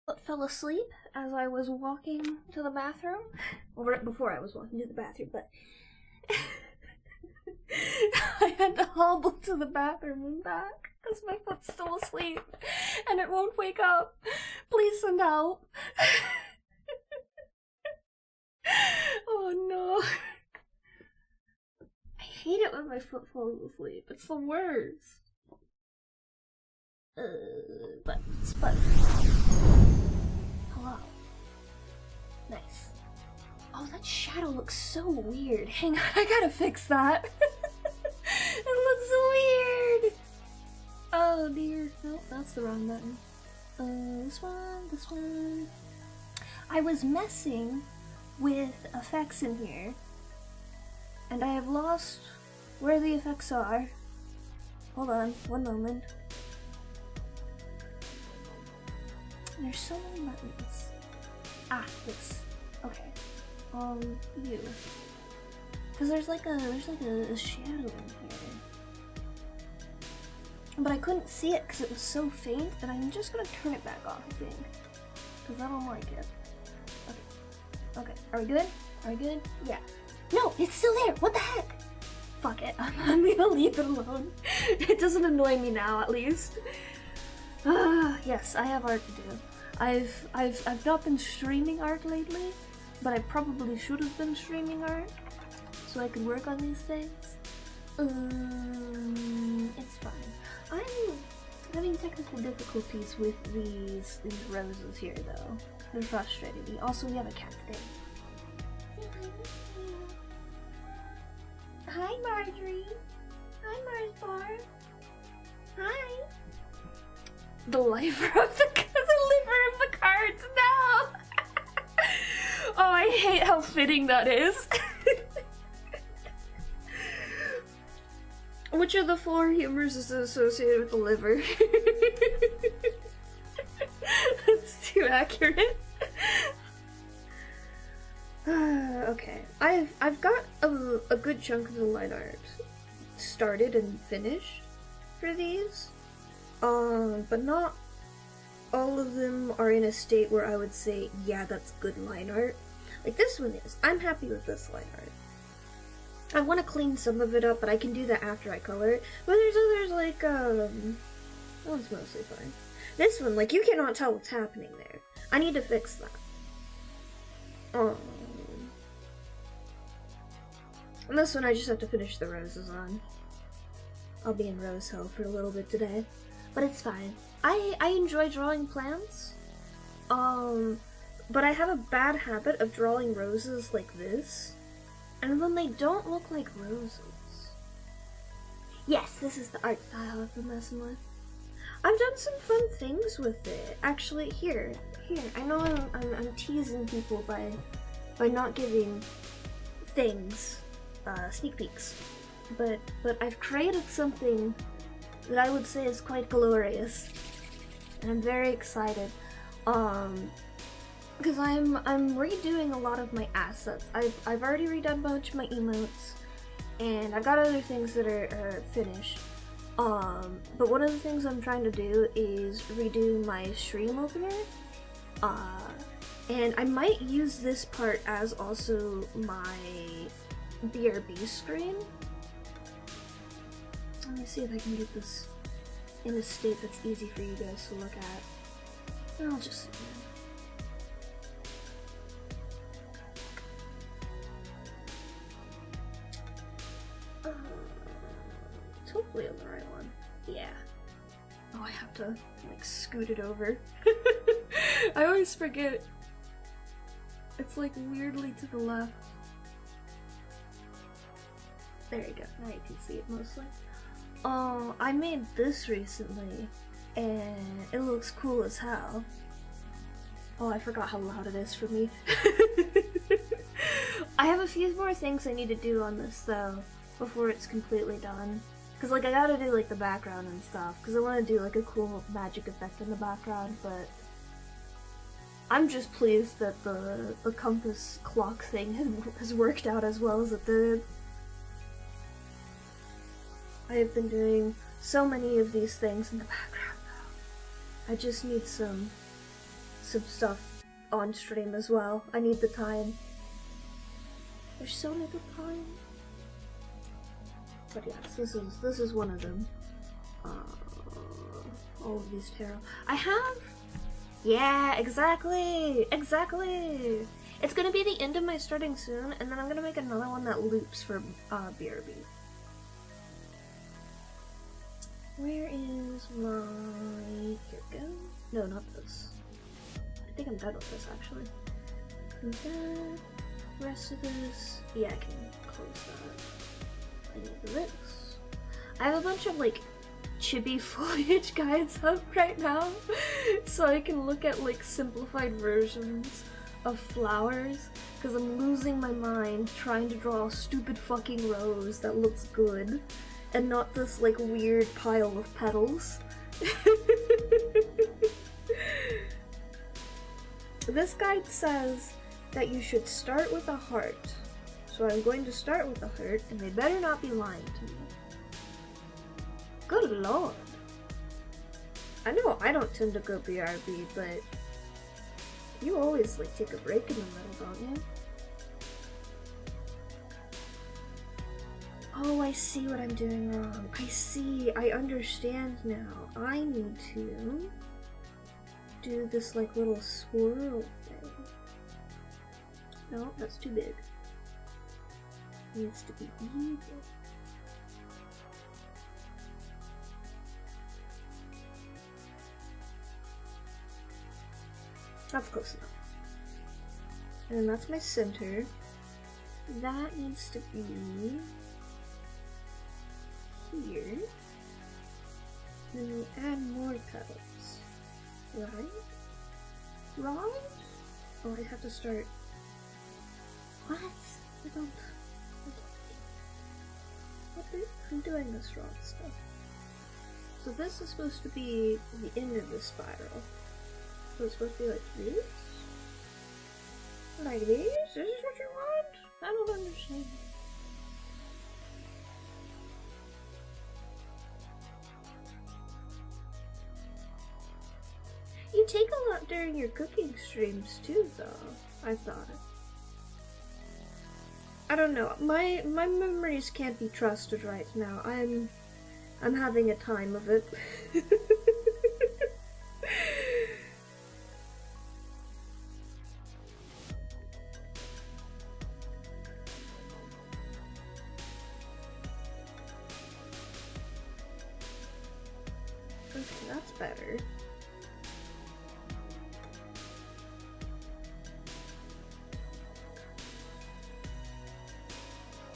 but fell asleep as I was walking to the bathroom. Well, right before I was walking to the bathroom, but I had to hobble to the bathroom and back because my foot's still asleep and it won't wake up. Please send help. Oh no. I hate it when my foot falls asleep. It's the worst. But. Hello. Nice. Oh, that shadow looks so weird. Hang on, I gotta fix that. It looks so weird. Oh dear. Nope, that's the wrong button. This one. I was messing with effects in here, and I have lost where the effects are. Hold on, one moment. There's so many buttons. Ah, this. Okay. You. Because there's like a shadow in here. But I couldn't see it because it was so faint, and I'm just gonna turn it back off, I think. Because I don't like it. Okay. Are we good? Yeah. No, it's still there! What the heck? Fuck it. I'm gonna leave it alone. It doesn't annoy me now, at least. Yes, I have art to do. I've not been streaming art lately, but I probably should have been streaming art so I could work on these things. It's fine. I'm having technical difficulties with these roses here though. They're frustrating me. Also, we have a cat today. Hi, Marjorie. Hi, Mars Bar. Hi. The lifer of the cards now. Oh, I hate how fitting that is. Which of the 4 humors is associated with the liver? That's too accurate. Okay, I've got a good chunk of the line art started and finished for these, but not all of them are in a state where I would say, yeah, that's good line art. Like this one is. I'm happy with this line art. I want to clean some of it up, but I can do that after I color it. But there's others like, oh, it's mostly fine. This one, like, you cannot tell what's happening there. I need to fix that. And this one I just have to finish the roses on. I'll be in rose hell for a little bit today. But it's fine. I enjoy drawing plants. But I have a bad habit of drawing roses like this. And then they don't look like roses. Yes, this is the art style I've been messing with. I've done some fun things with it. Actually, here. I know I'm teasing people by not giving things sneak peeks, but I've created something that I would say is quite glorious, and I'm very excited. Because I'm redoing a lot of my assets. I've already redone a bunch of my emotes, and I've got other things that are finished. But one of the things I'm trying to do is redo my stream opener. And I might use this part as also my BRB screen. Let me see if I can get this in a state that's easy for you guys to look at. I'll just it's hopefully on the right one. Yeah. Oh, I have to like scoot it over. I always forget. It's like weirdly to the left. There you go. Now you can see it mostly. I made this recently, and it looks cool as hell. Oh, I forgot how loud it is for me. I have a few more things I need to do on this though before it's completely done. Cause like I gotta do like the background and stuff. Cause I want to do like a cool magic effect in the background, but I'm just pleased that the compass clock thing has worked out as well as it did. I have been doing so many of these things in the background though. I just need some some stuff on stream as well. I need the time. There's so little time. But yes, this is one of them. All of these tarot. I have. Yeah, exactly. It's gonna be the end of my starting soon, and then I'm gonna make another one that loops for BRB. Where is my... Here we go. No, not this. I think I'm done with this, actually. That. Rest of this... Yeah, I can close that. I need this. I have a bunch of, like, chibi foliage guides up right now, so I can look at, like, simplified versions of flowers, because I'm losing my mind trying to draw a stupid fucking rose that looks good. And not this, like, weird pile of petals. This guide says that you should start with a heart. So I'm going to start with a heart, and they better not be lying to me. Good lord. I know I don't tend to go BRB, but you always, like, take a break in the middle, don't you? Oh, I see what I'm doing wrong. I see. I understand now. I need to do this, like, little swirl thing. No, that's too big. It needs to be even. That's close enough. And then that's my center. That needs to be here. And then we add more petals. Right? Right? Oh, I have to start. What? I don't. I'm doing this wrong stuff. So this is supposed to be the end of the spiral. So it's supposed to be like this? Like this? This is what you want? I don't understand. You take a lot during your cooking streams too, though, I thought. I don't know. My memories can't be trusted right now. I'm having a time of it. Okay, that's better.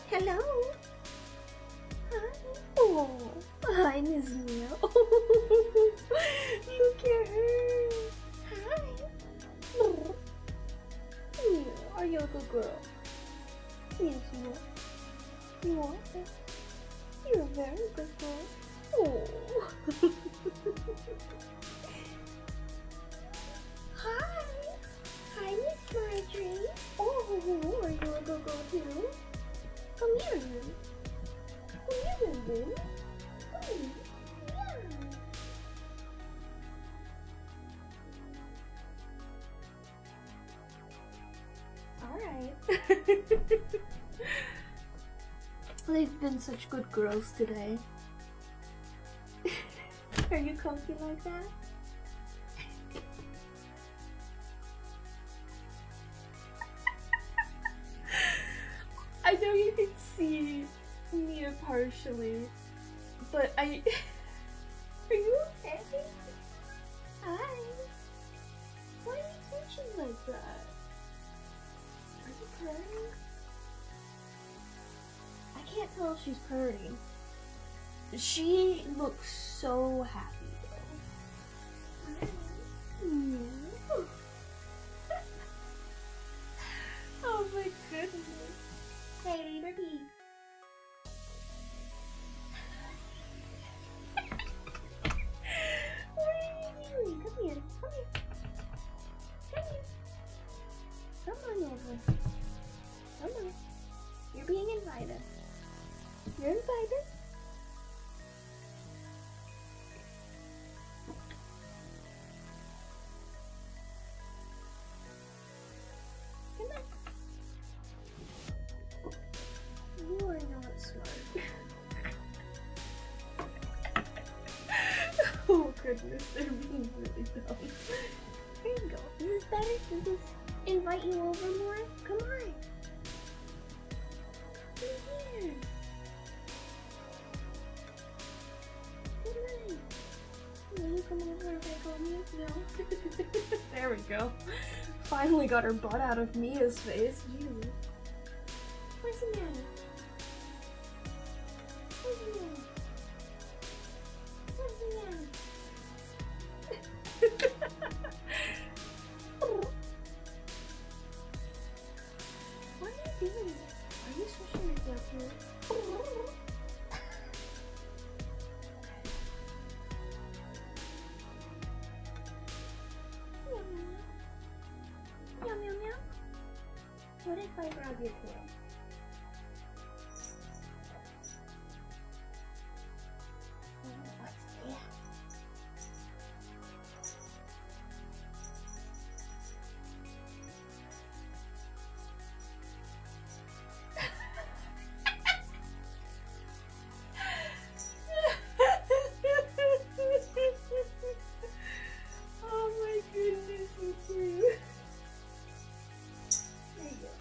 Hello. Hi. Oh, hi, Miss Mia. Oh, look at her. Hi. Yeah, are you a good girl? Yes, you are. You are. You're a very good girl. Oh. Hi. Hi, Miss Marjorie. Oh, are you a good girl too? Come here, then. Come here, then. Come. Yeah. Alright. They've been such good girls today. Are you comfy like that? I know you can see Mia partially, but are you okay? Hi. Why are you touching like that? Are you purring? I can't tell if she's purring. She looks so happy though. Oh my goodness. Hey, Liberty. What are you doing? Come here. Come here. Come here. Come on over. Come on. You're being invited. You're invited. goodness, they're being really dumb. There you go. Is this better? Does this invite you over more? Come on. Come here. Come on. Will you come over if I call you? No. There we go. Finally got her butt out of Mia's face. Jesus. Where's the man? Where's the man? Where's the man? What are you doing? Are you swishing yourself here? Meow, meow, meow. What if I grab your tail? What's there? Oh my goodness, so cute. There you go.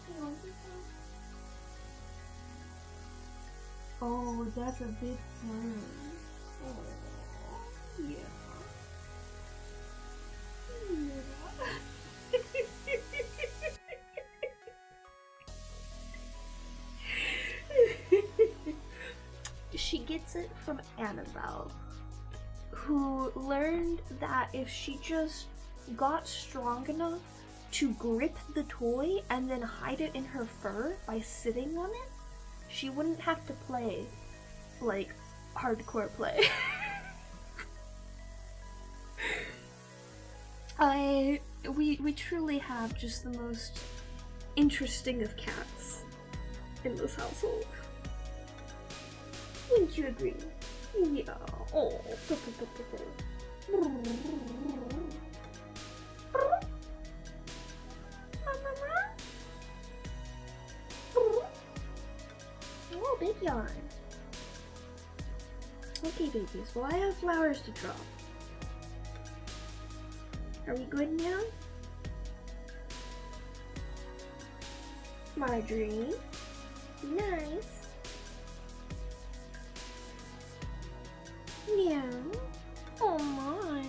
You want this one? Oh, that's a big fun. Oh, Yeah. She gets it from Annabelle, who learned that if she just got strong enough to grip the toy and then hide it in her fur by sitting on it, she wouldn't have to play, like, hardcore play. We truly have just the most interesting of cats in this household. Wouldn't you agree? Yeah. Oh. oh, big yarn. Okay, babies. Well, I have flowers to drop. Are we good now? Marjorie. Nice. Meow. Oh my.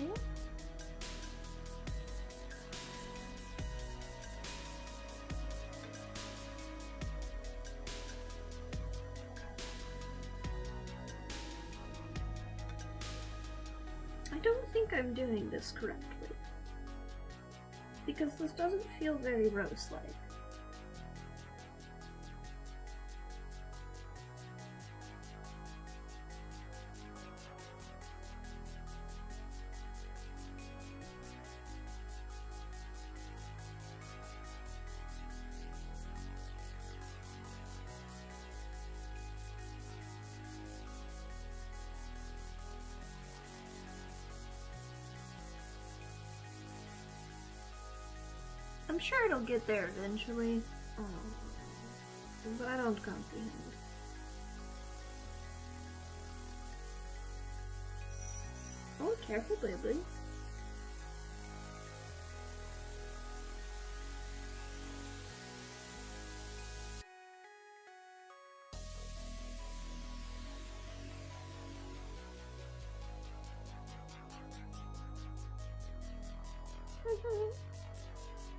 I don't think I'm doing this correctly. Because this doesn't feel very rose-like. I'm sure it'll get there eventually. Oh, but I don't comprehend. Oh, careful, baby.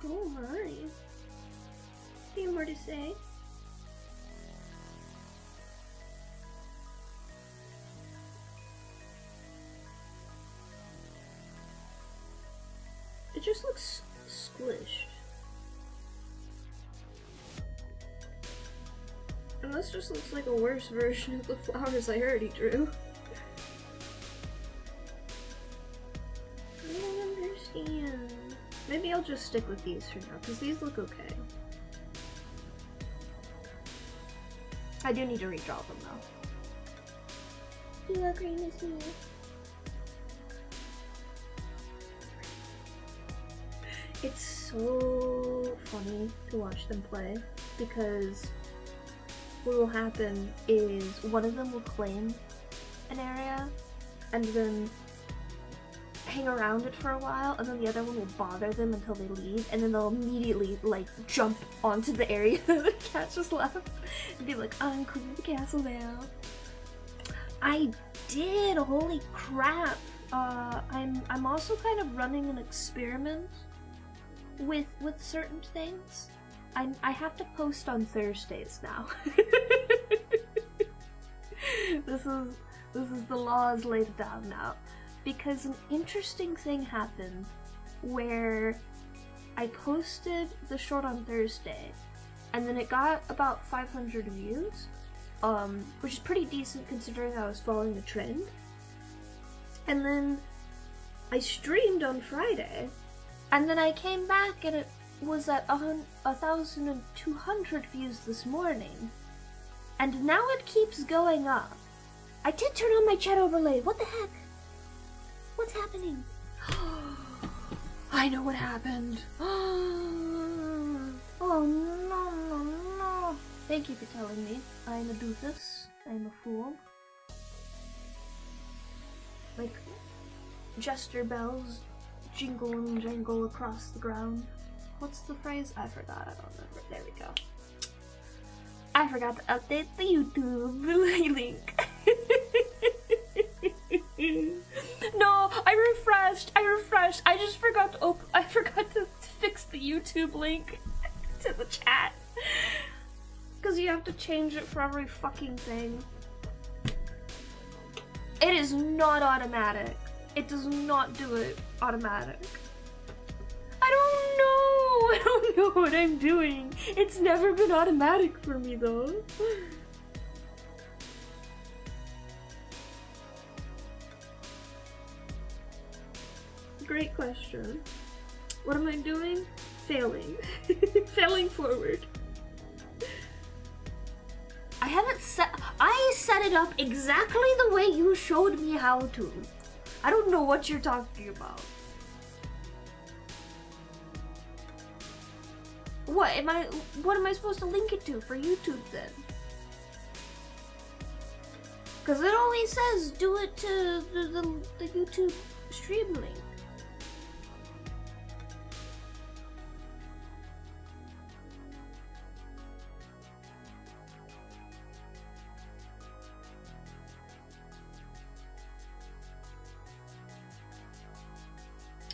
Oh my. Do you have more to say? It just looks squished. And this just looks like a worse version of the flowers I already drew. I don't understand. Maybe I'll just stick with these for now, because these look okay. I do need to redraw them though. You agree with me? It's so funny to watch them play, because what will happen is one of them will claim an area and then hang around it for a while, and then the other one will bother them until they leave, and then they'll immediately like jump onto the area that the cat just left and be like, I'm cleaning the castle now. I did, holy crap. I'm also kind of running an experiment with certain things. I have to post on Thursdays now. This is the laws laid down now. Because an interesting thing happened where I posted the short on Thursday and then it got about 500 views, which is pretty decent considering I was following the trend. And then I streamed on Friday and then I came back and it was at 1,200 views this morning, and now it keeps going up. I did turn on my chat overlay. What the heck? What's happening? I know what happened. Oh no. Thank you for telling me. I'm a doofus. I'm a fool. Like jester bells jingle and jangle across the ground. What's the phrase? I forgot. I don't remember. There we go. I forgot to update the YouTube link. No, I refreshed. I just forgot to I forgot to fix the YouTube link to the chat. Cause you have to change it for every fucking thing. It is not automatic. It does not do it automatic. I don't know what I'm doing. It's never been automatic for me though. Great question. What am I doing? Failing. Failing forward. I set it up exactly the way you showed me how to. I don't know what you're talking about. What am I supposed to link it to for YouTube then? Cause it only says do it to the YouTube stream link.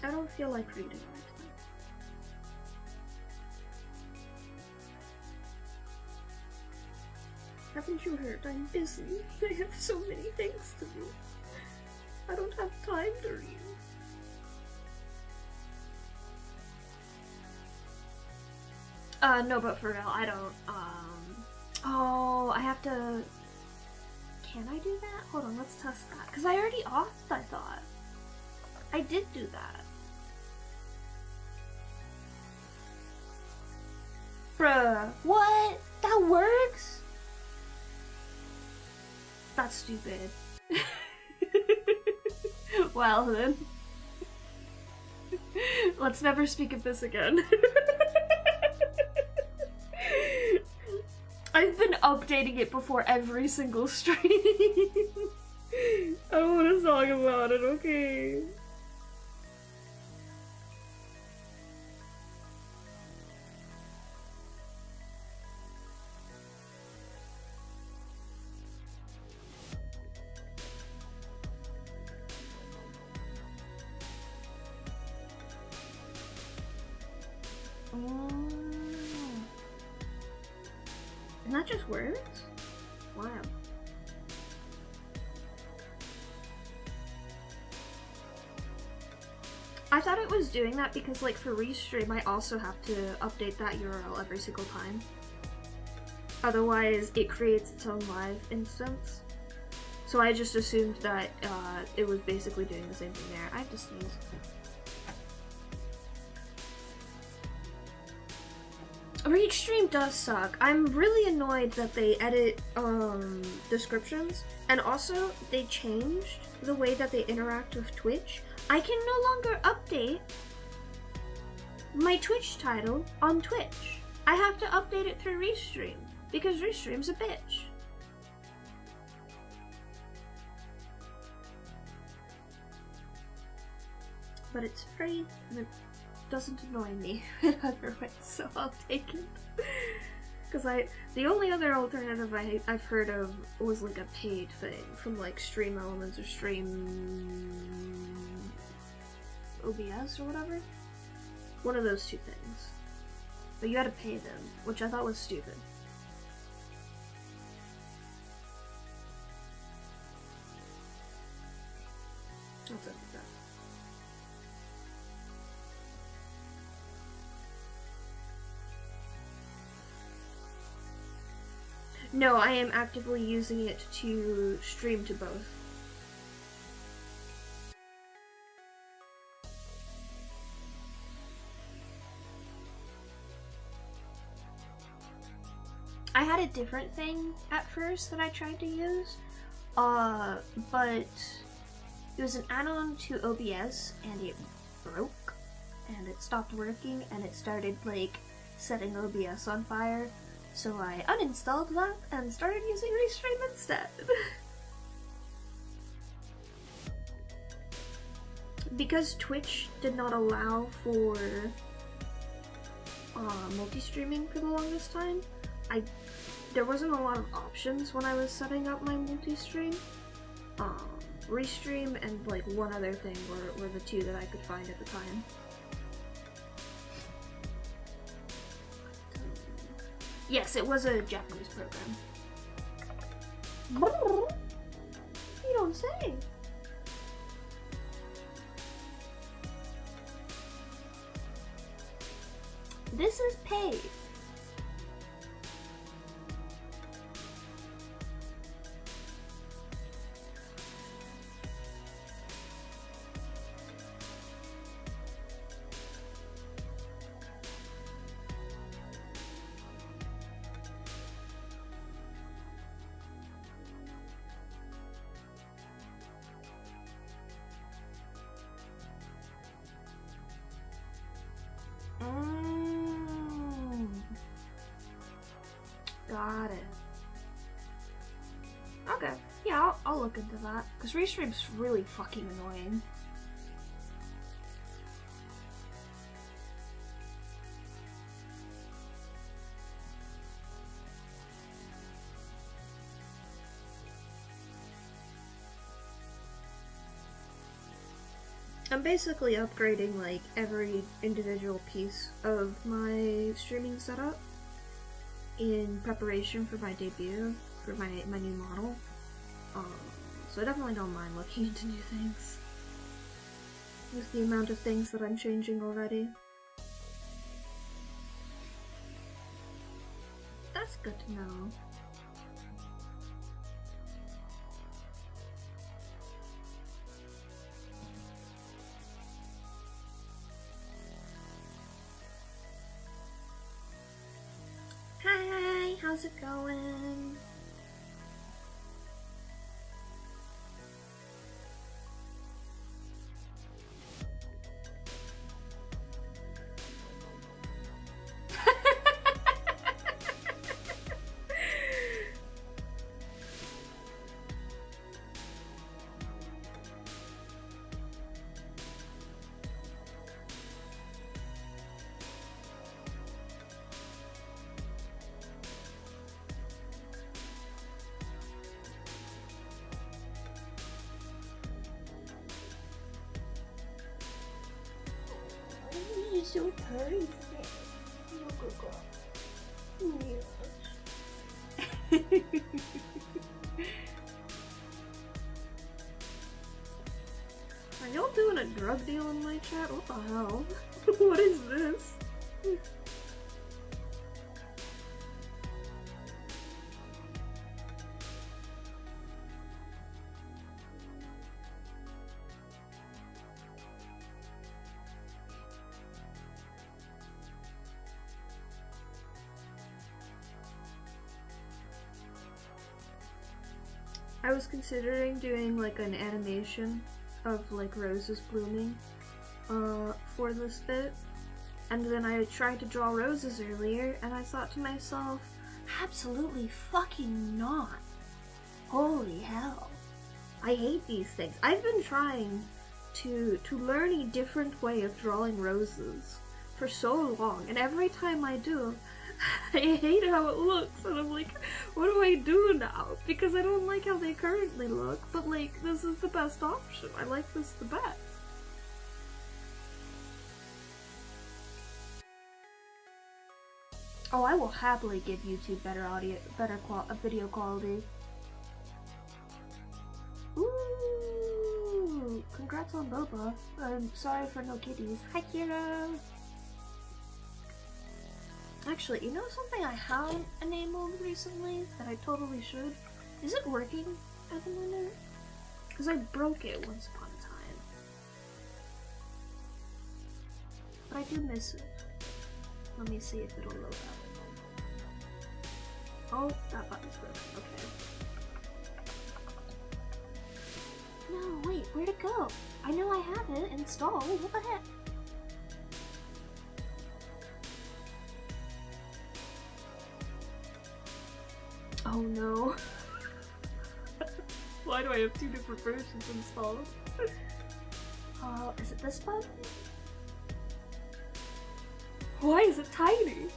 I don't feel like reading right now. Haven't you heard? I'm busy. I have so many things to do. I don't have time to read. No, but for real, I don't, oh, I have to, can I do that? Hold on, let's test that. Cause I already offed, I thought. I did do that. Bruh, what? That works? That's stupid. Well then. Let's never speak of this again. I've been updating it before every single stream. I don't want to talk about it, okay? And that just works? Wow. I thought it was doing that because, like, for restream, I also have to update that URL every single time. Otherwise, it creates its own live instance. So I just assumed that it was basically doing the same thing there. I have to sneeze. Restream does suck. I'm really annoyed that they edit descriptions, and also they changed the way that they interact with Twitch. I can no longer update my Twitch title on Twitch. I have to update it through Restream Because Restream's a bitch. But it's free and it doesn't annoy me in other ways, so I'll take it. Because the only other alternative I've heard of was like a paid thing from like Stream Elements or Stream OBS or whatever. One of those two things. But you had to pay them, which I thought was stupid. What's up with that? No, I am actively using it to stream to both. I had a different thing at first that I tried to use, but it was an add-on to OBS and it broke and it stopped working and it started like setting OBS on fire. So I uninstalled that and started using Restream instead. Because Twitch did not allow for multi-streaming for the longest time, there wasn't a lot of options when I was setting up my multi-stream. Restream and like one other thing were the two that I could find at the time. Yes, it was a Japanese program. You don't say. This is paid. Got it. Okay. Yeah, I'll look into that. Because Restream's really fucking annoying. I'm basically upgrading like every individual piece of my streaming setup in preparation for my debut, for my new model. So I definitely don't mind looking into new things. With the amount of things that I'm changing already. That's good to know. Hi, how's it going? So tired. Are y'all doing a drug deal in my chat? What the hell? What is this? I was considering doing like an animation of like roses blooming for this bit, and then I tried to draw roses earlier and I thought to myself, Absolutely fucking not. Holy hell. I hate these things. I've been trying to learn a different way of drawing roses for so long, and every time I do, I hate how it looks, and I'm like, what do I do now? Because I don't like how they currently look, but like, this is the best option. I like this the best. Oh, I will happily give YouTube better audio, video quality. Ooh, congrats on Boba. I'm sorry for no kitties. Hi, Kira. Actually, you know something I have enabled recently that I totally should? Is it working at the moment? Because I broke it once upon a time. But I do miss it. Let me see if it'll load up. Oh, that button's broken. Okay. No, wait, where'd it go? I know I have it installed. What the heck? Oh no. Why do I have two different versions installed? Is it this button? Why is it tiny?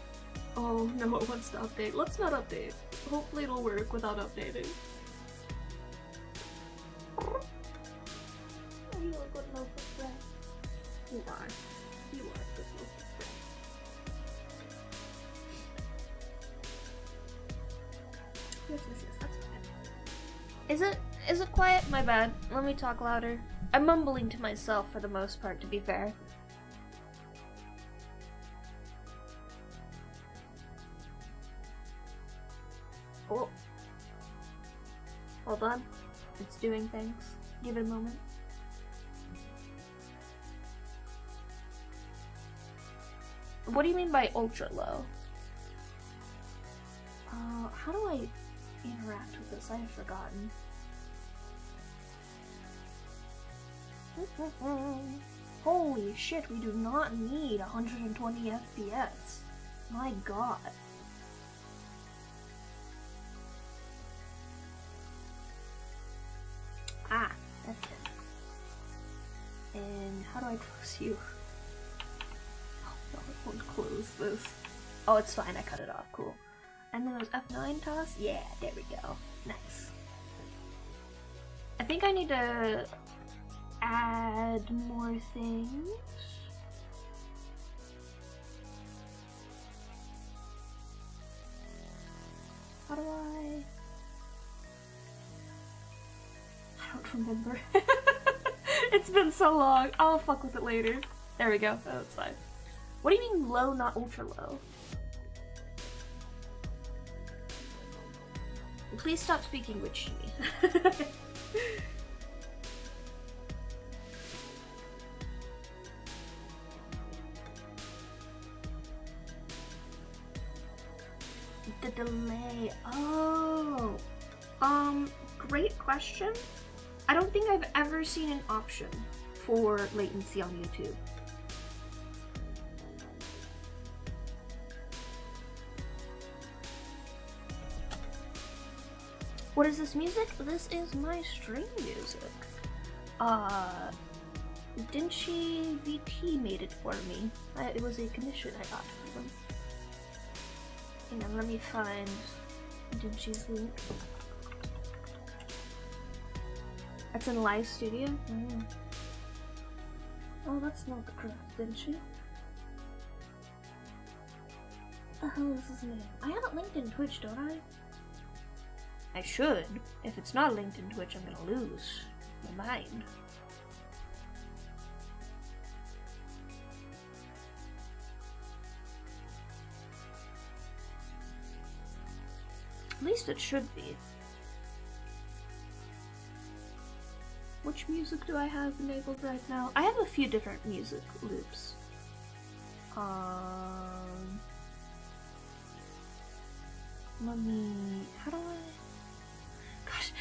Oh no, it wants to update. Let's not update. Hopefully it'll work without updating. Are you a good loaf of bread? You are. You are a good loaf of bread. Yes, that's fine. Is it quiet? My bad. Let me talk louder. I'm mumbling to myself for the most part, to be fair. Oh. Hold on. It's doing things. Give it a moment. What do you mean by ultra low? How do I interact with this? I have forgotten. Holy shit, we do not need 120 FPS. My god. Ah, that's it. And how do I close you? Oh no, I won't close this. Oh, it's fine, I cut it off, cool. And then it was F9 toss? Yeah, there we go. Nice. I think I need to add more things. How do I don't remember. It's been so long. I'll fuck with it later. There we go. Oh, that's fine. What do you mean low, not ultra low? Please stop speaking witch to me. The delay. Oh. Great question. I don't think I've ever seen an option for latency on YouTube. What is this music? This is my stream music. Dinchi VT made it for me. It was a commission I got from them. Hang on, let me find Dinchi's link. That's in Live Studio? Mm. Oh, that's not the correct Dinchi. What the hell is his name? I have it linked in Twitch, don't I? I should. If it's not linked in Twitch, I'm gonna lose my mind. At least it should be. Which music do I have enabled right now? I have a few different music loops. Let me... How do I... Gosh,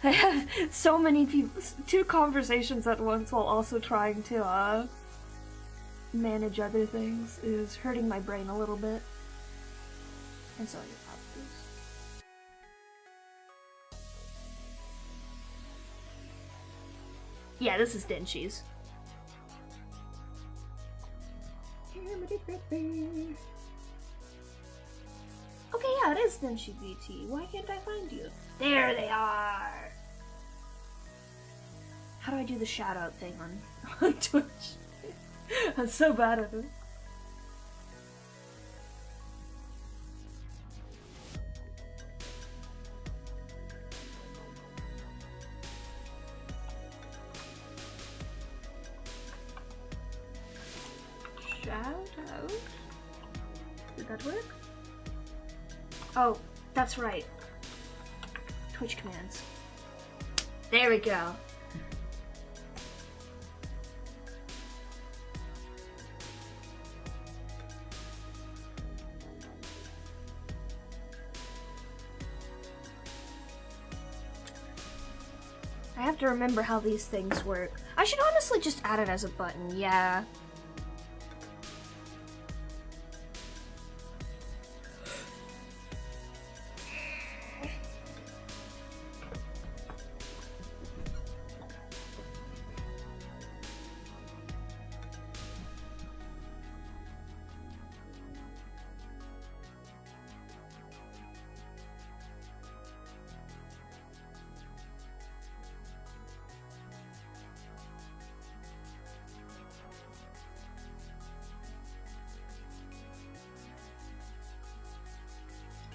I have so many people... 2 conversations at once while also trying to, manage other things is hurting my brain a little bit. And so I apologize. Yeah, this is Denshi's. Okay, yeah, it is Denshi VT. Why can't I find you? There they are! How do I do the shout out thing on Twitch? I'm so bad at it. Shout out? Did that work? Oh, that's right. Twitch commands. There we go. I have to remember how these things work. I should honestly just add it as a button, yeah.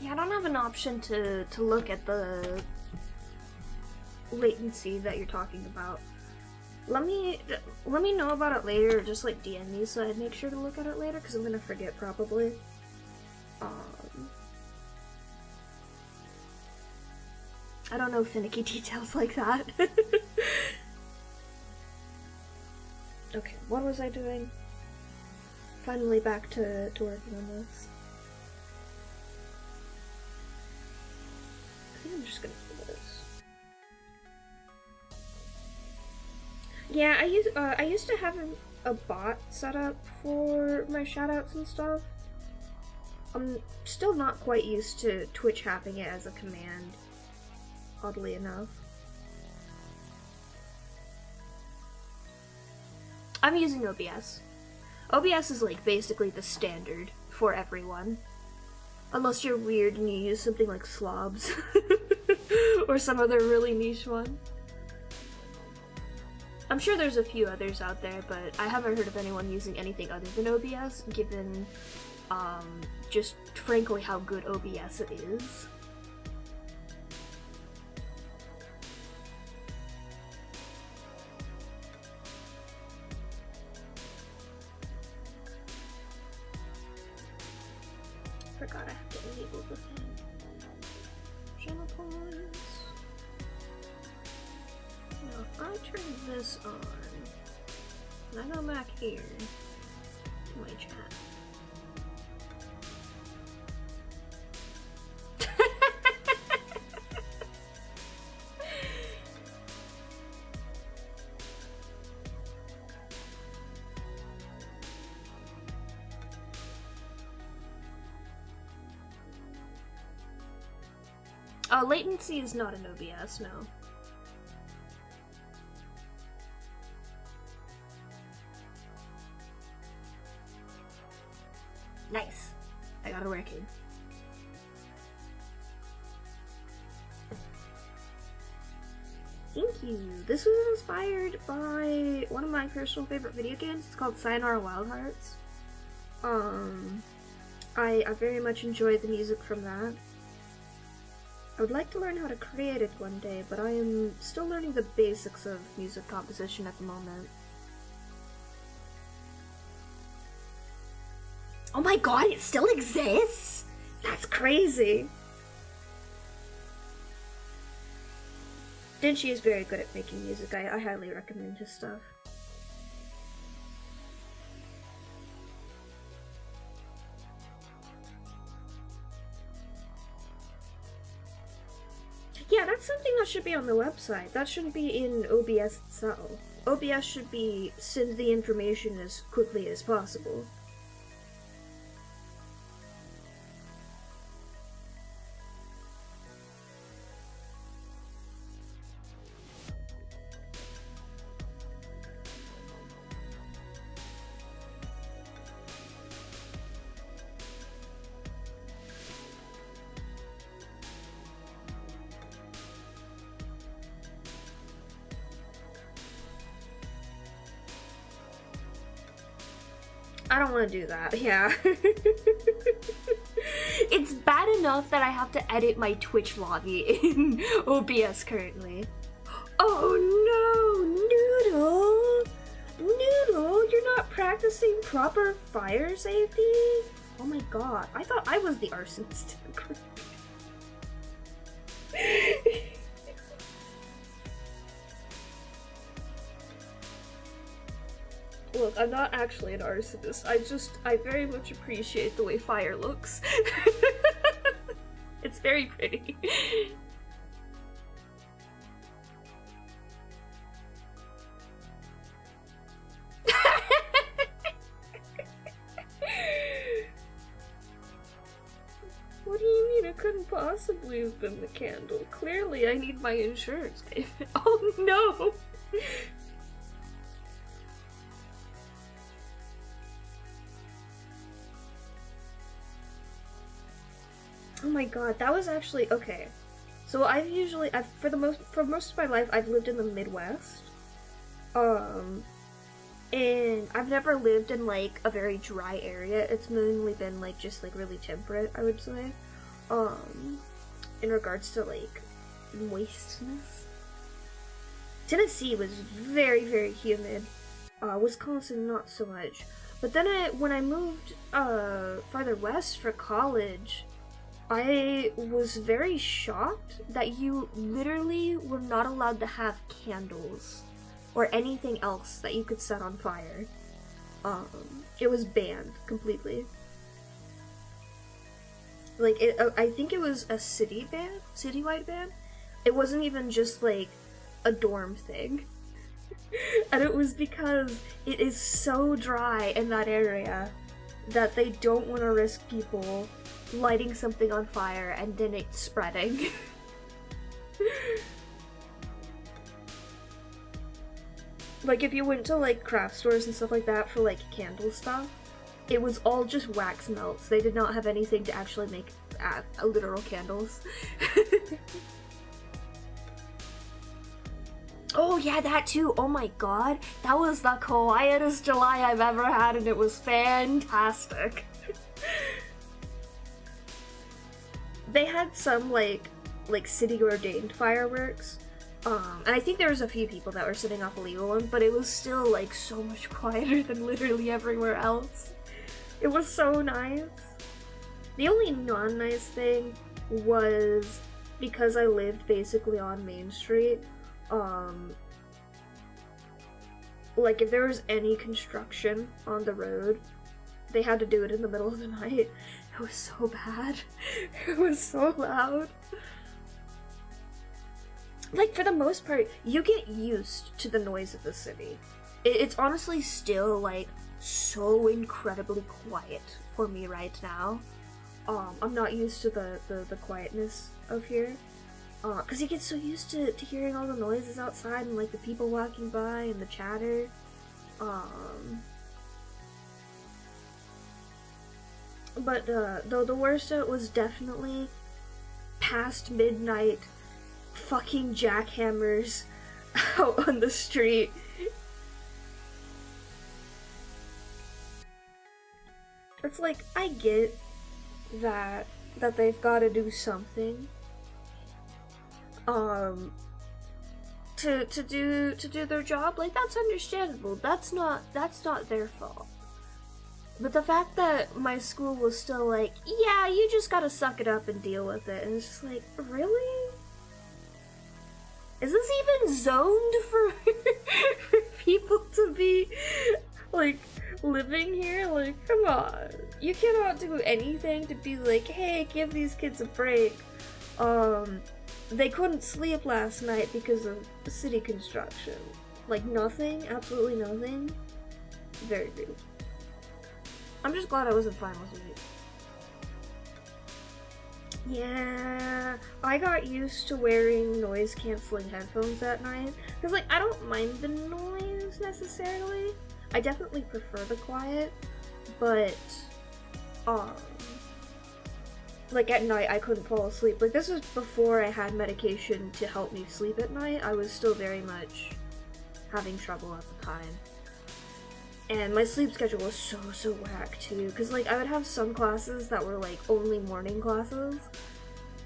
Yeah, I don't have an option to look at the latency that you're talking about. Let me know about it later, or just like DM me so I'd make sure to look at it later, because I'm gonna forget probably. I don't know finicky details like that. Okay, what was I doing? Finally back to working on this. I think I'm just gonna do this. Yeah, I used to have a bot set up for my shoutouts and stuff. I'm still not quite used to Twitch having it as a command, oddly enough. I'm using OBS. OBS is like basically the standard for everyone. Unless you're weird and you use something like Slobs. Or some other really niche one. I'm sure there's a few others out there, but I haven't heard of anyone using anything other than OBS, given just frankly how good OBS it is. Forgot I have to enable the thing. Channel points. Now if I turn this on, and I go back here to my chat. Latency is not an OBS, no. Nice. I got it working. Thank you. This was inspired by one of my personal favorite video games. It's called Sayonara Wild Hearts. I very much enjoy the music from that. I would like to learn how to create it one day, but I am still learning the basics of music composition at the moment. Oh my god, it still exists? That's crazy! Denshi is very good at making music. I highly recommend his stuff. Yeah, that's something that should be on the website. That shouldn't be in OBS itself. OBS should be send the information as quickly as possible. I don't want to do that. Yeah. It's bad enough that I have to edit my Twitch lobby in OBS currently. Oh no, Noodle! Noodle, you're not practicing proper fire safety? Oh my god, I thought I was the arsonist in the group. Look, I'm not actually an arsonist. I very much appreciate the way fire looks. It's very pretty. What do you mean it couldn't possibly have been the candle? Clearly I need my insurance payment. Oh no! Oh my god, that was actually okay. So for most of my life I've lived in the Midwest. And I've never lived in like a very dry area. It's mainly been like just like really temperate, I would say. In regards to like moistness. Tennessee was very, very humid. Wisconsin not so much. But then when I moved farther west for college, I was very shocked that you literally were not allowed to have candles or anything else that you could set on fire. It was banned completely. Like, I think it was a citywide ban. It wasn't even just like a dorm thing. And it was because it is so dry in that area that they don't want to risk people lighting something on fire and then it spreading. Like, if you went to like craft stores and stuff like that for like candle stuff, it was all just wax melts. They did not have anything to actually make literal candles. Oh yeah, that too. Oh my god. That was the quietest July I've ever had and it was fantastic. They had some like city ordained fireworks. And I think there was a few people that were setting off illegal ones, but it was still like so much quieter than literally everywhere else. It was so nice. The only non-nice thing was because I lived basically on Main Street, like if there was any construction on the road, they had to do it in the middle of the night. It was so bad. It was so loud. Like, for the most part, you get used to the noise of the city. It's honestly still, like, so incredibly quiet for me right now. I'm not used to the quietness of here. Because you get so used to hearing all the noises outside and, like, the people walking by and the chatter. But, the worst of it was definitely past midnight fucking jackhammers out on the street. It's like, I get that they've got to do something to do their job. Like, that's understandable. That's not their fault. But the fact that my school was still like, yeah, you just gotta suck it up and deal with it, and it's just like, really? Is this even zoned for people to be, like, living here? Like, come on. You cannot do anything to be like, hey, give these kids a break. They couldn't sleep last night because of city construction. Like, nothing? Absolutely nothing? Very rude. I'm just glad I wasn't finals week. Yeah, I got used to wearing noise-canceling headphones at night. Because, like, I don't mind the noise, necessarily. I definitely prefer the quiet. But, like, at night, I couldn't fall asleep. Like, this was before I had medication to help me sleep at night. I was still very much having trouble at the time. And my sleep schedule was so whack too, because like I would have some classes that were like only morning classes,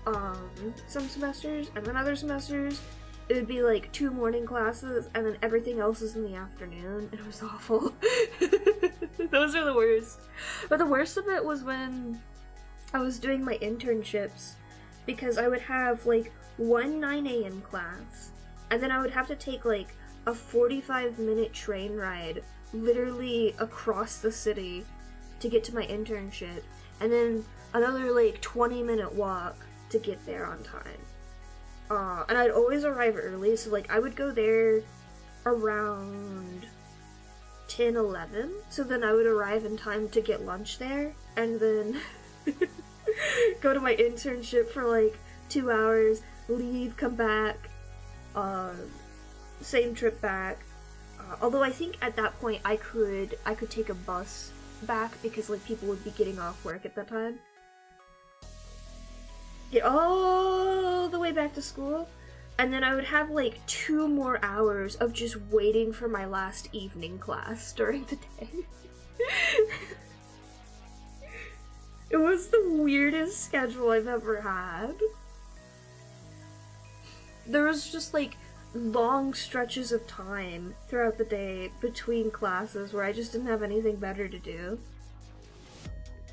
some semesters, and then other semesters it would be like 2 morning classes and then everything else is in the afternoon. It was awful. Those are the worst. But the worst of it was when I was doing my internships, because I would have like one 9 a.m. class, and then I would have to take like a 45-minute train ride literally across the city to get to my internship, and then another like 20-minute walk to get there on time. And I'd always arrive early, so like I would go there around 10-11, so then I would arrive in time to get lunch there, and then go to my internship for like 2 hours, leave, come back, same trip back. Although I think at that point I could take a bus back, because like people would be getting off work at that time. Get all the way back to school, and then I would have like 2 more hours of just waiting for my last evening class during the day. It was the weirdest schedule I've ever had. There was just like long stretches of time throughout the day between classes where I just didn't have anything better to do.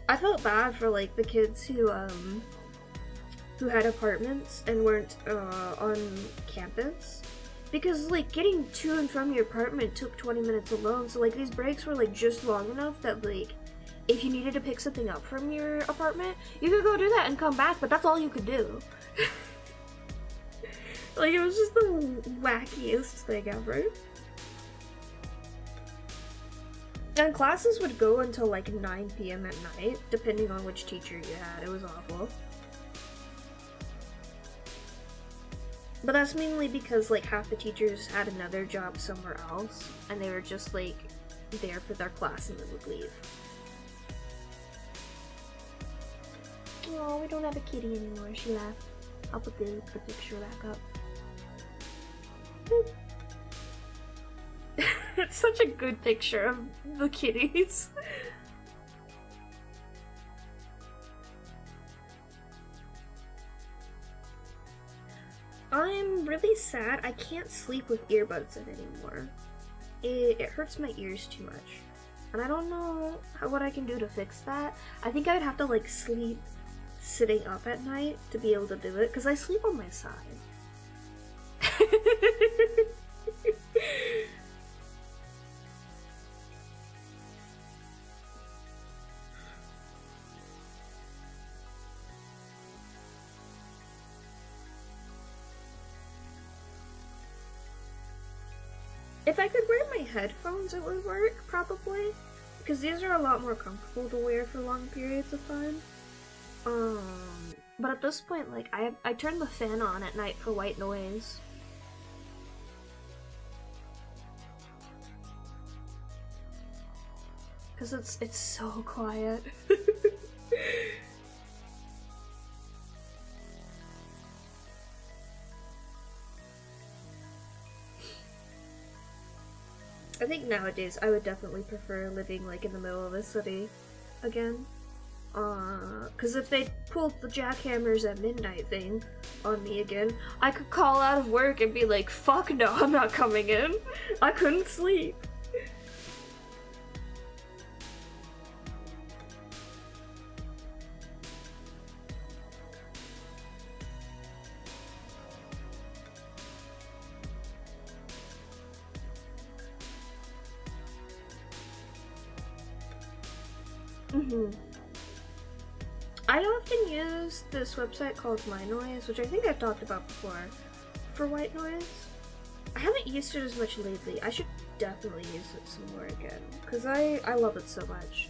I felt bad for like the kids who had apartments and weren't on campus, because like getting to and from your apartment took 20 minutes alone, so like these breaks were like just long enough that like if you needed to pick something up from your apartment, you could go do that and come back, but that's all you could do. Like, it was just the wackiest thing ever. And classes would go until like 9 p.m. at night, depending on which teacher you had. It was awful. But that's mainly because like half the teachers had another job somewhere else, and they were just like there for their class and then would leave. Oh, we don't have a kitty anymore. She left. I'll put the picture back up. It's such a good picture of the kitties. I'm really sad I can't sleep with earbuds in anymore. It hurts my ears too much. And I don't know what I can do to fix that. I think I'd have to like sleep sitting up at night to be able to do it, because I sleep on my side. If I could wear my headphones, it would work, probably, because these are a lot more comfortable to wear for long periods of time. But at this point, like, I turn the fan on at night for white noise. Because it's so quiet. I think nowadays I would definitely prefer living like in the middle of the city again. Cause if they pulled the jackhammers at midnight thing on me again, I could call out of work and be like, fuck no, I'm not coming in. I couldn't sleep. I often use this website called My Noise, which I think I've talked about before, for white noise. I haven't used it as much lately. I should definitely use it some more again, because I love it so much.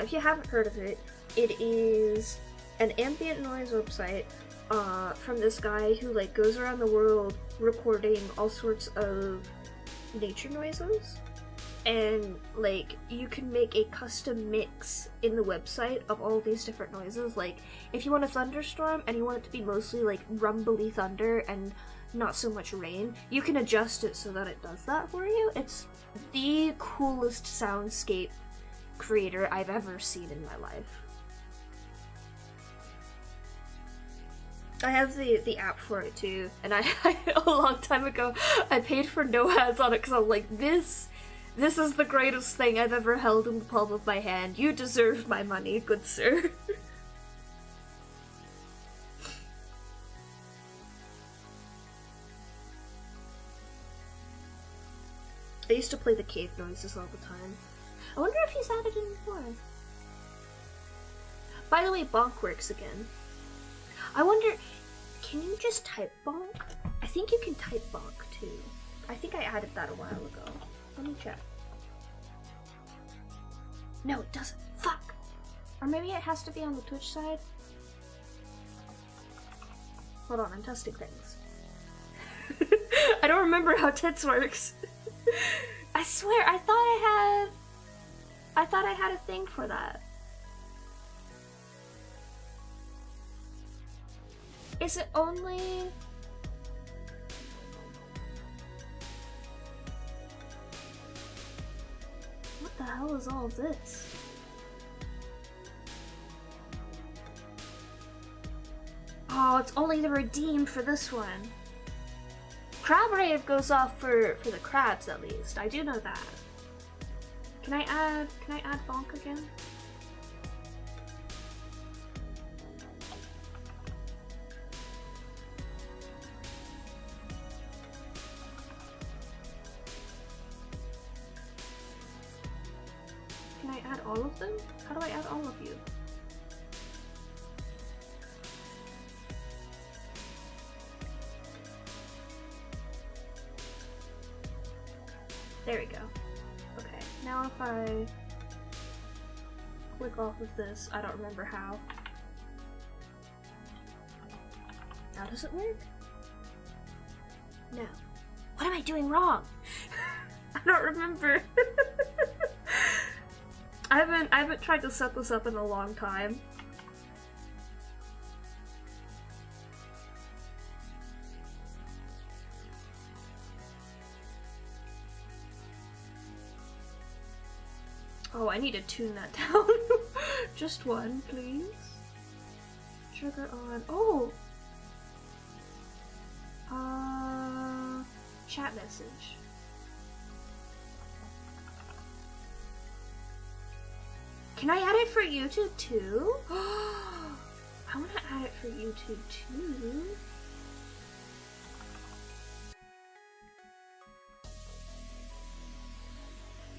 If you haven't heard of it, it is an ambient noise website from this guy who like goes around the world recording all sorts of nature noises. And like you can make a custom mix in the website of all these different noises. Like if you want a thunderstorm and you want it to be mostly like rumbly thunder and not so much rain. You can adjust it so that it does that for you. It's the coolest soundscape creator I've ever seen in my life. I have the app for it too, and I a long time ago I paid for no ads on it because I was like, this is the greatest thing I've ever held in the palm of my hand. You deserve my money, good sir. I used to play the cave noises all the time. I wonder if he's added any more. By the way, bonk works again. I wonder, can you just type bonk? I think you can type bonk too. I think I added that a while ago. Let me check. No, it doesn't. Fuck. Or maybe it has to be on the Twitch side. Hold on, I'm testing things. I don't remember how tits works. I swear, I thought I had a thing for that. Is it only... What the hell is all this? Oh, it's only the redeem for this one. Crab rave goes off for the crabs at least. I do know that. Can I add bonk again? Can I add all of them? How do I add all of you? There we go. Okay, now if I click off of this, I don't remember how. How does it work? No. What am I doing wrong? I don't remember. I haven't tried to set this up in a long time. Oh, I need to tune that down. Just one, please. Trigger on. Oh! Chat message. Can I add it for YouTube too? I want to add it for YouTube too.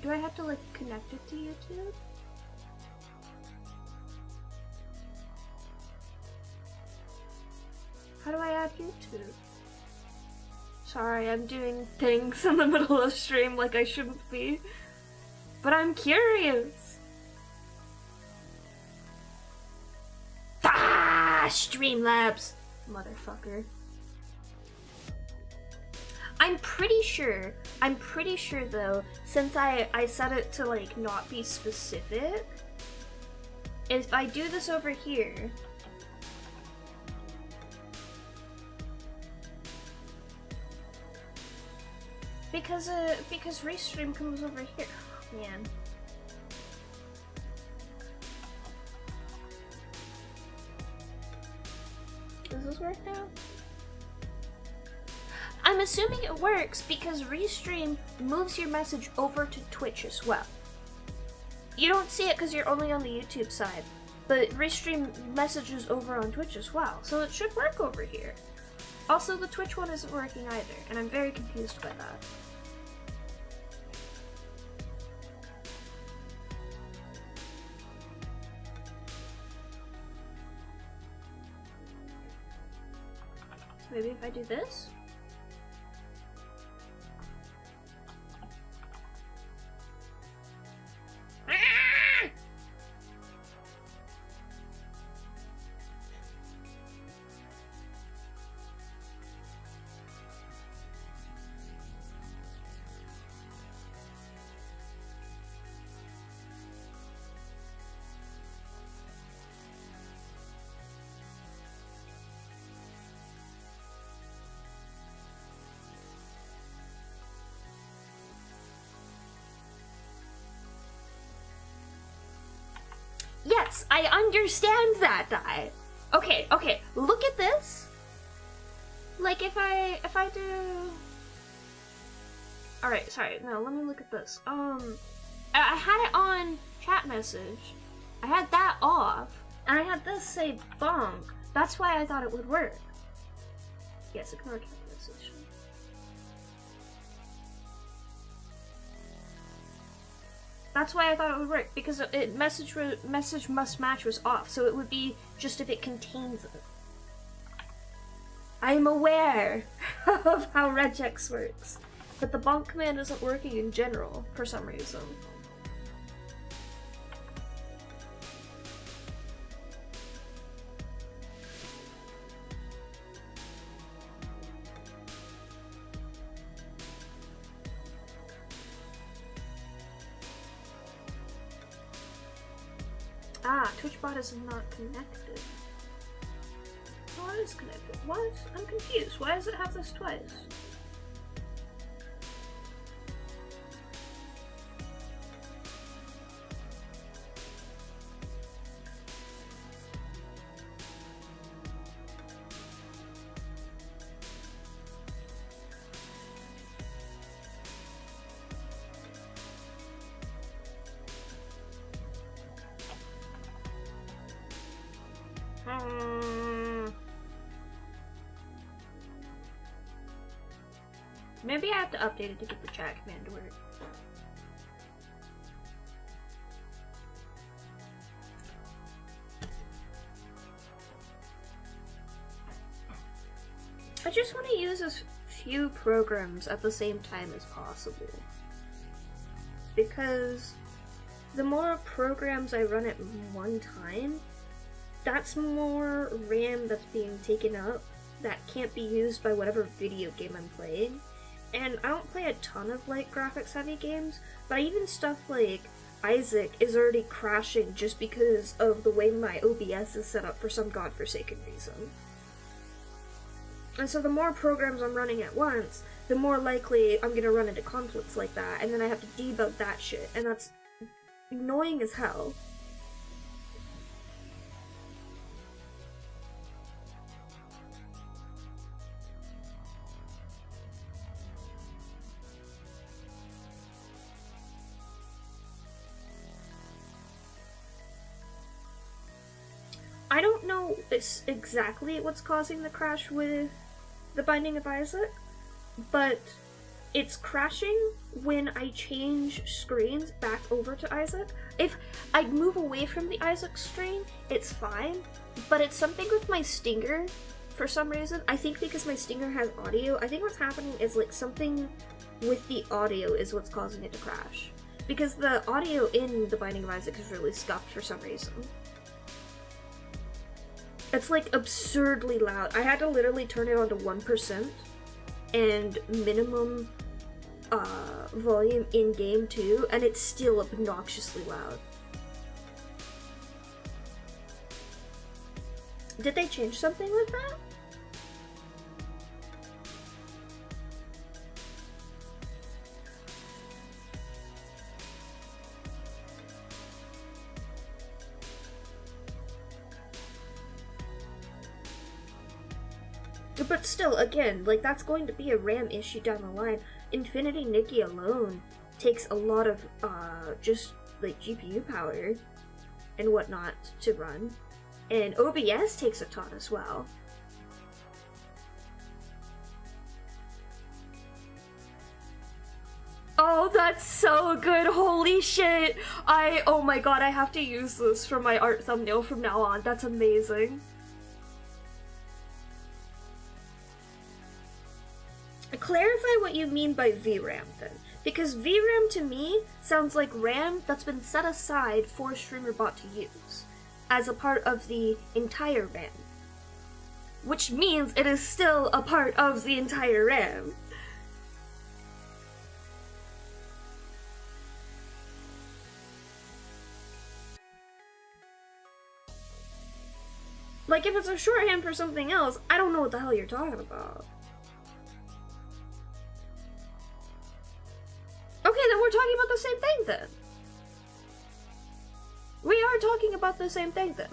Do I have to like connect it to YouTube? How do I add YouTube? Sorry, I'm doing things in the middle of stream like I shouldn't be. But I'm curious. Ah, Streamlabs, motherfucker. I'm pretty sure though, since I set it to like not be specific, if I do this over here, because Restream comes over here. Oh, man. Does this work now? I'm assuming it works because Restream moves your message over to Twitch as well. You don't see it because you're only on the YouTube side, but Restream messages over on Twitch as well, so it should work over here. Also, the Twitch one isn't working either, and I'm very confused by that. Maybe if I do this? Yes, I understand that, Dai. Okay, look at this. Like, if I do... Alright, sorry, no, let me look at this. I had it on chat message. I had that off, and I had this say bonk. That's why I thought it would work. Yes, ignore chat message. That's why I thought it would work, because message must match was off, so it would be just if it contains it. I'm aware of how regex works, but the bonk command isn't working in general for some reason. Ah, TwitchBot is not connected. Oh, it is connected. What? I'm confused. Why does it have this twice? Maybe I have to update it to get the chat command to work. I just want to use as few programs at the same time as possible. Because the more programs I run at one time, that's more RAM that's being taken up that can't be used by whatever video game I'm playing. And I don't play a ton of like graphics heavy games, but even stuff like Isaac is already crashing just because of the way my OBS is set up for some godforsaken reason. And so the more programs I'm running at once, the more likely I'm gonna run into conflicts like that, and then I have to debug that shit, and that's annoying as hell. I don't know exactly what's causing the crash with The Binding of Isaac, but it's crashing when I change screens back over to Isaac. If I move away from the Isaac screen, it's fine, but it's something with my stinger for some reason. I think because my stinger has audio, I think what's happening is like something with the audio is what's causing it to crash. Because the audio in The Binding of Isaac is really scuffed for some reason. It's like absurdly loud. I had to literally turn it on to 1% and minimum volume in game too, and it's still obnoxiously loud. Did they change something with that? But still, again, like, that's going to be a RAM issue down the line. Infinity Nikki alone takes a lot of, just, like, GPU power and whatnot to run. And OBS takes a ton as well. Oh, that's so good! Holy shit! Oh my god, I have to use this for my art thumbnail from now on. That's amazing. Clarify what you mean by VRAM then, because VRAM to me sounds like RAM that's been set aside for StreamerBot to use, as a part of the entire RAM. Which means it is still a part of the entire RAM. Like, if it's a shorthand for something else, I don't know what the hell you're talking about. Okay, then we're talking about the same thing then. We are talking about the same thing then?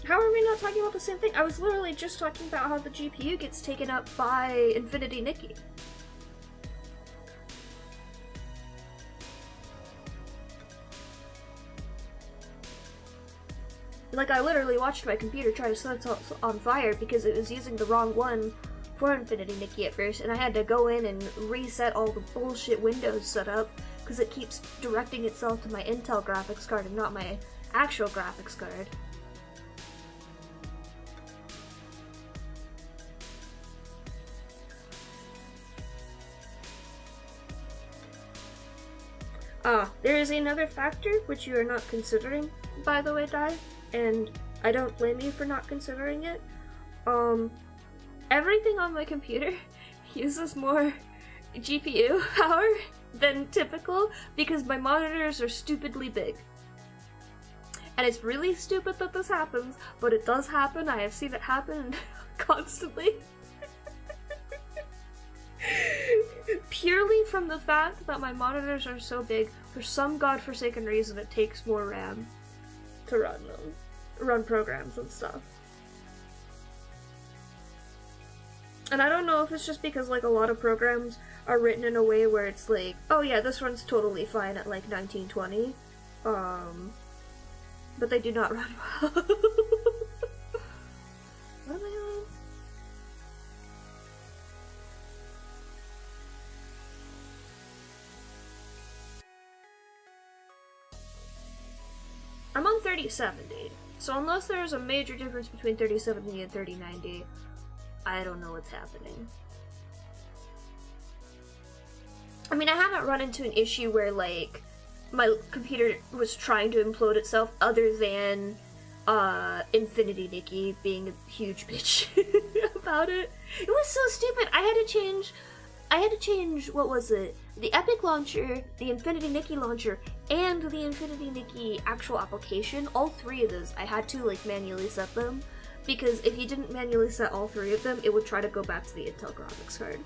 How are we not talking about the same thing? I was literally just talking about how the GPU gets taken up by Infinity Nikki. Like, I literally watched my computer try to set it on fire because it was using the wrong one for Infinity Nikki at first, and I had to go in and reset all the bullshit Windows setup because it keeps directing itself to my Intel graphics card and not my actual graphics card. There is another factor which you are not considering, by the way, Dai, and I don't blame you for not considering it. Everything on my computer uses more GPU power than typical because my monitors are stupidly big. And it's really stupid that this happens, but it does happen. I have seen it happen constantly. Purely from the fact that my monitors are so big, for some godforsaken reason it takes more RAM to run them. Run programs and stuff. And I don't know if it's just because like a lot of programs are written in a way where it's like, oh yeah, this runs totally fine at like 1920. But they do not run well. What am I on? I'm on 3070, so unless there's a major difference between 3070 and 3090, I don't know what's happening. I mean, I haven't run into an issue where, like, my computer was trying to implode itself other than, Infinity Nikki being a huge bitch about it. It was so stupid. I had to change, what was it? The Epic launcher, the Infinity Nikki launcher, and the Infinity Nikki actual application. All three of those, I had to, like, manually set them. Because if you didn't manually set all three of them, it would try to go back to the Intel graphics card.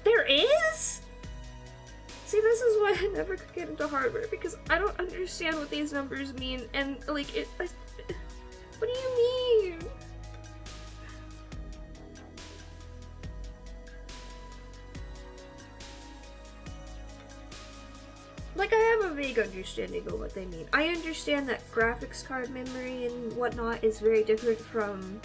There is? See, this is why I never could get into hardware, because I don't understand what these numbers mean, and, like, what do you mean? Like, I have a vague understanding of what they mean. I understand that graphics card memory and whatnot is very different from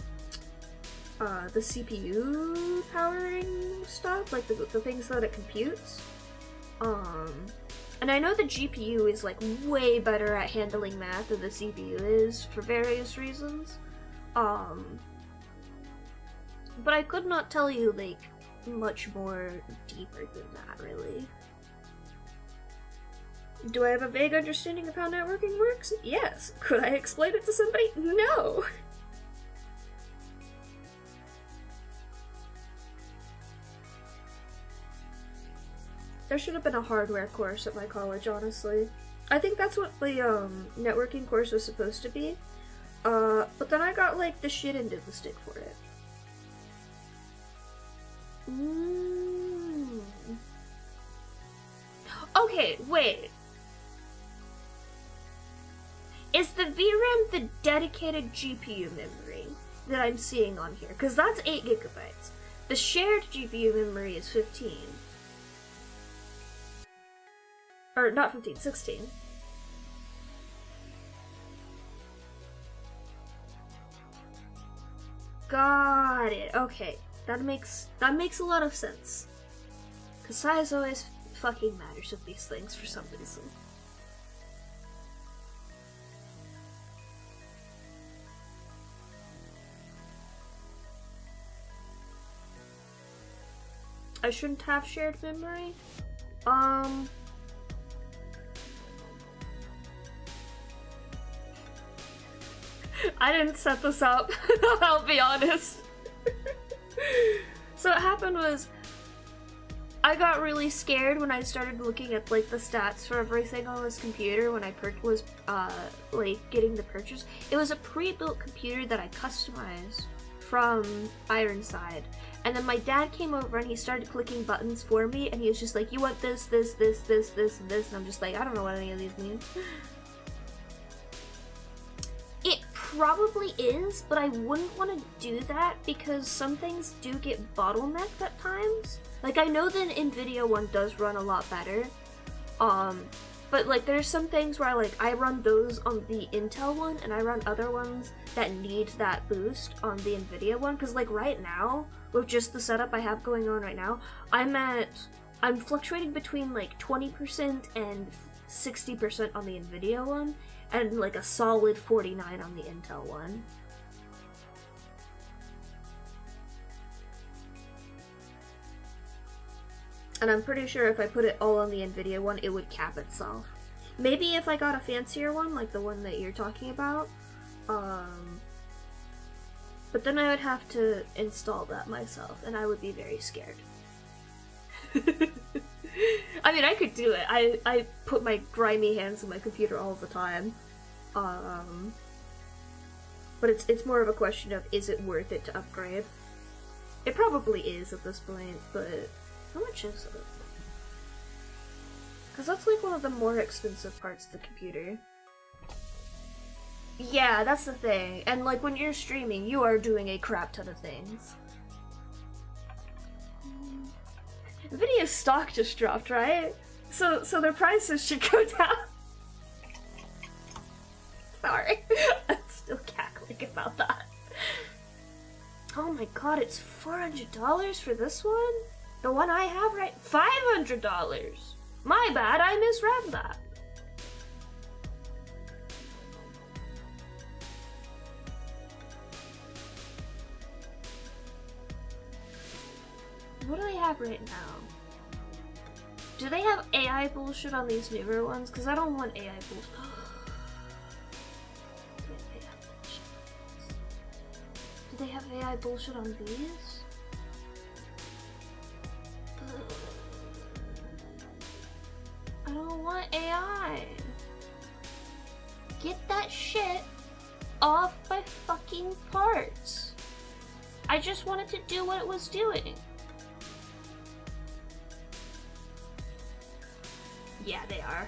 the CPU powering stuff, like the things that it computes. And I know the GPU is like way better at handling math than the CPU is for various reasons. But I could not tell you like much more deeper than that, really. Do I have a vague understanding of how networking works? Yes. Could I explain it to somebody? No. There should have been a hardware course at my college, honestly. I think that's what the networking course was supposed to be. But then I got like the shit end of the stick for it. Okay, wait. Is the VRAM the dedicated GPU memory that I'm seeing on here? Because that's 8 gigabytes. The shared GPU memory is 15. Or not 15, 16. Got it. Okay. That makes a lot of sense. Because size always fucking matters with these things for some reason. I shouldn't have shared memory. I didn't set this up, I'll be honest. So what happened was, I got really scared when I started looking at like the stats for everything on this computer when I was like getting the purchase. It was a pre-built computer that I customized from Ironside. And then my dad came over and he started clicking buttons for me, and he was just like, you want this, this, this, this, this, and this, and I'm just like, I don't know what any of these mean. It probably is, but I wouldn't want to do that because some things do get bottlenecked at times. Like, I know the NVIDIA one does run a lot better, but like there's some things where I run those on the Intel one, and I run other ones that need that boost on the NVIDIA one, because like right now, with just the setup I have going on right now, I'm fluctuating between like 20% and 60% on the NVIDIA one, and like a solid 49 on the Intel one. And I'm pretty sure if I put it all on the NVIDIA one, it would cap itself. Maybe if I got a fancier one, like the one that you're talking about, but then I would have to install that myself, and I would be very scared. I mean, I could do it. I put my grimy hands in my computer all the time. But it's more of a question of, is it worth it to upgrade? It probably is at this point, but how much is it? Because that's like one of the more expensive parts of the computer. Yeah, that's the thing. And like when you're streaming, you are doing a crap ton of things. Nvidia's stock just dropped, right? So their prices should go down. Sorry. I'm still cackling about that. Oh my god, it's $400 for this one? The one I have, right? $500! My bad, I misread that. What do they have right now? Do they have AI bullshit on these newer ones? Because I don't want AI bullshit. Do they have AI bullshit on these? I don't want AI. Get that shit off my fucking parts. I just wanted to do what it was doing. Yeah, they are.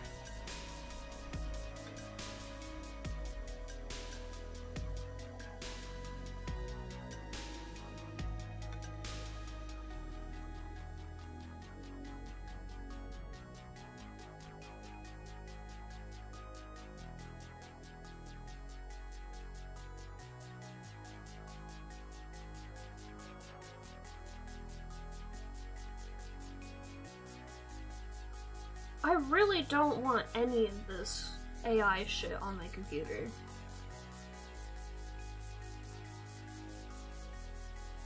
I really don't want any of this AI shit on my computer.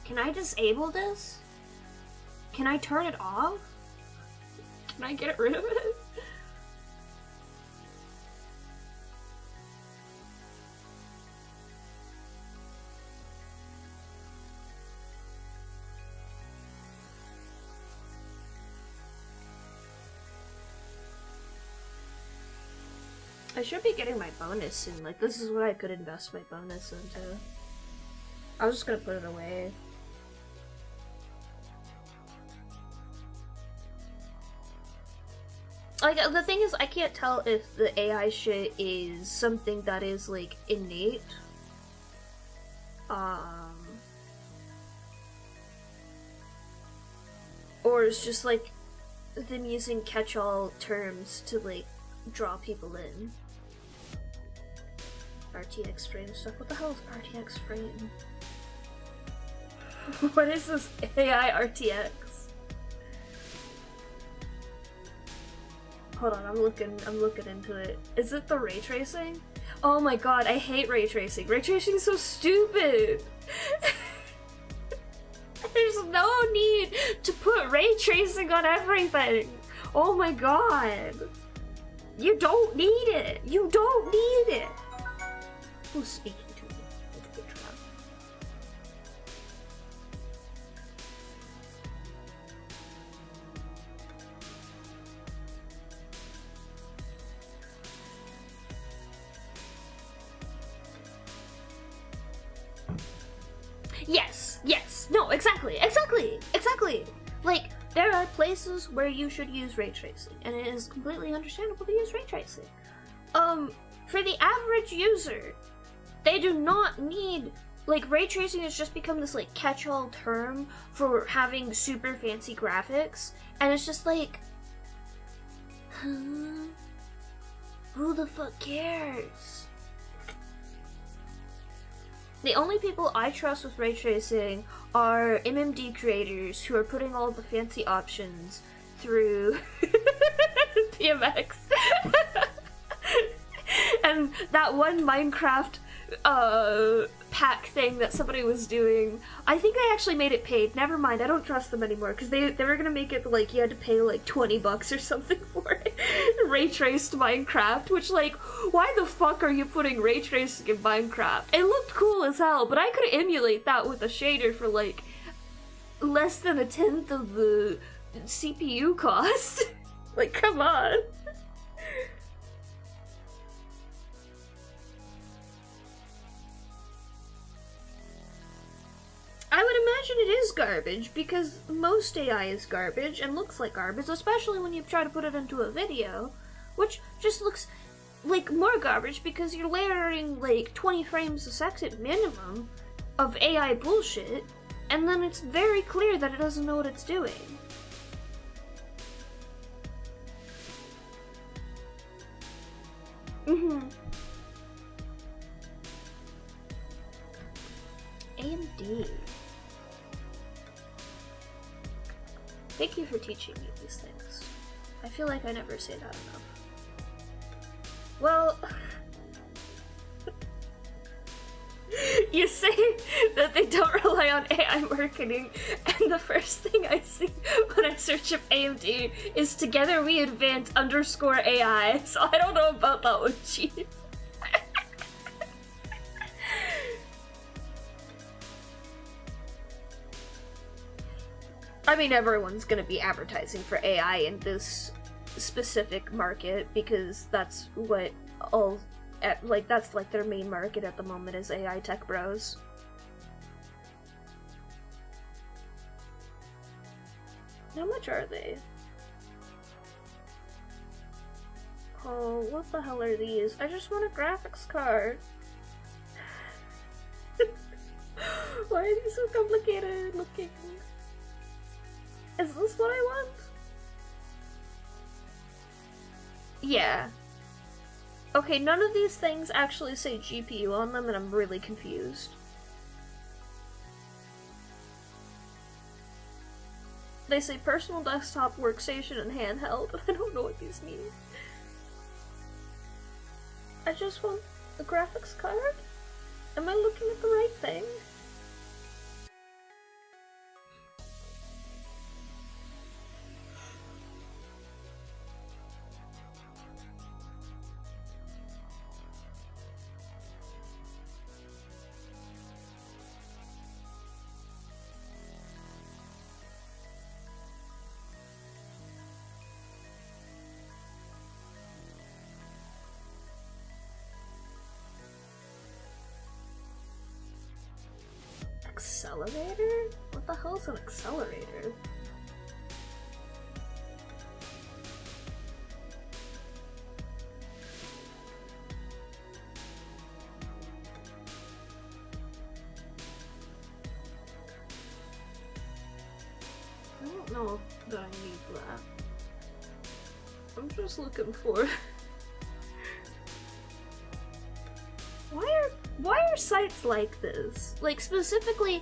Can I disable this? Can I turn it off? Can I get rid of it? I should be getting my bonus soon. Like, this is what I could invest my bonus into. I was just gonna put it away. Like, the thing is, I can't tell if the AI shit is something that is, like, innate. Or it's just, like, them using catch-all terms to, like, draw people in. RTX frame stuff. What the hell is RTX frame? What is this AI RTX? Hold on, I'm looking into it. Is it the ray tracing? Oh my god, I hate ray tracing. Ray tracing is so stupid. There's no need to put ray tracing on everything. Oh my god. You don't need it. You don't need it. Who's speaking to me? It's good Yes. No, exactly. Like, there are places where you should use ray tracing, and it is completely understandable to use ray tracing. For the average user, they do not need, like, ray tracing has just become this, like, catch-all term for having super fancy graphics, and it's just like, huh? Who the fuck cares? The only people I trust with ray tracing are MMD creators who are putting all the fancy options through PMX. And that one Minecraft pack thing that somebody was doing, I think they actually made it paid. Never mind, I don't trust them anymore, because they were gonna make it like you had to pay like $20 or something for it. Ray traced Minecraft, which, like, why the fuck are you putting ray tracing in Minecraft? It looked cool as hell, but I could emulate that with a shader for like less than a tenth of the CPU cost. Like, come on. I would imagine it is garbage, because most AI is garbage and looks like garbage, especially when you try to put it into a video, which just looks like more garbage because you're layering like 20 frames a second minimum of AI bullshit, and then it's very clear that it doesn't know what it's doing. AMD. Thank you for teaching me these things. I feel like I never say that enough. Well, you say that they don't rely on AI marketing, and the first thing I see when I search up AMD is together we advance _AI, so I don't know about that one, Chief. I mean, everyone's gonna be advertising for AI in this specific market because that's what all, like, that's like their main market at the moment is AI tech bros. How much are they? Oh, what the hell are these? I just want a graphics card. Why are these so complicated looking? Is this what I want? Yeah. Okay, none of these things actually say GPU on them, and I'm really confused. They say personal desktop, workstation, and handheld, and I don't know what these mean. I just want a graphics card? Am I looking at the right thing? Accelerator? What the hell is an accelerator? I don't know that I need that. I'm just looking for... Why are sites like this? Like, specifically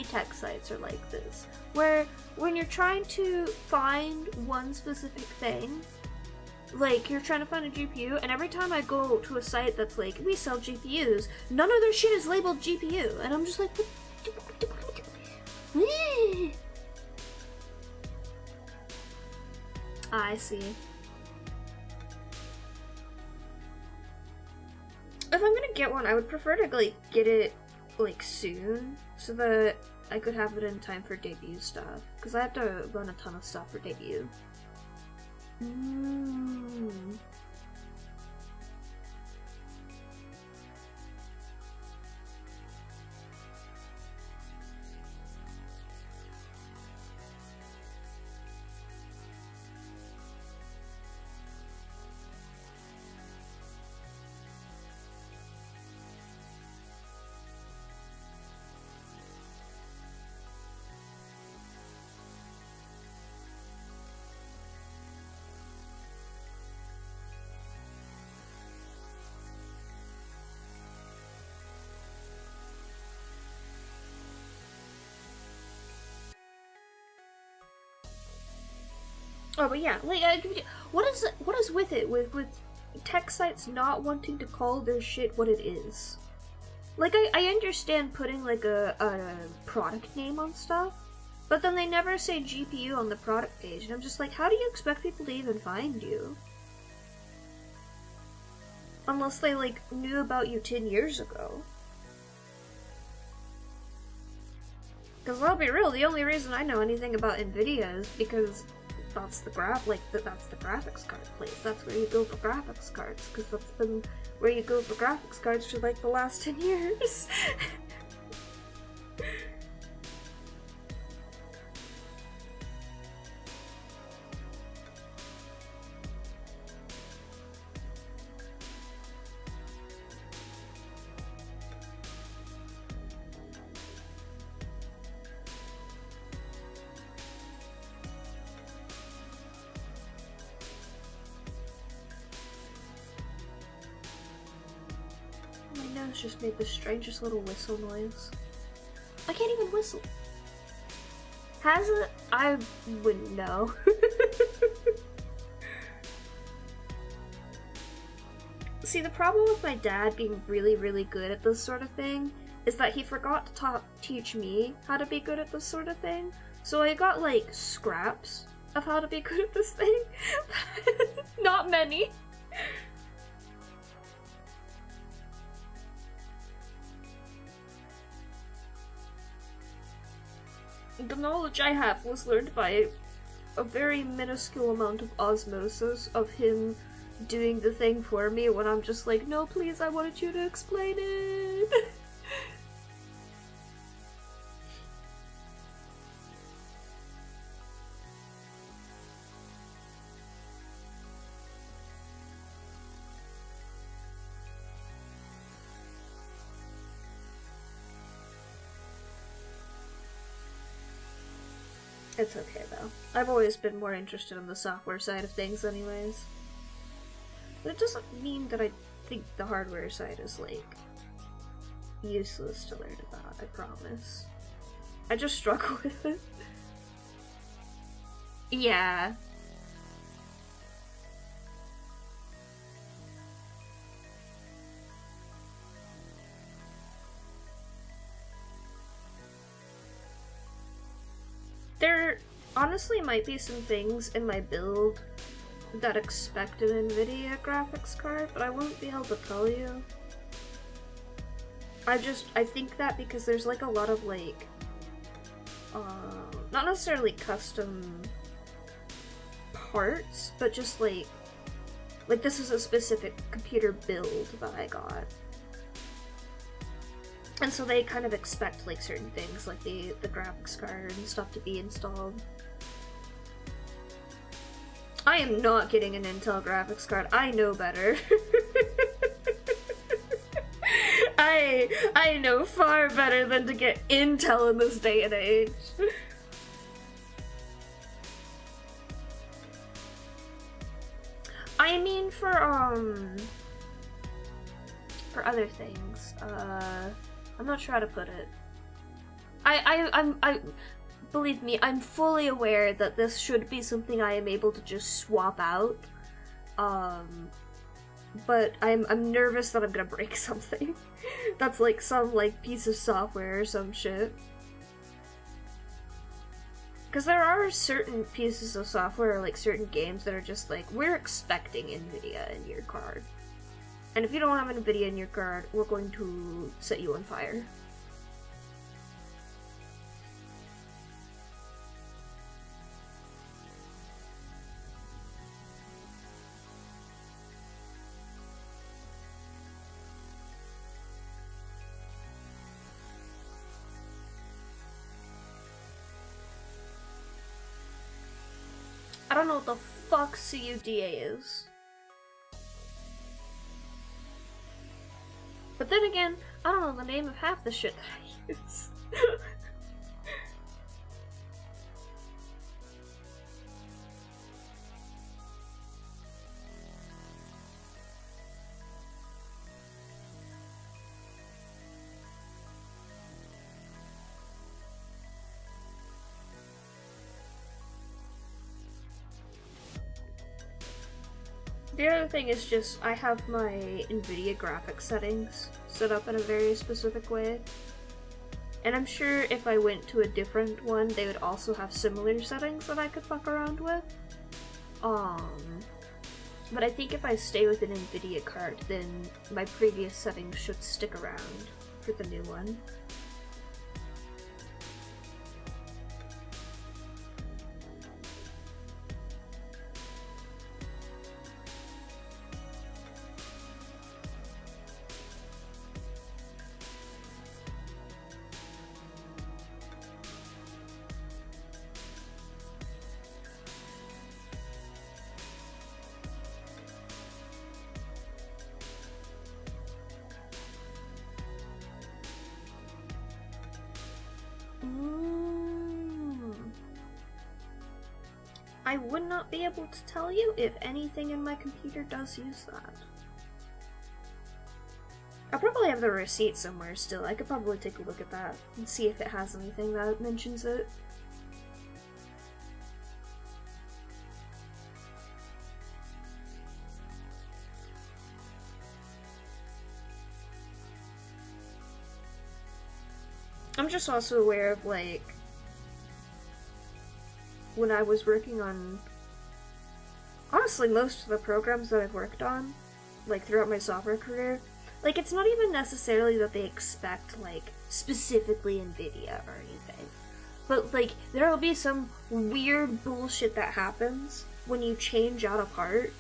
tech sites are like this. Where, when you're trying to find one specific thing, like, you're trying to find a GPU, and every time I go to a site that's like, we sell GPUs, none of their shit is labeled GPU, and I'm just like, I see. If I'm gonna get one, I would prefer to, like, get it, like, soon, so that I could have it in time for debut stuff. Because I have to run a ton of stuff for debut. Oh, but yeah, like, what is with it with tech sites not wanting to call their shit what it is? Like, I understand putting like a product name on stuff, but then they never say GPU on the product page, and I'm just like, how do you expect people to even find you? Unless they like knew about you 10 years ago. Because I'll be real, the only reason I know anything about Nvidia is because that's the that's the graphics card place. That's where you go for graphics cards, because that's been where you go for graphics cards for like the last 10 years. My nose just made the strangest little whistle noise. I can't even whistle. Has it? I wouldn't know. See, the problem with my dad being really, really good at this sort of thing is that he forgot to teach me how to be good at this sort of thing. So I got, like, scraps of how to be good at this thing. Not many. The knowledge I have was learned by a very minuscule amount of osmosis of him doing the thing for me when I'm just like, no, please, I wanted you to explain it. It's okay, though. I've always been more interested in the software side of things anyways. But it doesn't mean that I think the hardware side is, like, useless to learn about, I promise. I just struggle with it. Yeah. There honestly might be some things in my build that expect an NVIDIA graphics card, but I won't be able to tell you. I think that because there's like a lot of like, not necessarily custom parts, but just like this is a specific computer build that I got. And so they kind of expect like certain things, like the graphics card and stuff to be installed. I am not getting an Intel graphics card. I know better. I know far better than to get Intel in this day and age. I mean for other things. I'm not sure how to put it. I believe me, I'm fully aware that this should be something I am able to just swap out. But I'm nervous that I'm gonna break something. That's like some like piece of software or some shit. Because there are certain pieces of software, like certain games that are just like, we're expecting NVIDIA in your card. And if you don't have NVIDIA in your card, we're going to set you on fire. I don't know what the fuck CUDA is. But then again, I don't know the name of half the shit that I use. The other thing is just I have my NVIDIA graphics settings set up in a very specific way. And I'm sure if I went to a different one, they would also have similar settings that I could fuck around with. But I think if I stay with an NVIDIA card, then my previous settings should stick around for the new one. I would not be able to tell you if anything in my computer does use that. I'll probably have the receipt somewhere still. I could probably take a look at that and see if it has anything that mentions it. I'm just also aware of, like, when I was working on, honestly, most of the programs that I've worked on, like, throughout my software career, like, it's not even necessarily that they expect, like, specifically NVIDIA or anything. But, like, there'll be some weird bullshit that happens when you change out a part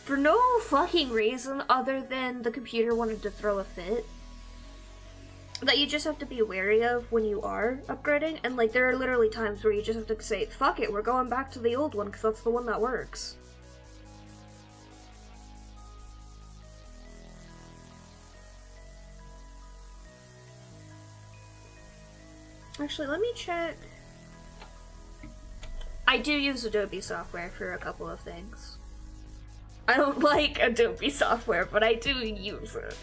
for no fucking reason other than the computer wanted to throw a fit. That you just have to be wary of when you are upgrading, and like there are literally times where you just have to say, fuck it, we're going back to the old one because that's the one that works. Actually, let me check. I do use Adobe software for a couple of things. I don't like Adobe software, but I do use it.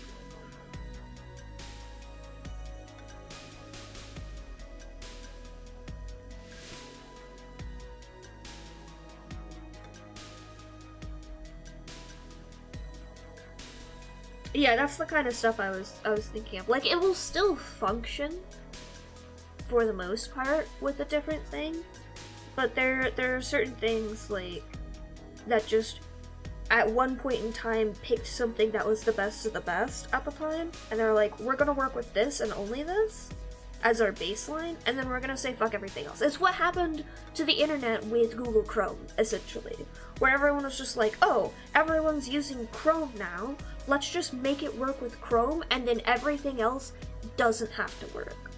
Yeah, that's the kind of stuff I was thinking of. Like, it will still function for the most part with a different thing, but there are certain things like that just at one point in time picked something that was the best of the best at the time, and they're like, we're gonna work with this and only this as our baseline, and then we're gonna say fuck everything else. It's what happened to the internet with Google Chrome, essentially, where everyone was just like, oh, everyone's using Chrome now, let's just make it work with Chrome, and then everything else doesn't have to work.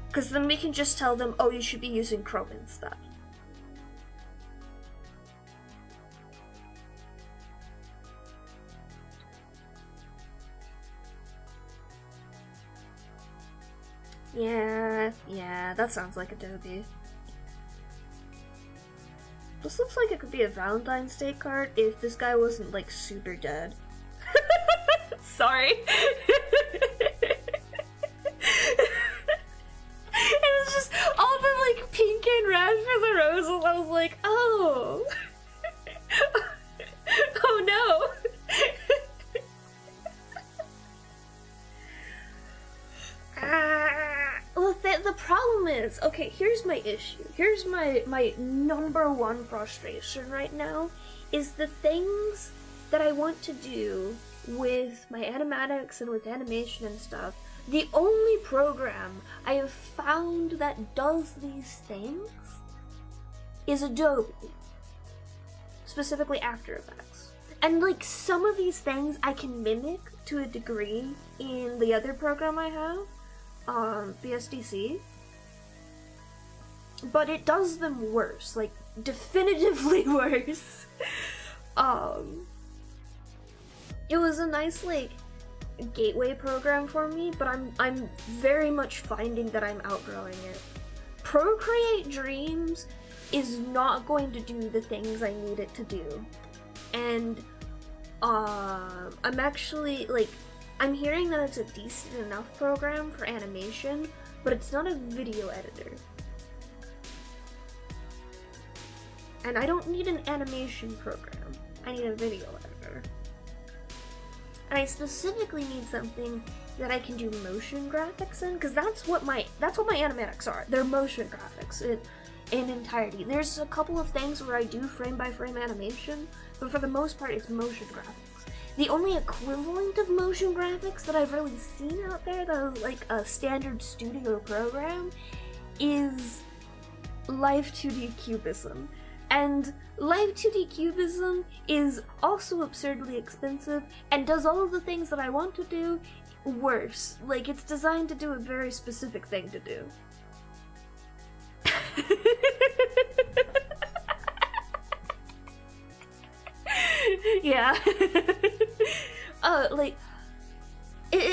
Because then we can just tell them, oh, you should be using Chrome instead. Yeah, that sounds like Adobe. This looks like it could be a Valentine's Day card if this guy wasn't, like, super dead. Sorry. It was just all the, like, pink and red for the roses. I was like, oh. Oh no. Well, the problem is, okay, here's my issue. Here's my number one frustration right now, is the things that I want to do with my animatics and with animation and stuff. The only program I have found that does these things is Adobe. Specifically After Effects. And like some of these things I can mimic to a degree in the other program I have, BSDC. But it does them worse, like definitively worse. It was a nice like gateway program for me, but I'm very much finding that I'm outgrowing it. Procreate Dreams is not going to do the things I need it to do. And I'm actually like, I'm hearing that it's a decent enough program for animation, but it's not a video editor. and I don't need an animation program. I need a video editor. And I specifically need something that I can do motion graphics in, because that's what my animatics are. They're motion graphics in entirety. There's a couple of things where I do frame-by-frame animation, but for the most part, it's motion graphics. The only equivalent of motion graphics that I've really seen out there that is like a standard studio program is Live 2D Cubism. And Live 2D Cubism is also absurdly expensive and does all of the things that I want to do worse. Like, it's designed to do a very specific thing to do. Yeah.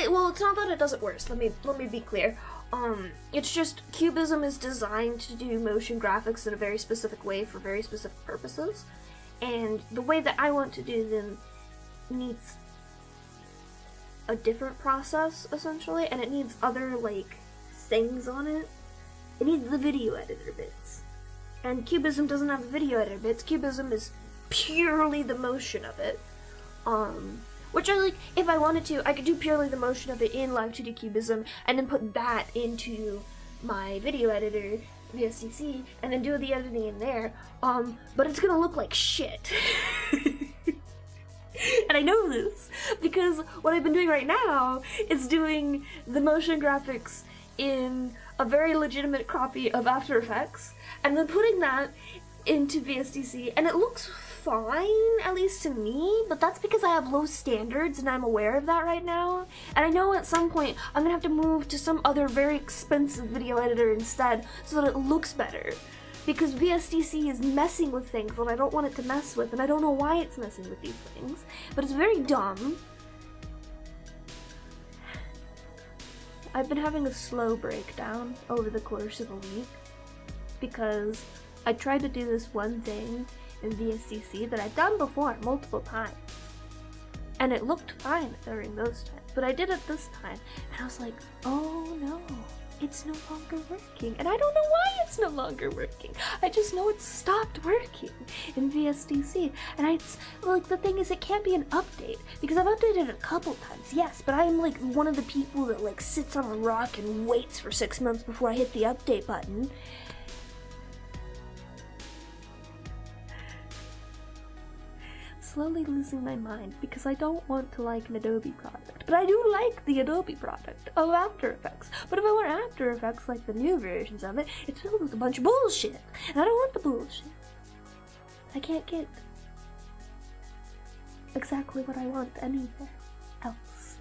Well, it's not that it does it worse. Let me be clear. It's just Cubism is designed to do motion graphics in a very specific way for very specific purposes, and the way that I want to do them needs a different process, essentially, and it needs other, like, things on it. It needs the video editor bits. And Cubism doesn't have the video editor bits. Cubism is purely the motion of it. Which I like, if I wanted to, I could do purely the motion of it in Live 2D Cubism, and then put that into my video editor, VSTC, and then do the editing in there, but it's gonna look like shit. And I know this, because what I've been doing right now is doing the motion graphics in a very legitimate copy of After Effects, and then putting that into VSTC, and it looks fine, at least to me, but that's because I have low standards and I'm aware of that right now. And I know at some point I'm gonna have to move to some other very expensive video editor instead so that it looks better. Because VSTC is messing with things that I don't want it to mess with, and I don't know why it's messing with these things, but it's very dumb. I've been having a slow breakdown over the course of a week because I tried to do this one thing in VSTC that I'd done before multiple times, and it looked fine during those times, but I did it this time, and I was like, oh no, it's no longer working, and I don't know why it's no longer working. I just know it's stopped working in VSTC, and it's like, the thing is, it can't be an update, because I've updated it a couple times, yes, but I'm like one of the people that like sits on a rock and waits for 6 months before I hit the update button. Slowly losing my mind because I don't want to like an Adobe product, but I do like the Adobe product of After Effects. But if I want After Effects like the new versions of it, it's filled with a bunch of bullshit, and I don't want the bullshit. I can't get exactly what I want anywhere else.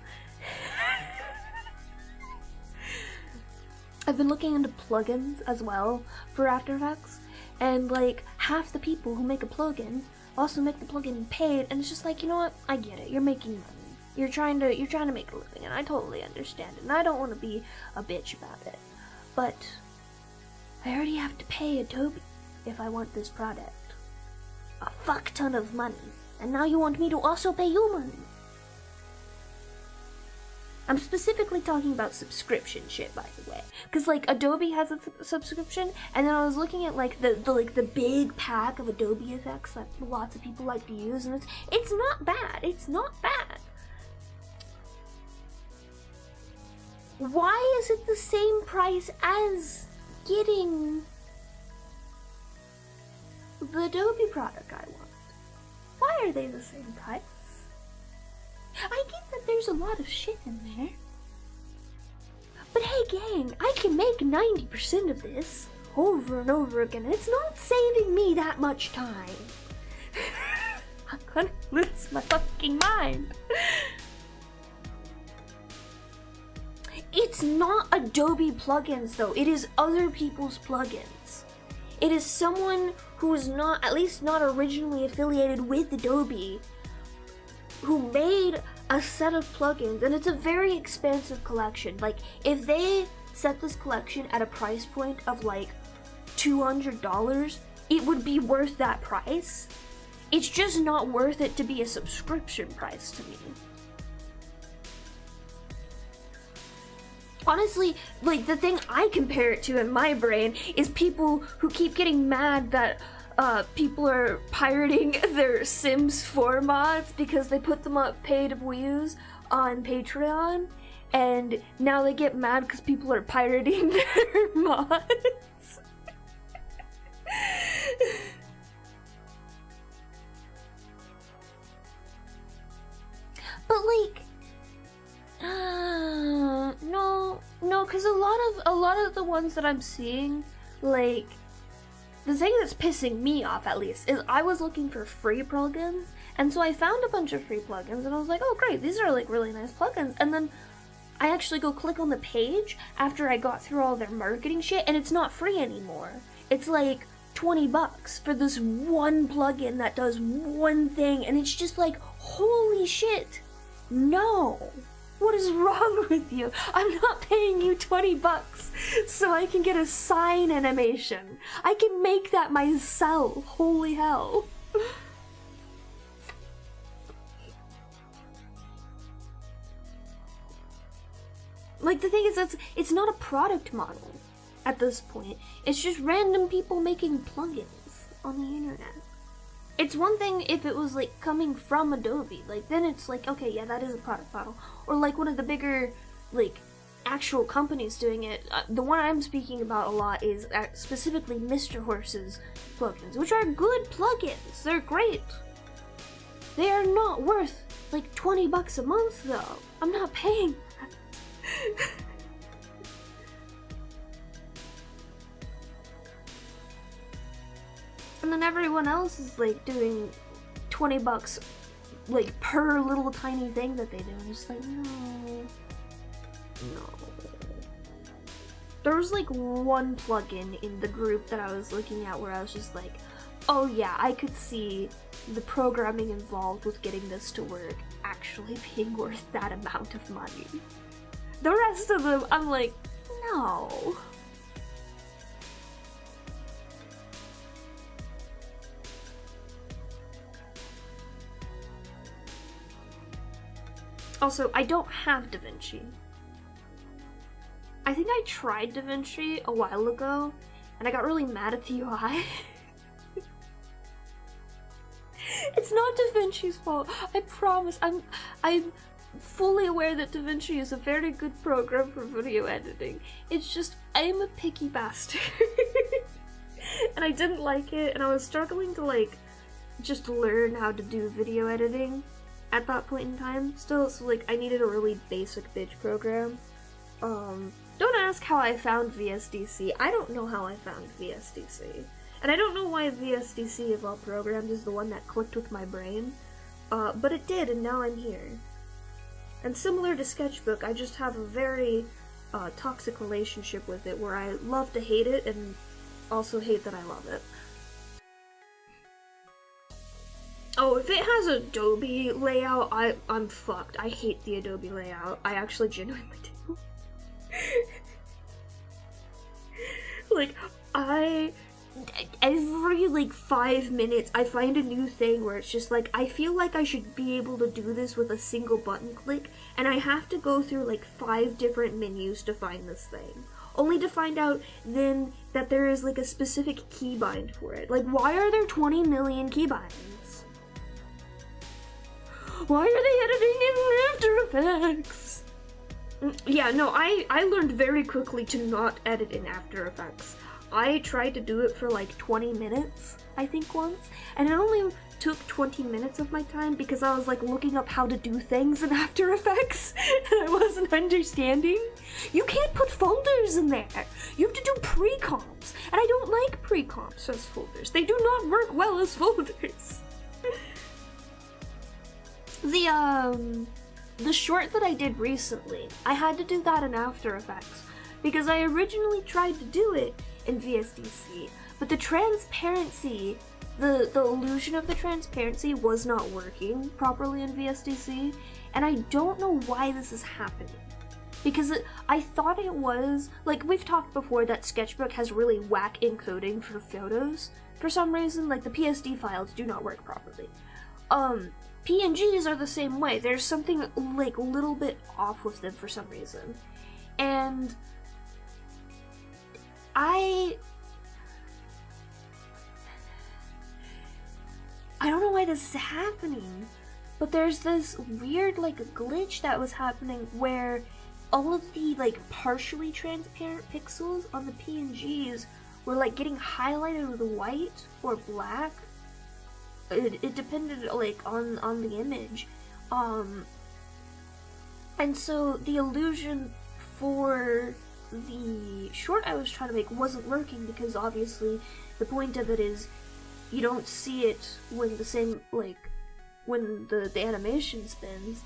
I've been looking into plugins as well for After Effects, and like half the people who make a plugin also make the plugin paid, and it's just like, you know what, I get it, you're making money. You're trying to make a living, and I totally understand it, and I don't want to be a bitch about it. But I already have to pay Adobe if I want this product. A fuck ton of money. And now you want me to also pay you money. I'm specifically talking about subscription shit, by the way, because like Adobe has a subscription, and then I was looking at like the big pack of Adobe effects that lots of people like to use, and it's not bad. It's not bad. Why is it the same price as getting the Adobe product I want? Why are they the same price? I get that there's a lot of shit in there. But hey gang, I can make 90% of this over and over again. It's not saving me that much time. I'm gonna lose my fucking mind. It's not Adobe plugins though, it is other people's plugins. It is someone who is not, at least not originally affiliated with Adobe, who made a set of plugins, and it's a very expensive collection. Like, if they set this collection at a price point of like $200, it would be worth that price. It's just not worth it to be a subscription price to me. Honestly, like, the thing I compare it to in my brain is people who keep getting mad that people are pirating their Sims 4 mods because they put them up pay to views on Patreon, and now they get mad because people are pirating their mods. But like, no, because a lot of the ones that I'm seeing, like, the thing that's pissing me off, at least, is I was looking for free plugins, and so I found a bunch of free plugins, and I was like, oh great, these are like really nice plugins, and then I actually go click on the page after I got through all their marketing shit, and it's not free anymore. It's like $20 for this one plugin that does one thing, and it's just like, holy shit, no. What is wrong with you? I'm not paying you $20 so I can get a sign animation. I can make that myself. Holy hell. Like, the thing is, it's not a product model at this point. It's just random people making plugins on the internet. It's one thing if it was, like, coming from Adobe. Like, then it's like, okay, yeah, that is a product model. Or, like, one of the bigger, like, actual companies doing it. The one I'm speaking about a lot is specifically Mr. Horse's plugins, which are good plugins. They're great. They are not worth, like, $20 a month, though. I'm not paying that. And then everyone else is like doing $20 like per little tiny thing that they do. I'm just like, no. There was like one plugin in the group that I was looking at where I was just like, oh yeah, I could see the programming involved with getting this to work actually being worth that amount of money. The rest of them, I'm like, no. Also, I don't have DaVinci. I think I tried DaVinci a while ago, and I got really mad at the UI. It's not DaVinci's fault. I promise. I'm fully aware that DaVinci is a very good program for video editing. It's just, I am a picky bastard. And I didn't like it, and I was struggling to, like, just learn how to do video editing at that point in time still, so like I needed a really basic bitch program. Don't ask how I found VSDC. I don't know how I found VSDC. And I don't know why VSDC of all programs is the one that clicked with my brain. But it did, and now I'm here. And similar to Sketchbook, I just have a very toxic relationship with it where I love to hate it and also hate that I love it. Oh, if it has Adobe layout, I'm fucked. I hate the Adobe layout. I actually genuinely do. Like, every, like, 5 minutes, I find a new thing where it's just like, I feel like I should be able to do this with a single button click, and I have to go through, like, 5 different menus to find this thing. Only to find out, then, that there is, like, a specific keybind for it. Like, why are there 20 million keybinds? Why are they editing in After Effects? Yeah, no, I learned very quickly to not edit in After Effects. I tried to do it for like 20 minutes, I think once, and it only took 20 minutes of my time because I was like looking up how to do things in After Effects and I wasn't understanding. You can't put folders in there. You have to do pre-comps, and I don't like pre-comps as folders. They do not work well as folders. The short that I did recently, I had to do that in After Effects because I originally tried to do it in VSDC, but the transparency, the illusion of the transparency was not working properly in VSDC, and I don't know why this is happening. Because I thought it was, like, we've talked before that Sketchbook has really whack encoding for photos. For some reason, like, the PSD files do not work properly. PNGs are the same way. There's something, like, a little bit off with them for some reason. And why this is happening, but there's this weird like glitch that was happening where all of the like partially transparent pixels on the PNGs were like getting highlighted with white or black. It depended like on the image, and so the illusion for the short I was trying to make wasn't working, because obviously the point of it is you don't see it when the same, like, when the animation spins.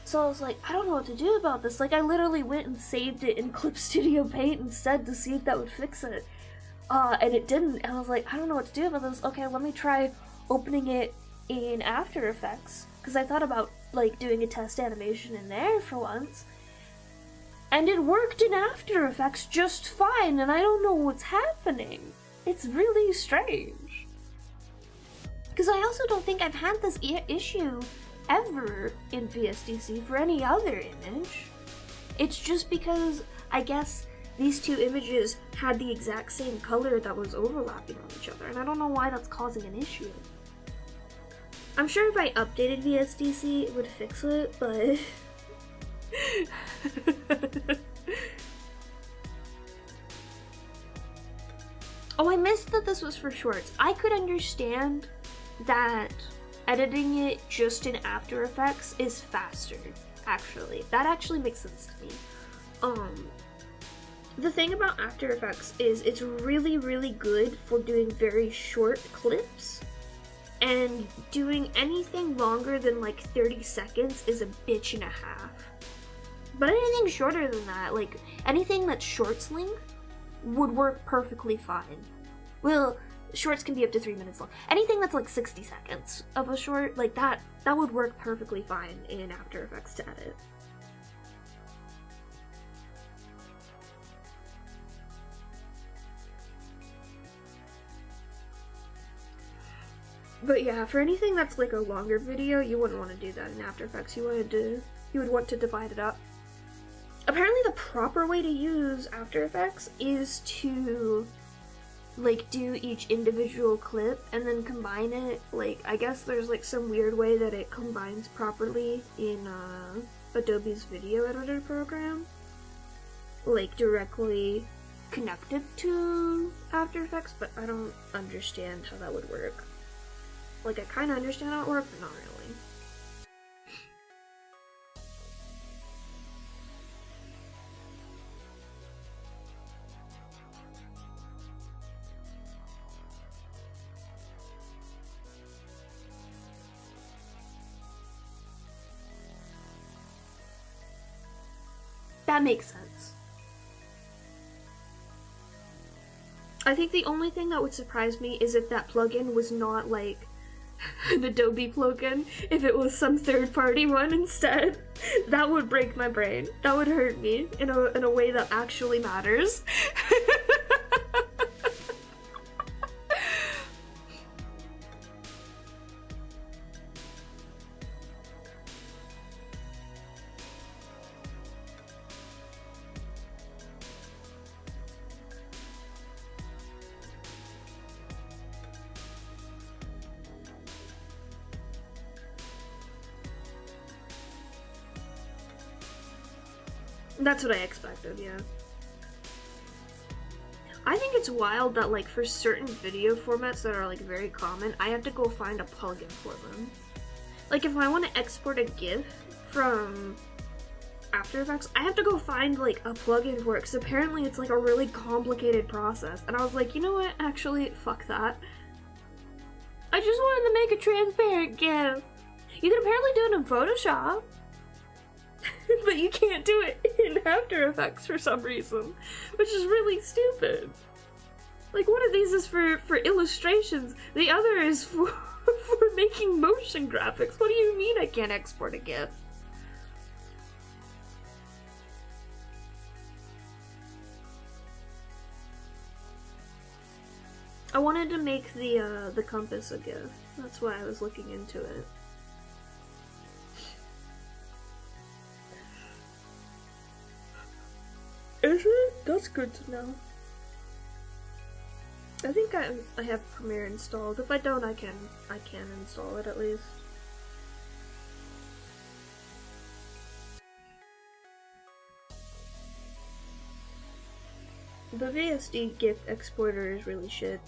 So I was like, I don't know what to do about this. Like, I literally went and saved it in Clip Studio Paint instead to see if that would fix it. And it didn't, and I was like, I don't know what to do about this. Okay, let me try opening it in After Effects, because I thought about, like, doing a test animation in there for once. And it worked in After Effects just fine, and I don't know what's happening. It's really strange. Because I also don't think I've had this issue ever in VSDC for any other image. It's just because, I guess, these two images had the exact same color that was overlapping on each other, and I don't know why that's causing an issue. I'm sure if I updated VSDC, it would fix it, but... Oh, I missed that this was for shorts. I could understand that editing it just in After Effects is faster, actually. That actually makes sense to me. The thing about After Effects is it's really, really good for doing very short clips, and doing anything longer than like 30 seconds is a bitch and a half. But anything shorter than that, like anything that's shorts length, would work perfectly fine. Well, shorts can be up to 3 minutes long. Anything that's like 60 seconds of a short, like that would work perfectly fine in After Effects to edit. But yeah, for anything that's like a longer video, you wouldn't want to do that in After Effects. You would want to divide it up. Apparently the proper way to use After Effects is to like do each individual clip and then combine it. Like, I guess there's like some weird way that it combines properly in Adobe's video editor program, like directly connected to After Effects, but I don't understand how that would work. Like, I kind of understand how it works, but not really. That makes sense. I think the only thing that would surprise me is if that plugin was not like an Adobe plugin, if it was some third-party one instead. That would break my brain. That would hurt me in a way that actually matters. That's what I expected, yeah. I think it's wild that, like, for certain video formats that are, like, very common, I have to go find a plugin for them. Like, if I want to export a GIF from After Effects, I have to go find, like, a plugin for it, because apparently it's, like, a really complicated process. And I was like, you know what? Actually, fuck that. I just wanted to make a transparent GIF. You can apparently do it in Photoshop. But you can't do it in After Effects for some reason, which is really stupid. Like, one of these is for illustrations, the other is for making motion graphics. What do you mean I can't export a GIF? I wanted to make the compass a GIF. That's why I was looking into it. Is it? That's good to know. I think I have Premiere installed. If I don't, I can install it at least. The VSD GIF exporter is really shit.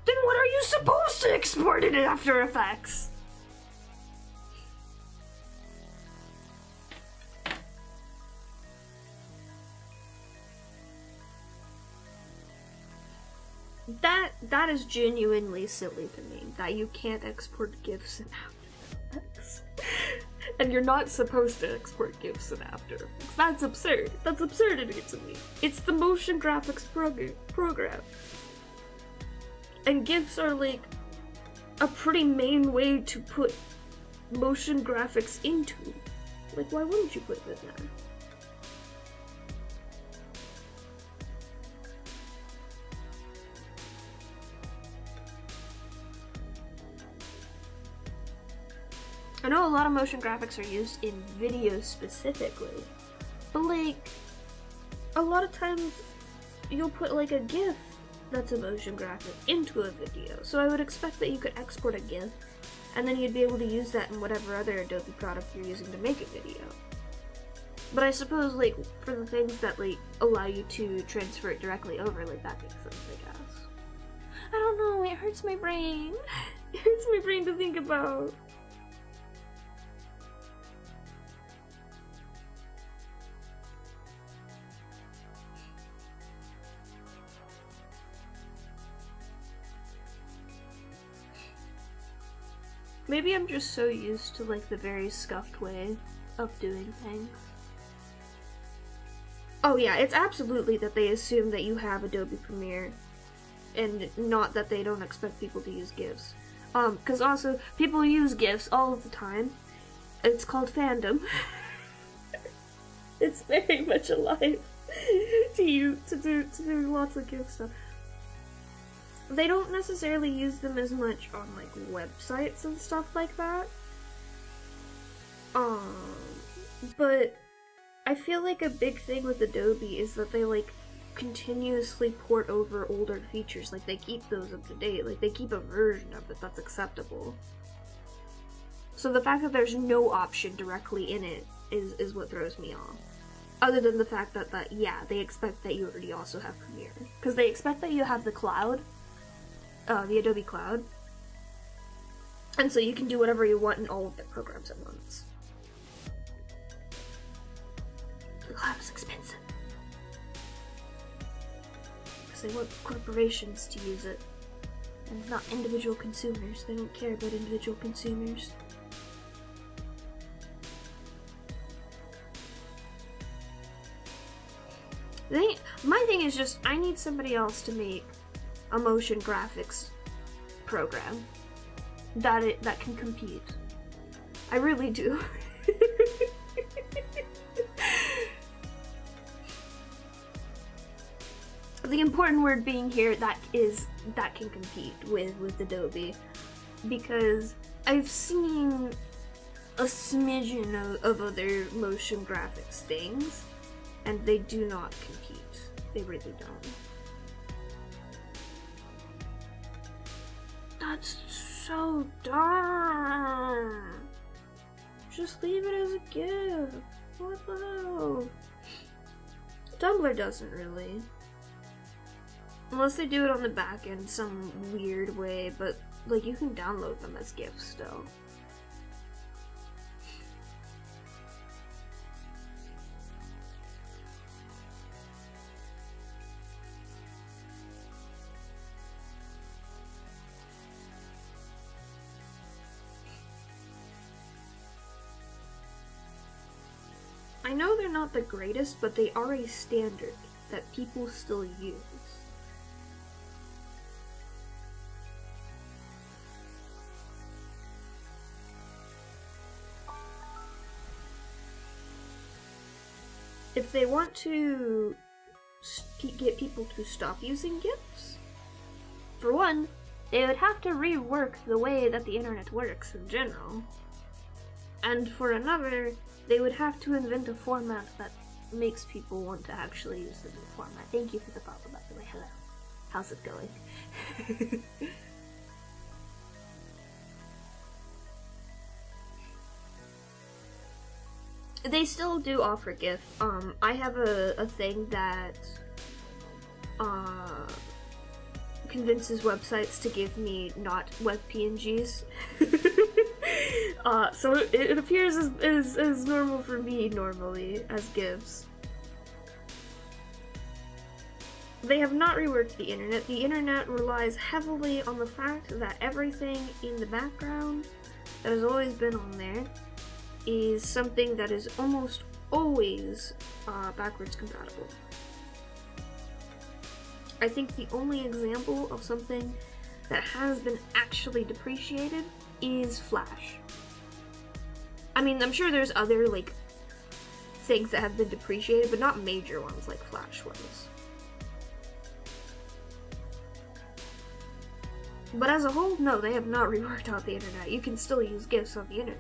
Then what are you supposed to export it in After Effects? That is genuinely silly to me, that you can't export GIFs in After Effects. And you're not supposed to export GIFs in After Effects. That's absurd. That's absurdity to me. It's the motion graphics program. And GIFs are like a pretty main way to put motion graphics into. Like, why wouldn't you put it in there? I know a lot of motion graphics are used in videos specifically, but like, a lot of times you'll put like a GIF that's a motion graphic into a video, so I would expect that you could export a GIF, and then you'd be able to use that in whatever other Adobe product you're using to make a video. But I suppose like, for the things that like allow you to transfer it directly over, like that makes sense, I guess. I don't know, it hurts my brain. It hurts my brain to think about. Maybe I'm just so used to like the very scuffed way of doing things. Oh yeah, it's absolutely that they assume that you have Adobe Premiere and not that they don't expect people to use GIFs. Cause also people use GIFs all of the time. It's called fandom. It's very much alive to do lots of GIF stuff. They don't necessarily use them as much on like websites and stuff like that. But I feel like a big thing with Adobe is that they like continuously port over older features. Like they keep those up to date. Like they keep a version of it that's acceptable. So the fact that there's no option directly in it is what throws me off. Other than the fact that yeah, they expect that you already also have Premiere. Because they expect that you have the cloud. The Adobe Cloud, and so you can do whatever you want in all of their programs at once. The cloud is expensive because they want corporations to use it and not individual consumers. They don't care about individual consumers. My thing is just, I need somebody else to make a motion graphics program that can compete. I really do. The important word being here that can compete with Adobe, because I've seen a smidgen of other motion graphics things, and they do not compete. They really don't. That's so dumb. Just leave it as a gift. What the hell? Tumblr doesn't really. Unless they do it on the back end some weird way, but like you can download them as GIFs still. I know they're not the greatest, but they are a standard that people still use. If they want to get people to stop using GIFs, for one, they would have to rework the way that the internet works in general. And for another, they would have to invent a format that makes people want to actually use the new format. Thank you for the follow, by the way. Hello. How's it going? They still do offer GIF. I have a thing that convinces websites to give me not web PNGs. So it appears as normal for me normally as GIFs. They have not reworked the internet. The internet relies heavily on the fact that everything in the background that has always been on there is something that is almost always backwards compatible. I think the only example of something that has been actually depreciated is Flash. I mean, I'm sure there's other, like, things that have been depreciated, but not major ones like Flash was. But as a whole, no, they have not reworked out the internet. You can still use GIFs on the internet.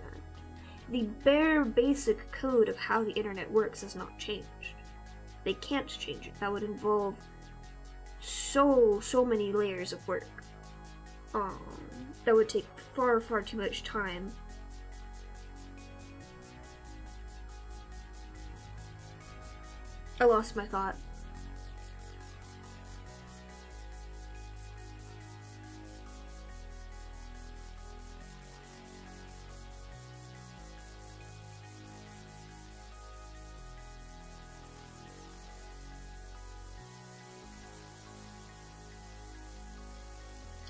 The bare basic code of how the internet works has not changed. They can't change it. That would involve so many layers of work. That would take far too much time. I lost my thought.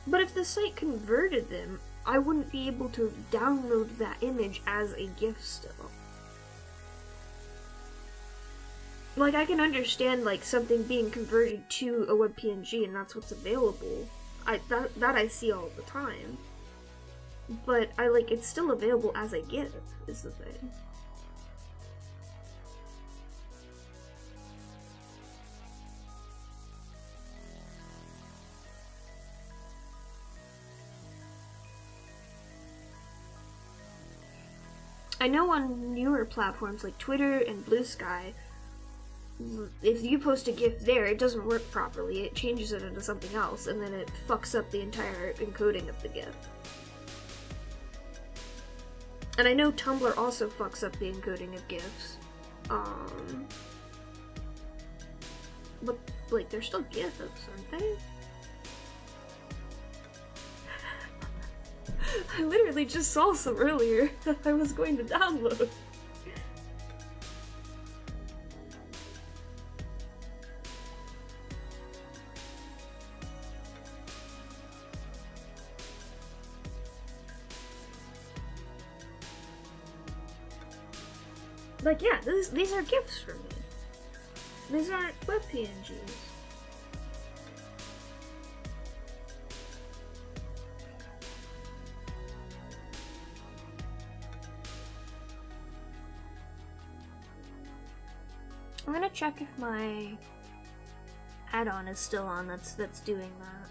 But if the site converted them, I wouldn't be able to download that image as a GIF still. Like, I can understand, like, something being converted to a WebPNG and that's what's available. That I see all the time. But it's still available as a GIF, is the thing. I know on newer platforms like Twitter and Blue Sky, if you post a GIF there, it doesn't work properly. It changes it into something else, and then it fucks up the entire encoding of the GIF. And I know Tumblr also fucks up the encoding of GIFs. But, like, they're still GIFs, aren't they? I literally just saw some earlier that I was going to download. Like, yeah, these are GIFs for me. These aren't web PNGs. I'm gonna check if my add-on is still on that's doing that.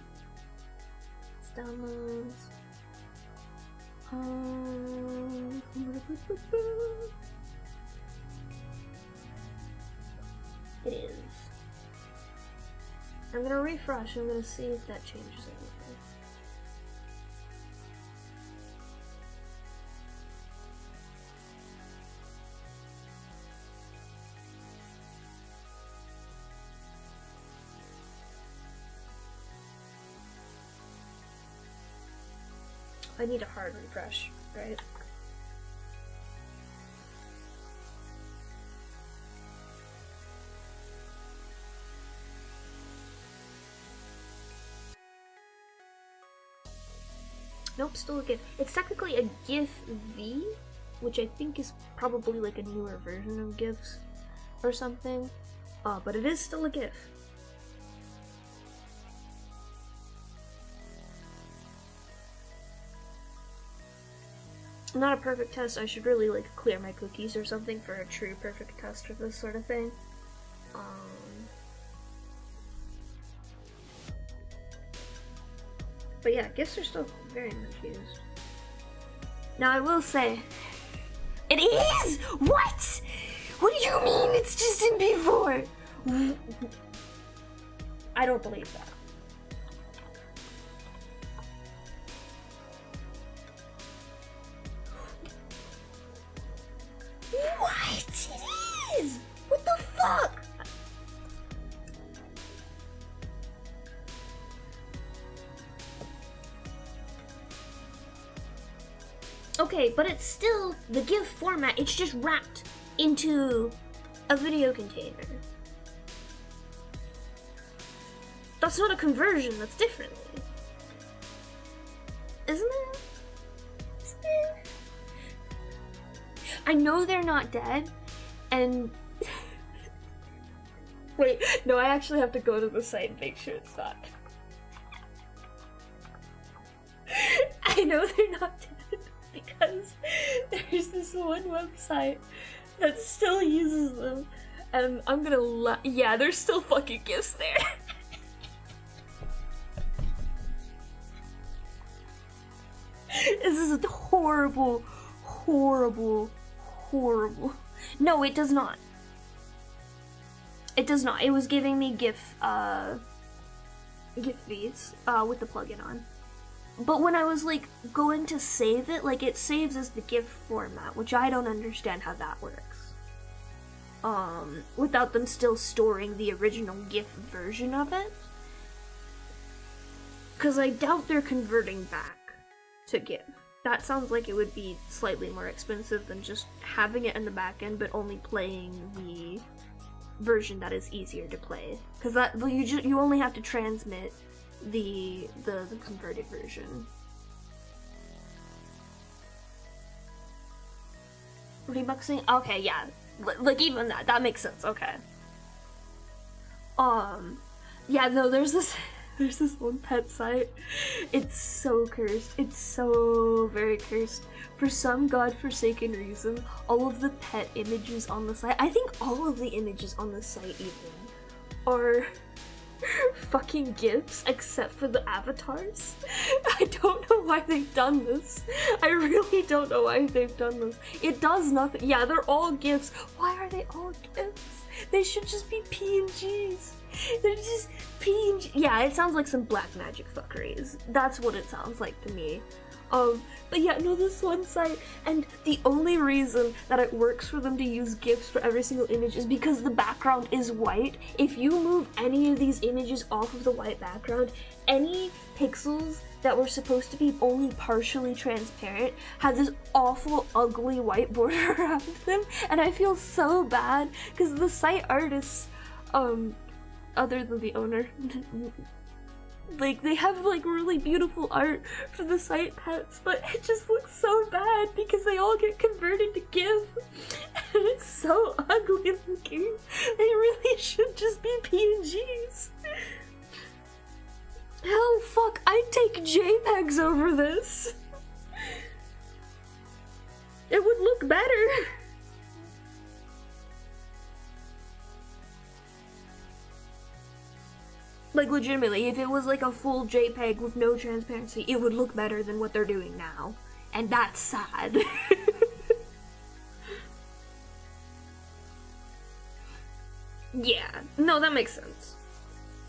It's downloads. It is. I'm gonna refresh. I'm gonna see if that changes anything. I need a hard refresh, right? Nope, still a GIF. It's technically a GIF V, which I think is probably like a newer version of GIFs or something. But it is still a GIF. Not a perfect test. I should really like clear my cookies or something for a true perfect test for this sort of thing. But yeah, GIFs are still very much used. Now I will say, it is! What? What do you mean it's just in before? I don't believe that. What? It is! What the fuck? Okay, but it's still the GIF format, it's just wrapped into a video container. That's not a conversion, that's different. Isn't it? I know they're not dead, and... Wait, no, I actually have to go to the site and make sure it's not. I know they're not dead, because there's this one website that still uses them, and I'm gonna yeah, there's still fucking GIFs there. This is a horrible, horrible, horrible. No, it does not. It does not. It was giving me GIF feeds with the plugin on. But when I was like going to save it, like it saves as the GIF format, which I don't understand how that works. Without them still storing the original GIF version of it. 'Cause I doubt they're converting back to GIF. That sounds like it would be slightly more expensive than just having it in the back end, but only playing the version that is easier to play. Because that you only have to transmit the converted version. Rebuxing? Okay, yeah. Like even that makes sense. Okay. Yeah, no, there's this one pet site. It's so cursed. It's so very cursed. For some godforsaken reason, all of the pet images on the site, I think all of the images on the site even, are fucking GIFs except for the avatars. I don't know why they've done this. I really don't know why they've done this. It does nothing. Yeah, they're all GIFs. Why are they all GIFs? They should just be PNGs. They're just PNG. Yeah, it sounds like some black magic fuckeries. That's what it sounds like to me. But yeah, no, this one site, and the only reason that it works for them to use GIFs for every single image is because the background is white. If you move any of these images off of the white background, any pixels that were supposed to be only partially transparent have this awful, ugly white border around them, and I feel so bad, because the site artists, other than the owner, like, they have, like, really beautiful art for the site pets, but it just looks so bad because they all get converted to GIF, and it's so ugly looking. They really should just be PNGs. Hell, fuck, I'd take JPEGs over this. It would look better. Like, legitimately, if it was like a full JPEG with no transparency, it would look better than what they're doing now. And that's sad. Yeah, no, that makes sense.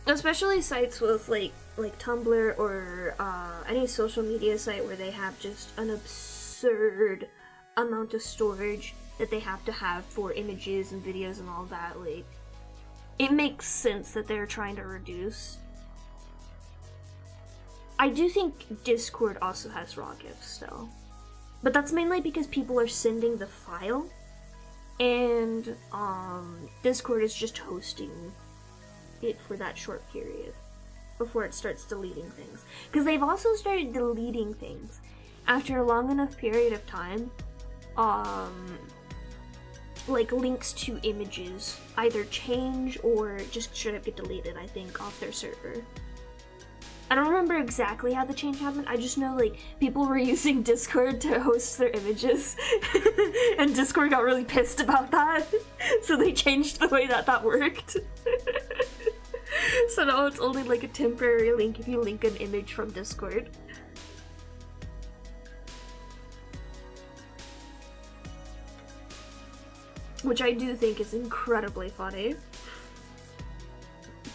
Especially sites with like Tumblr or any social media site where they have just an absurd amount of storage that they have to have for images and videos and all that, like, it makes sense that they're trying to reduce. I do think Discord also has raw GIFs still. But that's mainly because people are sending the file, and Discord is just hosting it for that short period before it starts deleting things. Because they've also started deleting things after a long enough period of time. Like, links to images either change or just straight up get deleted, I think, off their server. I don't remember exactly how the change happened. I just know, like, people were using Discord to host their images, and Discord got really pissed about that, so they changed the way that worked. So now it's only, like, a temporary link if you link an image from Discord. which I do think is incredibly funny.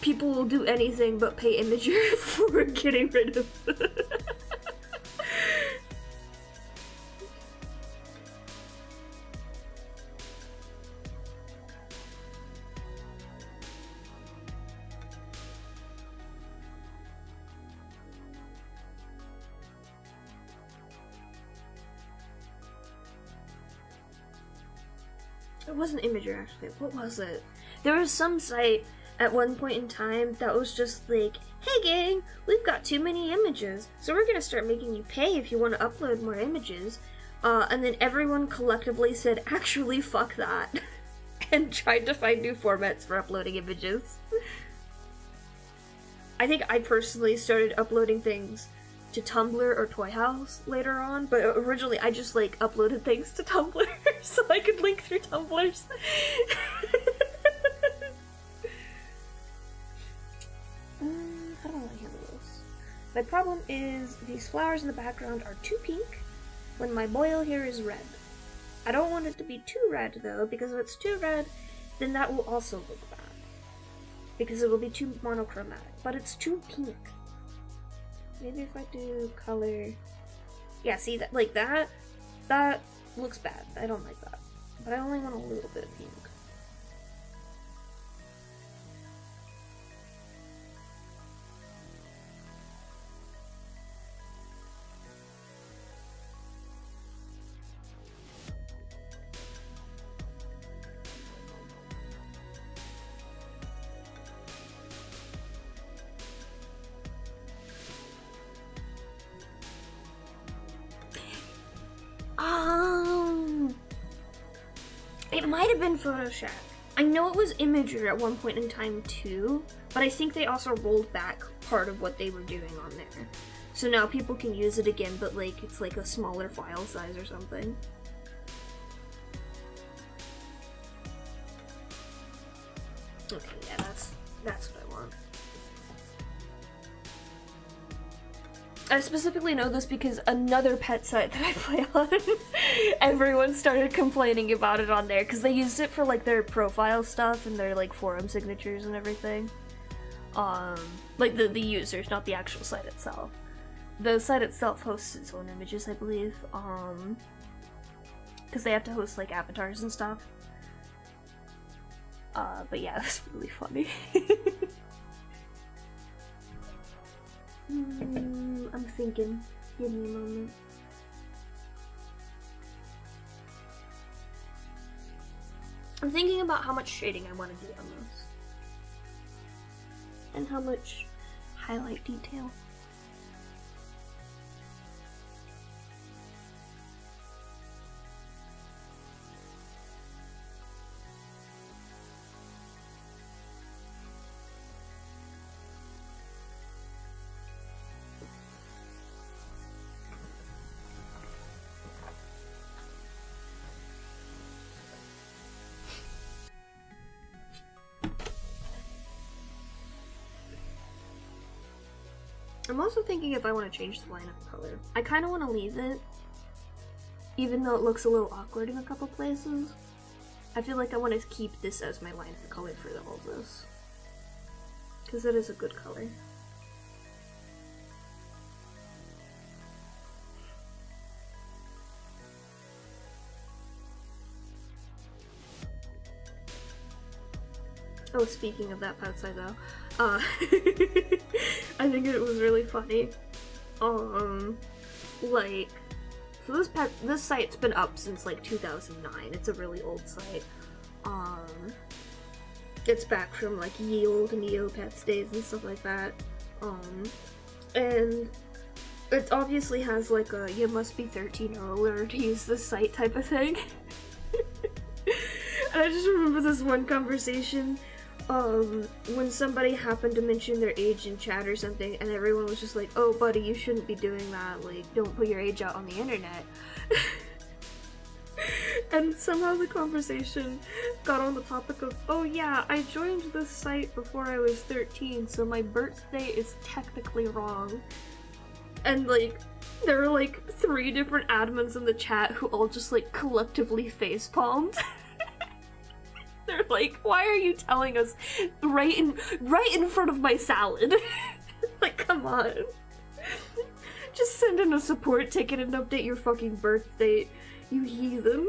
People will do anything but pay Imager for getting rid of It wasn't Imager, actually. What was it? There was some site at one point in time that was just like, hey gang, we've got too many images, so we're gonna start making you pay if you want to upload more images. And then everyone collectively said, actually, fuck that. And tried to find new formats for uploading images. I think I personally started uploading things to Tumblr or Toy House later on, but originally I just like uploaded things to Tumblr so I could link through Tumblrs. How do I handle this? My problem is these flowers in the background are too pink when my boil here is red. I don't want it to be too red though, because if it's too red, then that will also look bad. Because it will be too monochromatic, but it's too pink. Maybe if I do color... Yeah, see, that like that looks bad. I don't like that. But I only want a little bit of pink. It might have been Photoshop. I know it was Imager at one point in time too, but I think they also rolled back part of what they were doing on there. So now people can use it again, but like it's like a smaller file size or something. Okay, yeah, that's what I want. I specifically know this because another pet site that I play on, everyone started complaining about it on there because they used it for like their profile stuff and their like forum signatures and everything. Like the users, not the actual site itself. The site itself hosts its own images, I believe. Because they have to host like avatars and stuff. But yeah, that's really funny. I'm thinking. Give me a moment. I'm thinking about how much shading I want to do on this. And how much highlight detail. I'm also thinking if I want to change the lineup color. I kind of want to leave it, even though it looks a little awkward in a couple places. I feel like I want to keep this as my lineup color for all of this. Because it is a good color. Oh, speaking of that outside though, I think it was really funny. Like, so this site's been up since like 2009. It's a really old site. It's back from like ye olde Neopets days and stuff like that. And it obviously has like a you must be 13 or older to use this site type of thing. And I just remember this one conversation when somebody happened to mention their age in chat or something, and everyone was just like, oh buddy, you shouldn't be doing that, like, don't put your age out on the internet. And somehow the conversation got on the topic of, oh yeah, I joined this site before I was 13, so my birthday is technically wrong. And like, there were like 3 different admins in the chat who all just like collectively facepalmed. They're like, why are you telling us right in front of my salad? Like, come on. Just send in a support ticket and update your fucking birth date, you heathen.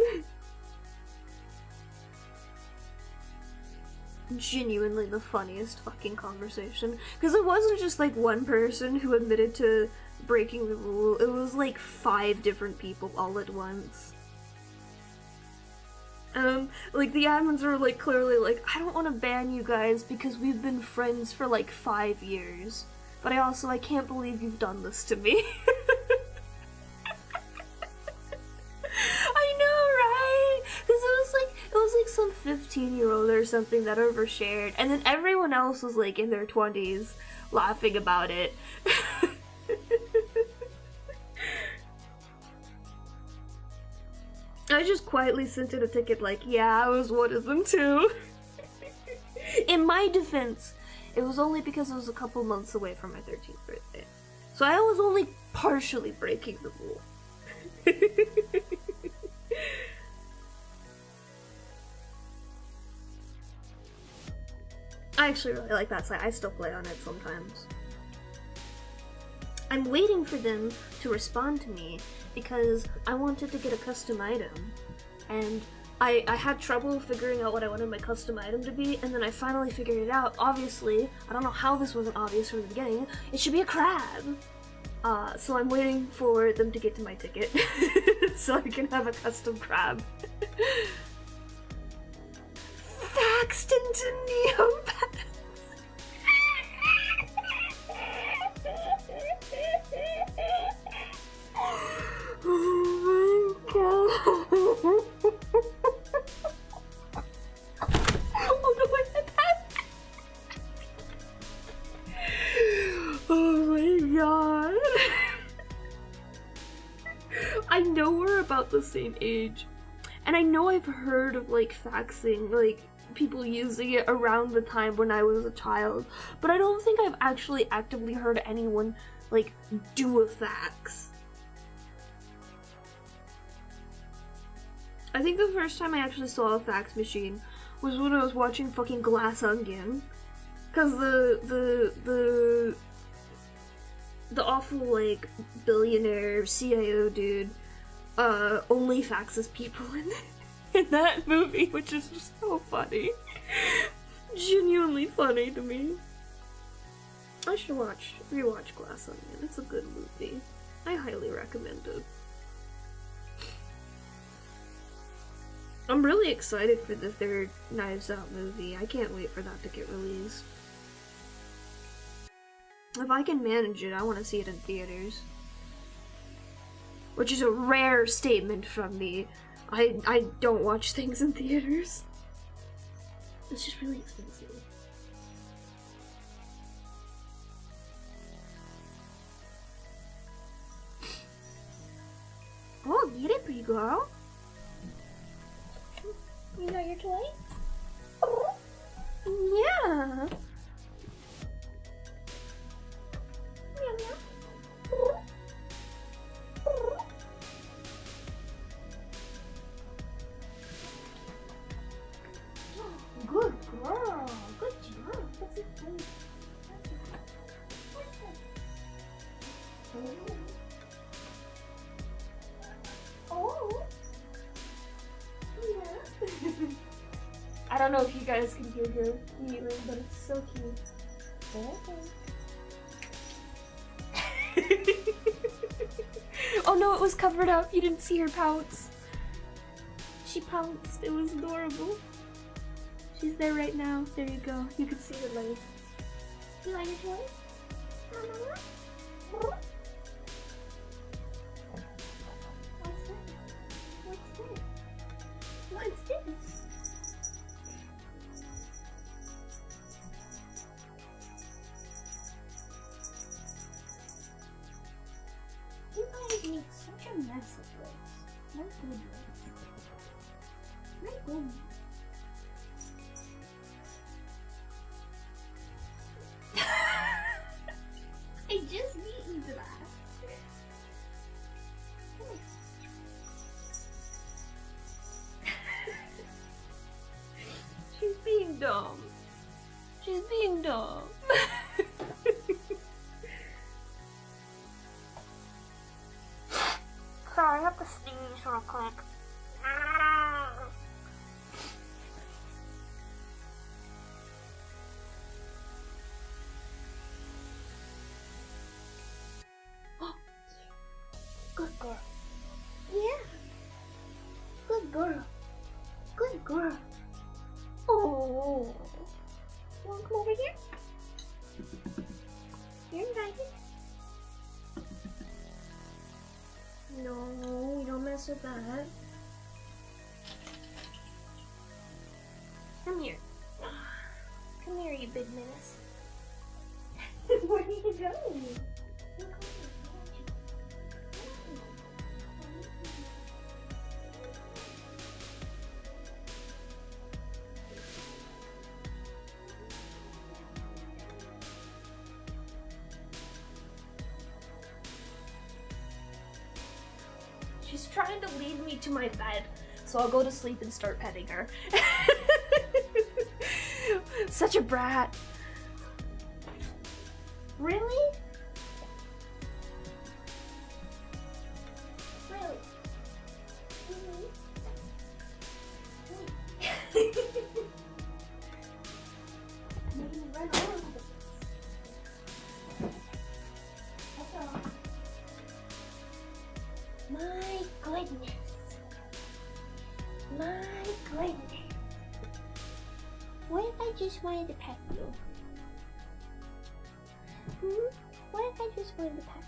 Genuinely the funniest fucking conversation. Because it wasn't just like one person who admitted to breaking the rule, it was like 5 different people all at once. Like the admins were like clearly like, I don't want to ban you guys because we've been friends for like 5 years. But I can't believe you've done this to me. I know, right? Because it was like some 15-year-old or something that overshared, and then everyone else was like in their 20s laughing about it. I just quietly sent in a ticket like, yeah, I was one of them too. In my defense, it was only because it was a couple months away from my 13th birthday. So I was only partially breaking the rule. I actually really like that site. I still play on it sometimes. I'm waiting for them to respond to me because I wanted to get a custom item. And I had trouble figuring out what I wanted my custom item to be, and then I finally figured it out. Obviously, I don't know how this wasn't obvious from the beginning, it should be a crab! So I'm waiting for them to get to my ticket, so I can have a custom crab. Faxed into Neopets! Oh my god! Oh no, I had that! Oh my god! I know we're about the same age, and I know I've heard of like faxing, like people using it around the time when I was a child, but I don't think I've actually actively heard anyone like do a fax. I think the first time I actually saw a fax machine was when I was watching fucking Glass Onion, cause the awful like billionaire CIO dude only faxes people in that movie, which is just so funny. Genuinely funny to me. I should rewatch Glass Onion. It's a good movie. I highly recommend it. I'm really excited for the 3rd Knives Out movie. I can't wait for that to get released. If I can manage it, I want to see it in theaters. Which is a rare statement from me. I don't watch things in theaters. It's just really expensive. Oh, get it, pretty girl. You got your toy? Yeah. Meow meow. Good girl. Good job. What's it doing? What's it? Oh. Yeah. I don't know if you guys can hear her either, but it's so cute. Okay. Oh no, it was covered up. You didn't see her pounce. She pounced. It was adorable. She's there right now. There you go. You can see her light. You like your toy? What's this? What's this? You guys make such a mess of this. My goodness. My goodness. I just beat you to that. dumb. Sorry, I have to sneeze real quick. Good girl. Yeah. Good girl. Good girl. Oh. You want to come over here? You're invited. No, we don't mess with that. Come here. Come here, you big menace. Where are you going? She's trying to lead me to my bed, so I'll go to sleep and start petting her. Such a brat. Really? Really? Maybe run over the That's all. My goodness. My goodness. What if I just wanted to pet you? What if I just wanted to pet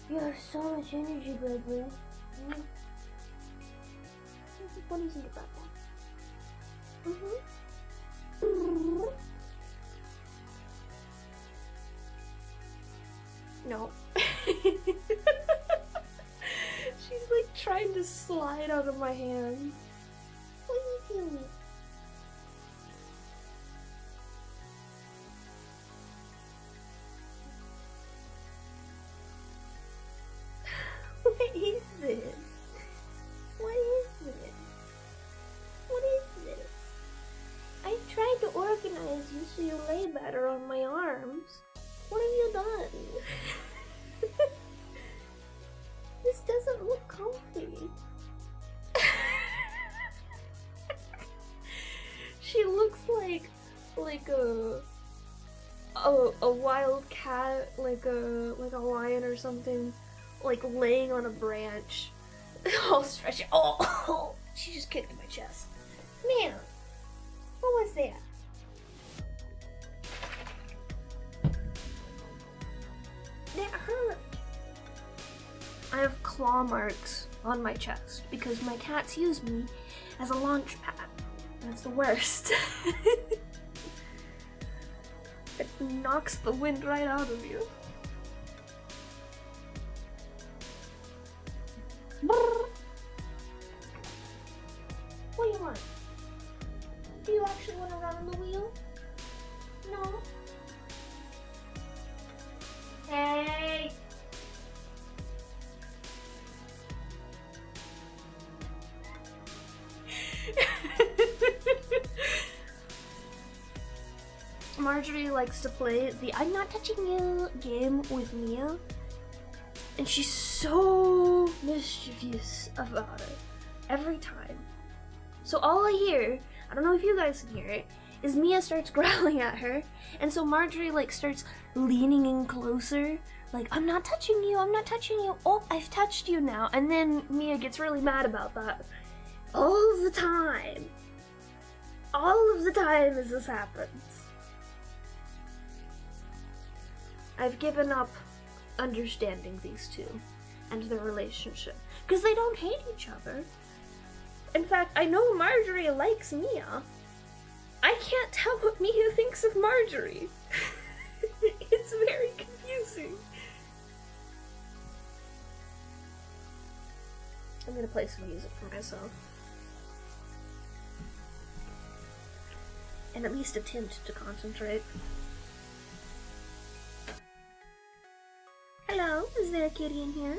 you? You have so much energy, baby. What do you think about that? No. She's like trying to slide out of my hands. What are you doing? What is this? What is this? What is this? I tried to organize you so you lay better on my arms. What have you done? This doesn't look comfy. She looks like a wild cat, like a lion or something, like laying on a branch, all stretchy. Oh, she just kicked my chest. Man, what was that? That hurt. I have claw marks on my chest because my cats use me as a launch pad. That's the worst. It knocks the wind right out of you. What do you want? Do you actually want to run on the wheel? No. Hey! Marjorie likes to play the I'm not touching you game with Mia, and she's so mischievous about it every time. So all I hear, I don't know if you guys can hear it, is Mia starts growling at her, and so Marjorie like starts leaning in closer, like I'm not touching you, I'm not touching you, oh I've touched you now, and then Mia gets really mad about that all of the time. All of the time as this happens. I've given up understanding these two and their relationship because they don't hate each other. In fact, I know Marjorie likes Mia. I can't tell what Mia thinks of Marjorie. It's very confusing. I'm gonna play some music for myself. And at least attempt to concentrate. Hello, is there a kitty in here?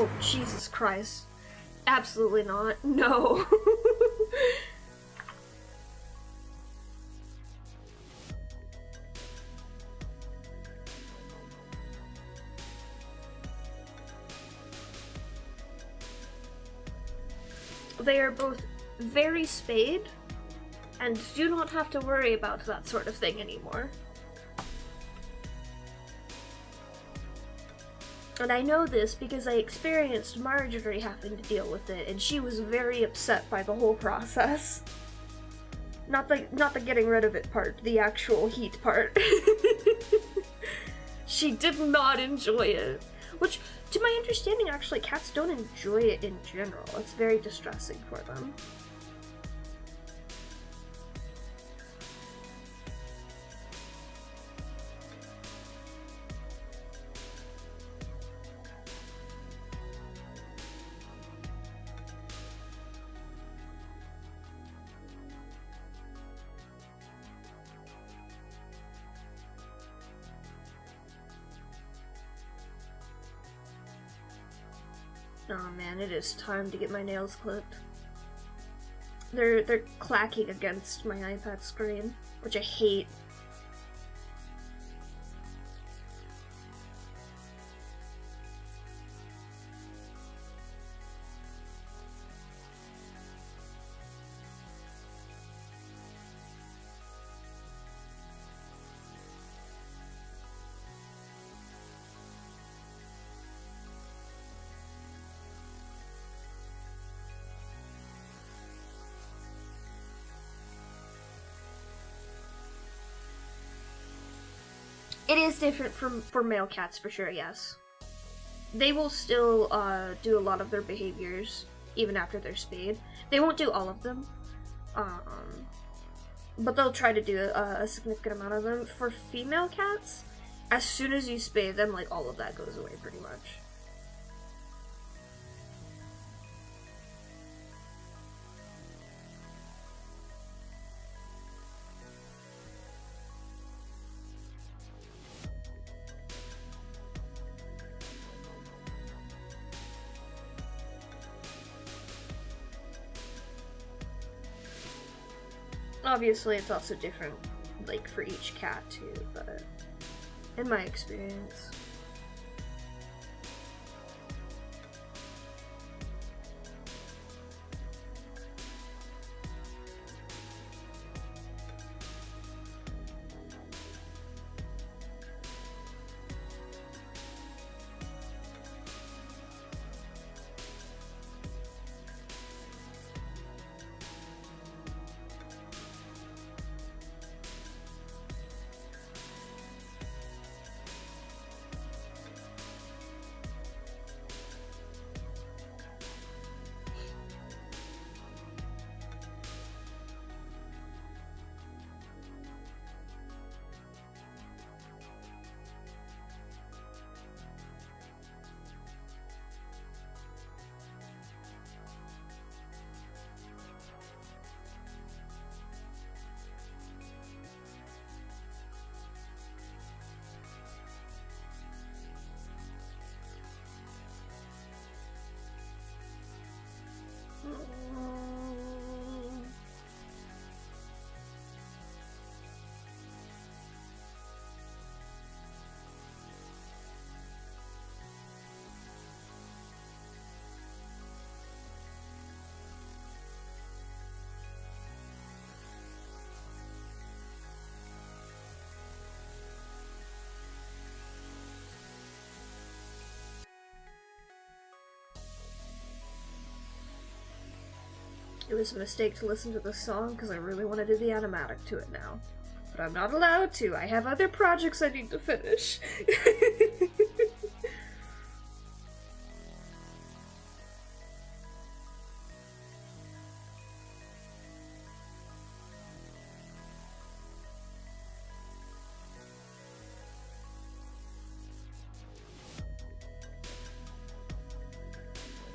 Oh, Jesus Christ. Absolutely not. No. They are both very spayed and do not have to worry about that sort of thing anymore. And I know this because I experienced Marjorie having to deal with it, and she was very upset by the whole process. Not the getting rid of it part, the actual heat part. She did not enjoy it. Which, to my understanding, actually, cats don't enjoy it in general. It's very distressing for them. Oh man, it is time to get my nails clipped. They're clacking against my iPad screen, which I hate. It is different for male cats for sure, yes. They will still do a lot of their behaviors even after they're spayed. They won't do all of them, but they'll try to do a significant amount of them. For female cats, as soon as you spay them, like, all of that goes away pretty much. Obviously, it's also different, like, for each cat, too, but in my experience. It was a mistake to listen to the song because I really want to do the animatic to it now. But I'm not allowed to. I have other projects I need to finish.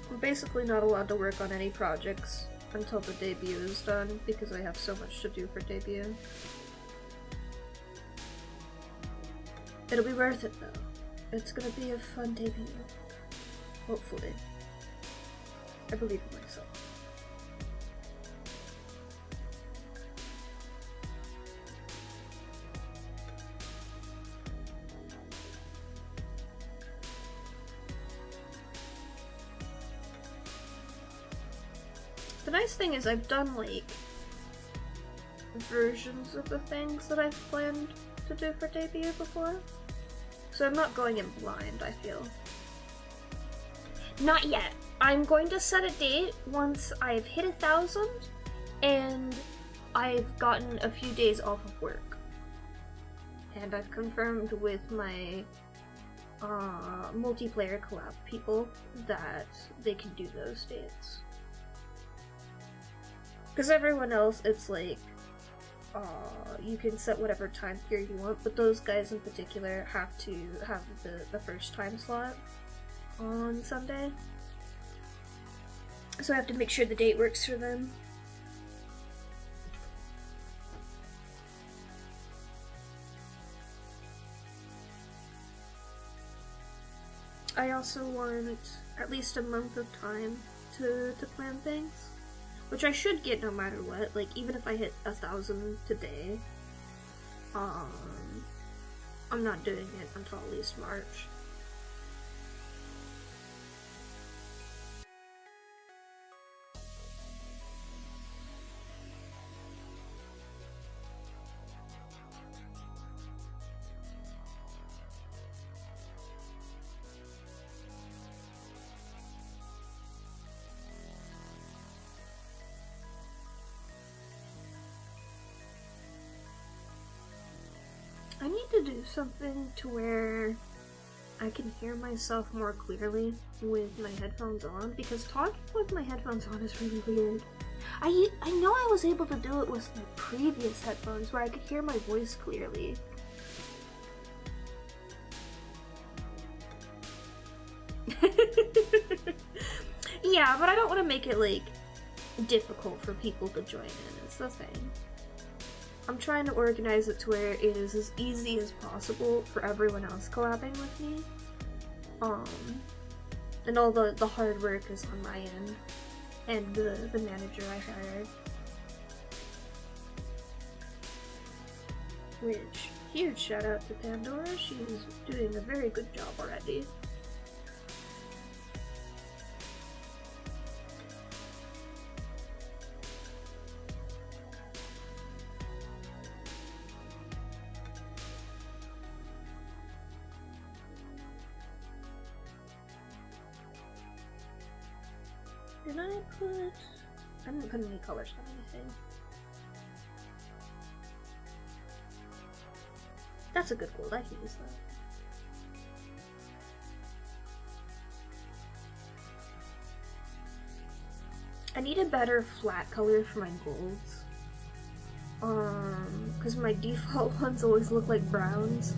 I'm basically not allowed to work on any projects until the debut is done, because I have so much to do for debut. It'll be worth it though. It's gonna be a fun debut. Hopefully. I believe in myself. The nice thing is I've done, like, versions of the things that I've planned to do for debut before. So I'm not going in blind, I feel. Not yet. I'm going to set a date once I've hit 1,000 and I've gotten a few days off of work. And I've confirmed with my multiplayer collab people that they can do those dates. Because everyone else, it's like, you can set whatever time period you want, but those guys in particular have to have the first time slot on Sunday. So I have to make sure the date works for them. I also want at least a month of time to plan things. Which I should get no matter what, like even if I hit 1,000 today, I'm not doing it until at least March. I need to do something to where I can hear myself more clearly with my headphones on, because talking with my headphones on is really weird. I know I was able to do it with my previous headphones where I could hear my voice clearly. Yeah, but I don't want to make it, like, difficult for people to join in, is the thing. I'm trying to organize it to where it is as easy as possible for everyone else collabing with me. And all the hard work is on my end. And the manager I hired. Which, huge shout out to Pandora, she's doing a very good job already. Did I put... I didn't put any colors on anything. That's a good gold, I can use that. I need a better flat color for my golds. Cause my default ones always look like browns.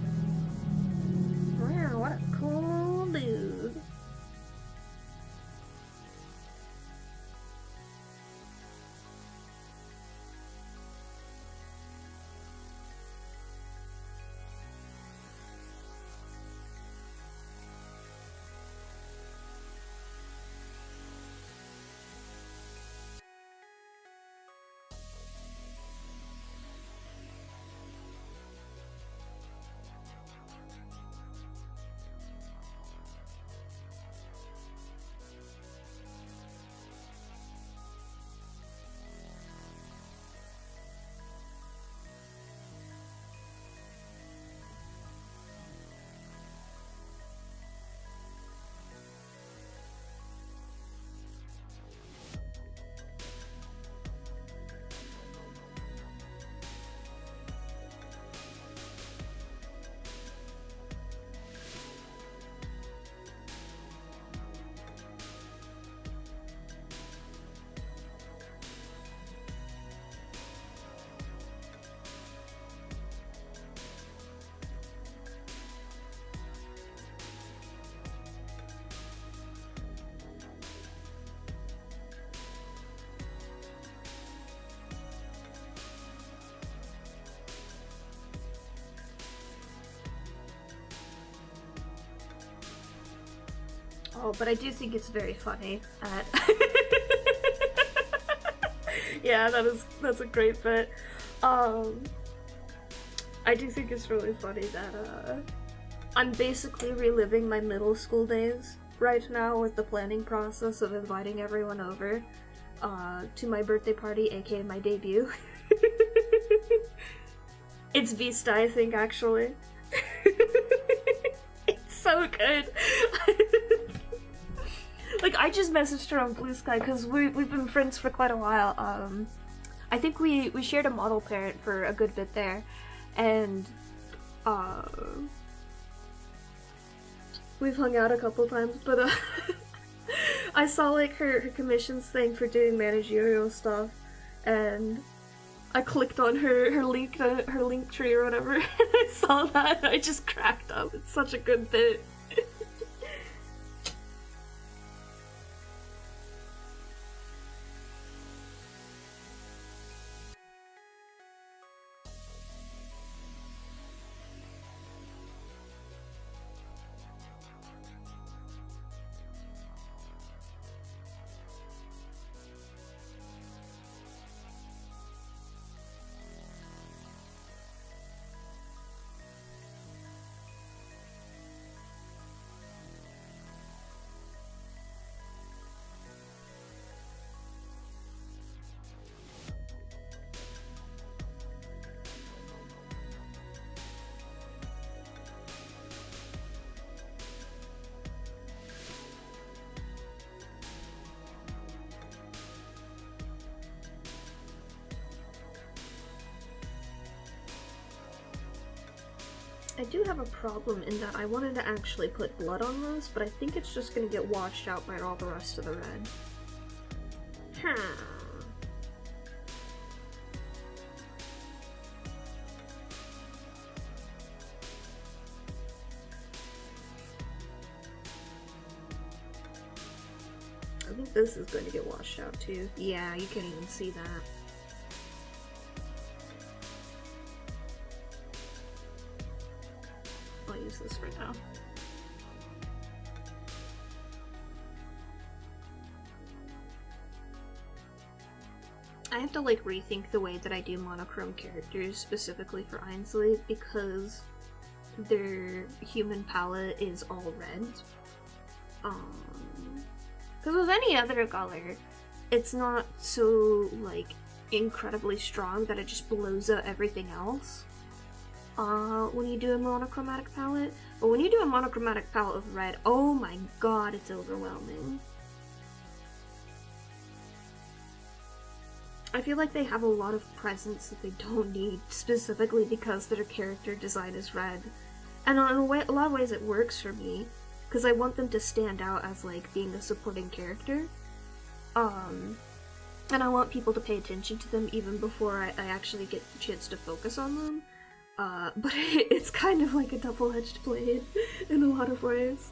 Wow, what a cool dude. Everfall, but I do think it's very funny at yeah, that's a great bit. I do think it's really funny that I'm basically reliving my middle school days right now with the planning process of inviting everyone over to my birthday party, aka my debut. It's Vista, I think, actually. It's so good. Like, I just messaged her on Blue Sky because we've been friends for quite a while. I think we shared a model parent for a good bit there, and we've hung out a couple times, but I saw like her commissions thing for doing managerial stuff, and I clicked on her link tree or whatever, and I saw that and I just cracked up. It's such a good bit. I do have a problem in that I wanted to actually put blood on this, but I think it's just gonna get washed out by all the rest of the red. I think this is going to get washed out too. Yeah, you can't even see that. I'll use this for now. I have to like rethink the way that I do monochrome characters specifically for Ainsley because their human palette is all red. Because with any other color, it's not so like incredibly strong that it just blows out everything else. When you do a monochromatic palette. But when you do a monochromatic palette of red, oh my god, it's overwhelming. I feel like they have a lot of presence that they don't need, specifically because their character design is red. And in a lot of ways it works for me, because I want them to stand out as like being a supporting character. And I want people to pay attention to them even before I actually get the chance to focus on them. But it's kind of like a double-edged blade in a lot of ways.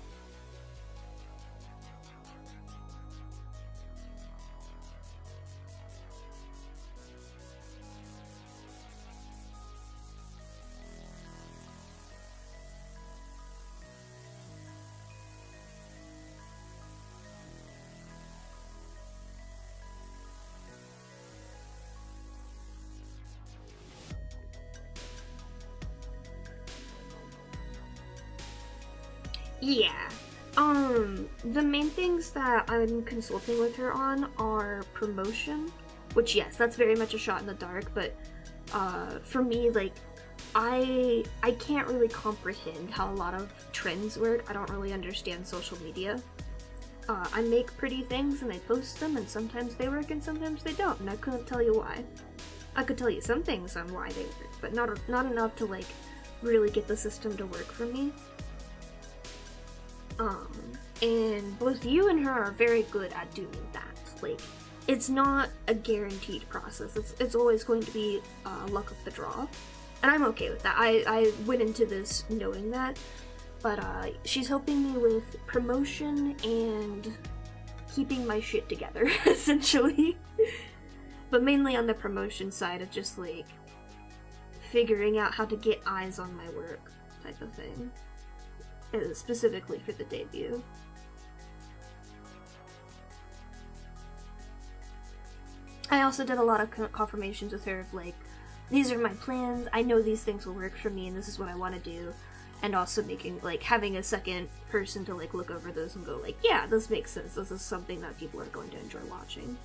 Yeah. The main things that I'm consulting with her on are promotion, which yes, that's very much a shot in the dark, but for me, like, I can't really comprehend how a lot of trends work. I don't really understand social media. I make pretty things and I post them, and sometimes they work and sometimes they don't, and I couldn't tell you why. I could tell you some things on why they work, but not enough to like really get the system to work for me. And both you and her are very good at doing that. Like, it's not a guaranteed process. It's always going to be luck of the draw. And I'm okay with that. I went into this knowing that. But she's helping me with promotion and keeping my shit together, essentially. But mainly on the promotion side of just, like, figuring out how to get eyes on my work type of thing. Specifically for the debut. I also did a lot of confirmations with her of like, these are my plans, I know these things will work for me and this is what I want to do. And also making, like, having a second person to, like, look over those and go, like, yeah, this makes sense. This is something that people are going to enjoy watching.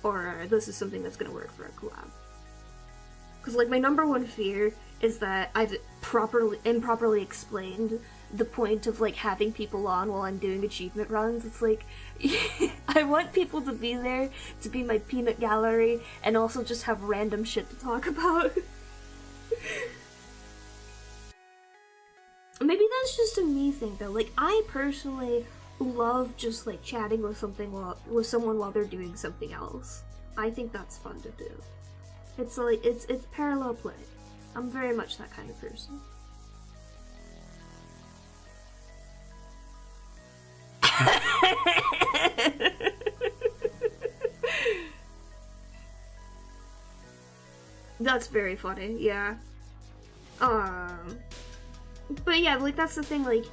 Or this is something that's going to work for a collab. Because, like, my number one fear is that I've improperly explained the point of, like, having people on while I'm doing achievement runs. It's like, I want people to be there, to be my peanut gallery, and also just have random shit to talk about. Maybe that's just a me thing though. Like, I personally love just like chatting with someone while they're doing something else. I think that's fun to do. It's like it's parallel play. I'm very much that kind of person. That's very funny, yeah. But yeah, like, that's the thing, like,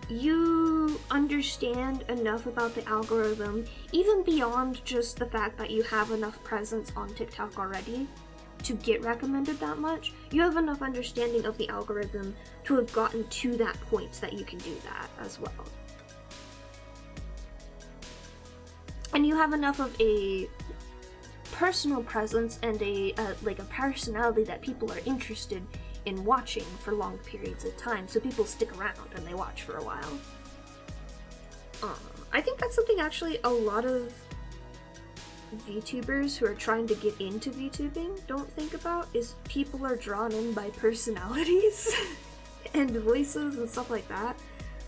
you understand enough about the algorithm, even beyond just the fact that you have enough presence on TikTok already to get recommended that much. You have enough understanding of the algorithm to have gotten to that point that you can do that as well. And you have enough of a personal presence and a personality that people are interested in watching for long periods of time, so people stick around and they watch for a while. I think that's something actually a lot of VTubers who are trying to get into VTubing don't think about, is people are drawn in by personalities and voices and stuff like that.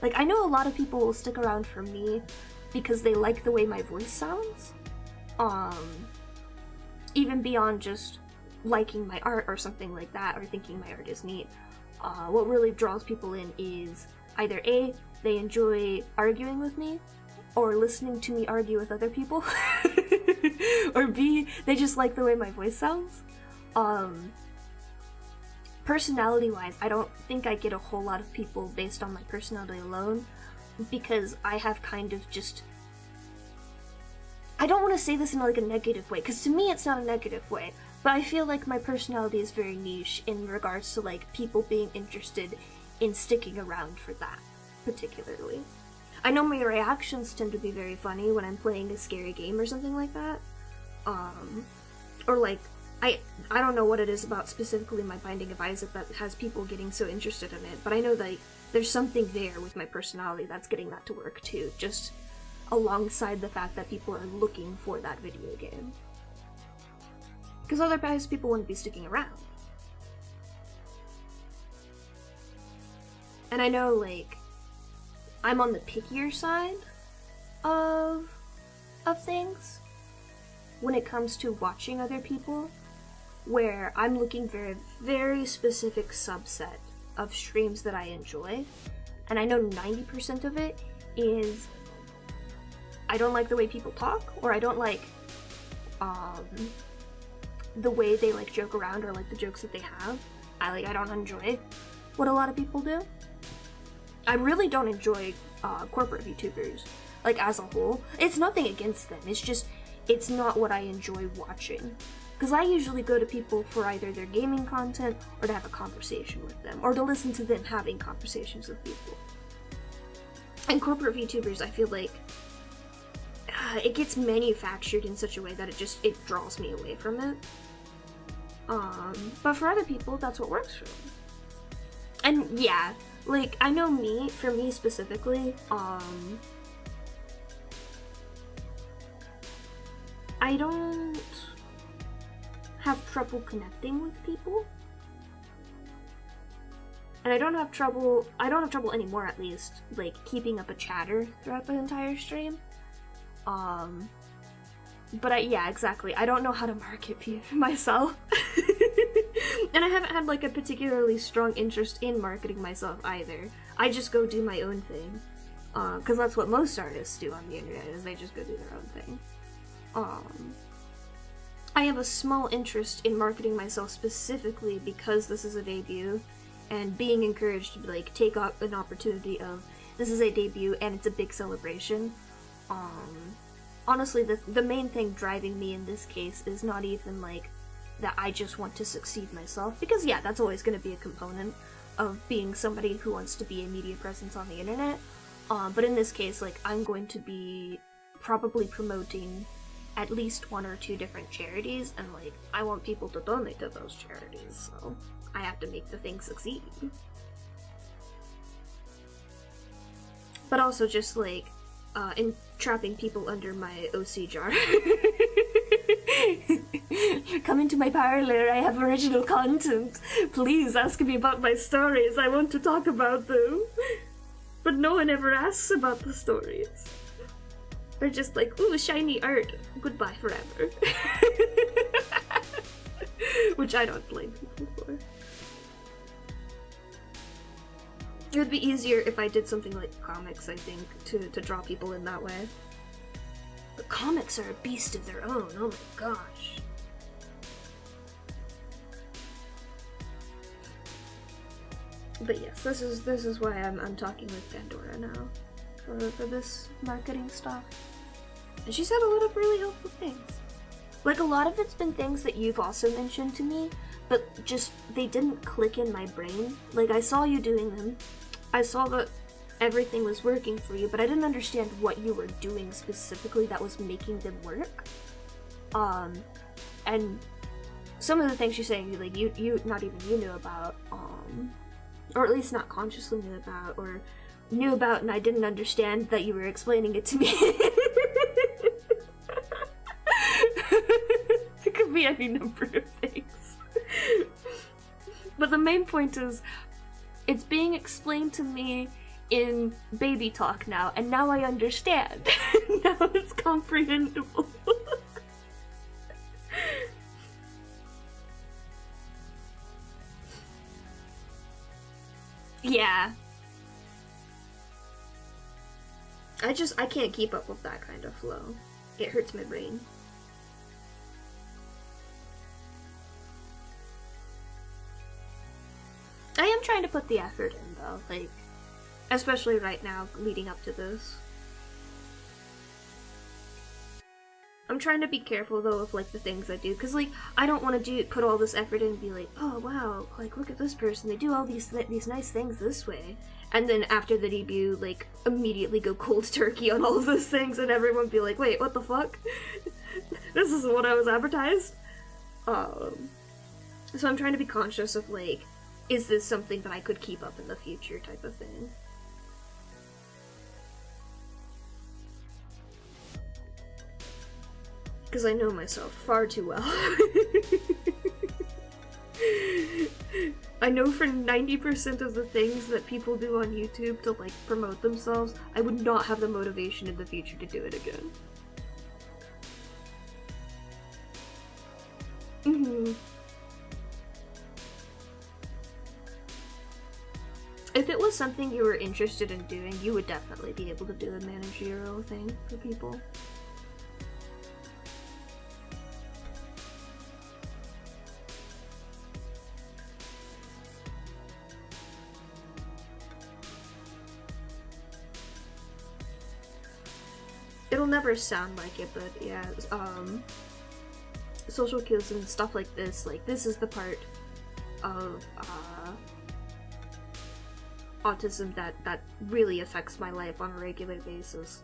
Like, I know a lot of people will stick around for me because they like the way my voice sounds. Even beyond just liking my art or something like that, or thinking my art is neat. What really draws people in is either A, they enjoy arguing with me, or listening to me argue with other people, or B, they just like the way my voice sounds. Personality-wise, I don't think I get a whole lot of people based on my personality alone, because I have kind of just... I don't want to say this in like a negative way, because to me it's not a negative way, but I feel like my personality is very niche in regards to like people being interested in sticking around for that, particularly. I know my reactions tend to be very funny when I'm playing a scary game or something like that. Or like, I don't know what it is about specifically my Binding of Isaac that has people getting so interested in it, but I know that there's something there with my personality that's getting that to work too, just alongside the fact that people are looking for that video game. Because otherwise people wouldn't be sticking around. And I know, like, I'm on the pickier side of things when it comes to watching other people, where I'm looking for a very specific subset of streams that I enjoy, and I know 90% of it is I don't like the way people talk, or I don't like the way they like joke around, or like the jokes that they have. I don't enjoy what a lot of people do. I really don't enjoy corporate VTubers, like, as a whole. It's nothing against them, it's just, it's not what I enjoy watching. Because I usually go to people for either their gaming content, or to have a conversation with them, or to listen to them having conversations with people. And corporate VTubers, I feel like, it gets manufactured in such a way that it draws me away from it. But for other people, that's what works for them. And yeah, like, I know for me specifically, I don't have trouble connecting with people. And I don't have trouble anymore, at least, like, keeping up a chatter throughout the entire stream. But yeah, exactly. I don't know how to market myself. And I haven't had like a particularly strong interest in marketing myself either. I just go do my own thing. Because that's what most artists do on the internet, is they just go do their own thing. I have a small interest in marketing myself specifically because this is a debut, and being encouraged to like take up an opportunity of, this is a debut and it's a big celebration. honestly, the main thing driving me in this case is not even, like, that I just want to succeed myself, because yeah, that's always going to be a component of being somebody who wants to be a media presence on the internet, but in this case, like, I'm going to be probably promoting at least 1 or 2 different charities, and, like, I want people to donate to those charities, so I have to make the thing succeed. But also just, like, entrapping people under my OC jar. Come into my parlor, I have original content. Please ask me about my stories, I want to talk about them. But no one ever asks about the stories. They're just like, ooh, shiny art, goodbye forever. Which I don't blame people for. It would be easier if I did something like comics, I think, to draw people in that way. But comics are a beast of their own, oh my gosh. But yes, this is why I'm talking with Pandora now. For this marketing stuff. And she said a lot of really helpful things. Like, a lot of it's been things that you've also mentioned to me, but just, they didn't click in my brain. Like, I saw you doing them. I saw that everything was working for you, but I didn't understand what you were doing specifically that was making them work. And some of the things you're saying, like, you not even you knew about, or at least not consciously knew about, or knew about and I didn't understand that you were explaining it to me. It could be any number of things. But the main point is, it's being explained to me in baby talk now, and now I understand. Now it's comprehensible. Yeah. I can't keep up with that kind of flow. It hurts my brain. I am trying to put the effort in, though, like, especially right now, leading up to this. I'm trying to be careful, though, of, like, the things I do, because, like, I don't want to put all this effort in and be like, oh, wow, like, look at this person, they do all these nice things this way. And then after the debut, like, immediately go cold turkey on all of those things, and everyone be like, wait, what the fuck? This isn't what I was advertised? So I'm trying to be conscious of, like, is this something that I could keep up in the future type of thing? Because I know myself far too well. I know for 90% of the things that people do on YouTube to, like, promote themselves, I would not have the motivation in the future to do it again. If it was something you were interested in doing, you would definitely be able to do a managerial thing for people. It'll never sound like it, but yeah, social cues and stuff like this is the part of, autism that really affects my life on a regular basis.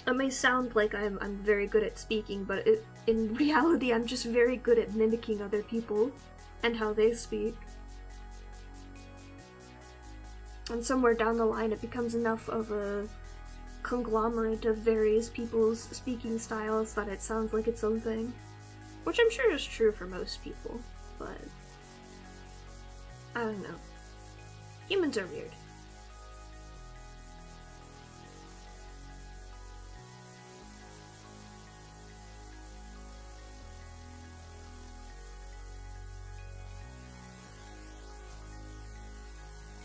It may sound like I'm very good at speaking, but in reality I'm just very good at mimicking other people and how they speak. And somewhere down the line it becomes enough of a conglomerate of various people's speaking styles that it sounds like its own thing. Which I'm sure is true for most people, but I don't know. Humans are weird.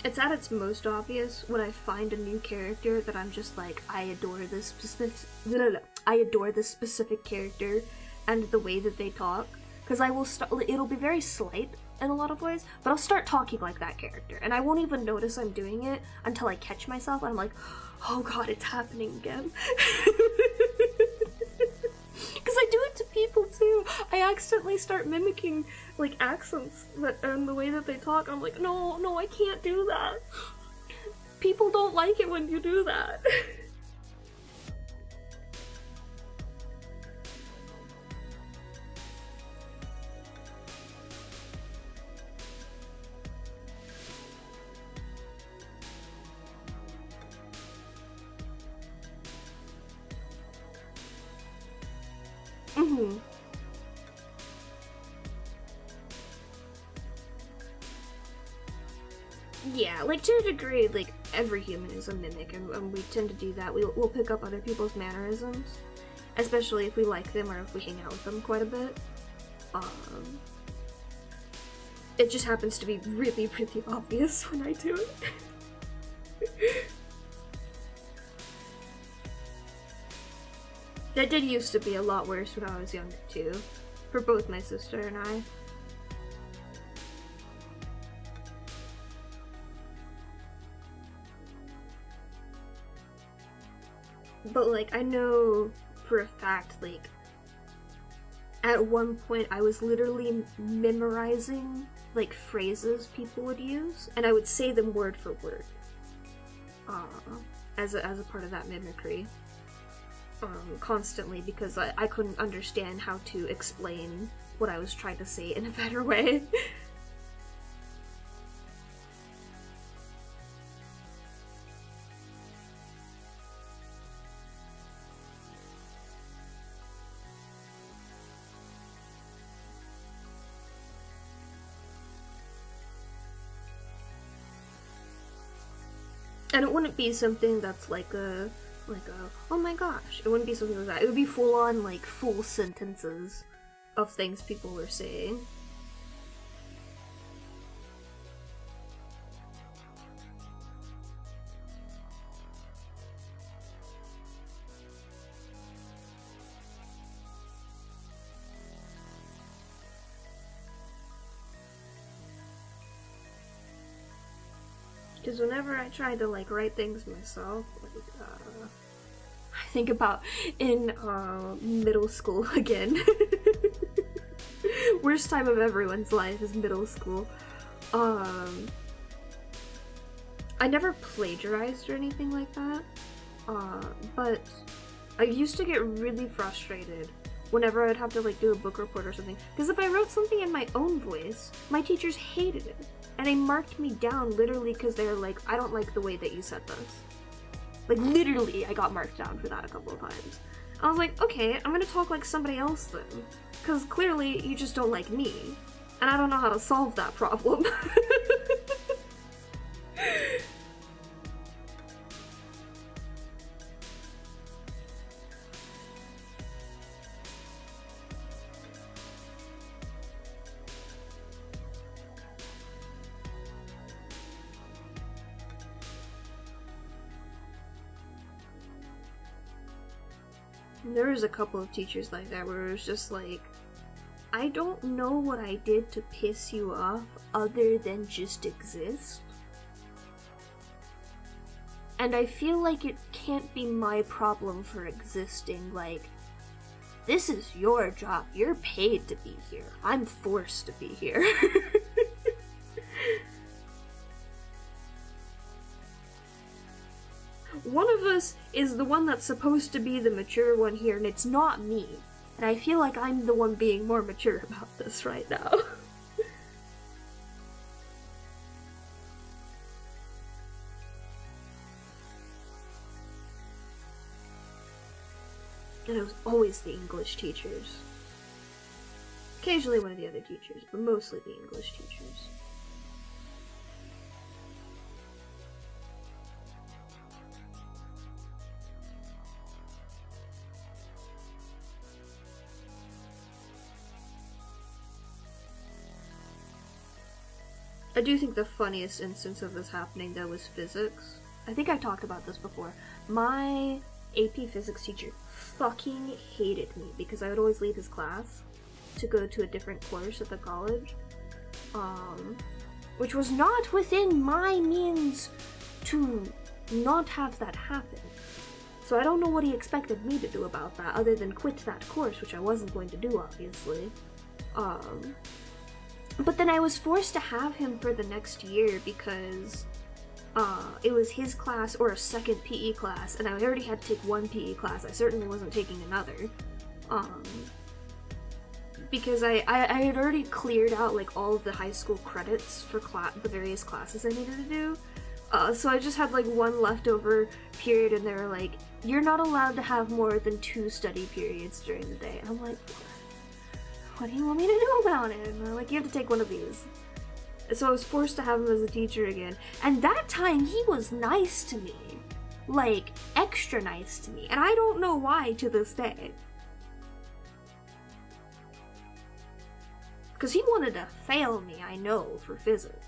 It's at its most obvious when I find a new character that I'm just like, I adore this specific character and the way that they talk. Because I will it'll be very slight in a lot of ways, but I'll start talking like that character, and I won't even notice I'm doing it until I catch myself, and I'm like, oh god, it's happening again. Because I do it to people too. I accidentally start mimicking, like, accents and the way that they talk. I'm like, no, I can't do that. People don't like it when you do that. Yeah, like, to a degree, like, every human is a mimic, and we tend to do that. We'll pick up other people's mannerisms, especially if we like them or if we hang out with them quite a bit. It just happens to be really, really obvious when I do it. That did used to be a lot worse when I was younger, too. For both my sister and I. But, like, I know for a fact, like, at one point I was literally memorizing, like, phrases people would use, and I would say them word for word. As a part of that mimicry. Constantly, because I couldn't understand how to explain what I was trying to say in a better way. And it wouldn't be something that's like a, oh my gosh. It wouldn't be something like that. It would be full on, like, full sentences of things people were saying. Because whenever I try to, like, write things myself, like, I think about in middle school again. Worst time of everyone's life is middle school. I never plagiarized or anything like that, but I used to get really frustrated whenever I'd have to, like, do a book report or something. Because if I wrote something in my own voice, my teachers hated it. And they marked me down literally because they were like, I don't like the way that you said this. Like, literally, I got marked down for that a couple of times. I was like, okay, I'm gonna talk like somebody else then. Because clearly, you just don't like me. And I don't know how to solve that problem. There was a couple of teachers like that where it was just like, I don't know what I did to piss you off other than just exist. And I feel like it can't be my problem for existing, like, this is your job, you're paid to be here, I'm forced to be here. One of us is the one that's supposed to be the mature one here, and it's not me. And I feel like I'm the one being more mature about this right now. And it was always the English teachers. Occasionally one of the other teachers, but mostly the English teachers. I do think the funniest instance of this happening, though, was physics. I think I talked about this before. My AP physics teacher fucking hated me because I would always leave his class to go to a different course at the college. which was not within my means to not have that happen. So I don't know what he expected me to do about that, other than quit that course, which I wasn't going to do, obviously. But then I was forced to have him for the next year because it was his class or a second PE class, and I already had to take one PE class. I certainly wasn't taking another. Because I had already cleared out like all of the high school credits for the various classes I needed to do. So I just had like one leftover period, and they were like, you're not allowed to have more than 2 study periods during the day. And I'm like, what do you want me to do about it? And they're like, you have to take one of these. So I was forced to have him as a teacher again. And that time he was nice to me. Like, extra nice to me. And I don't know why to this day. Because he wanted to fail me, I know, for physics.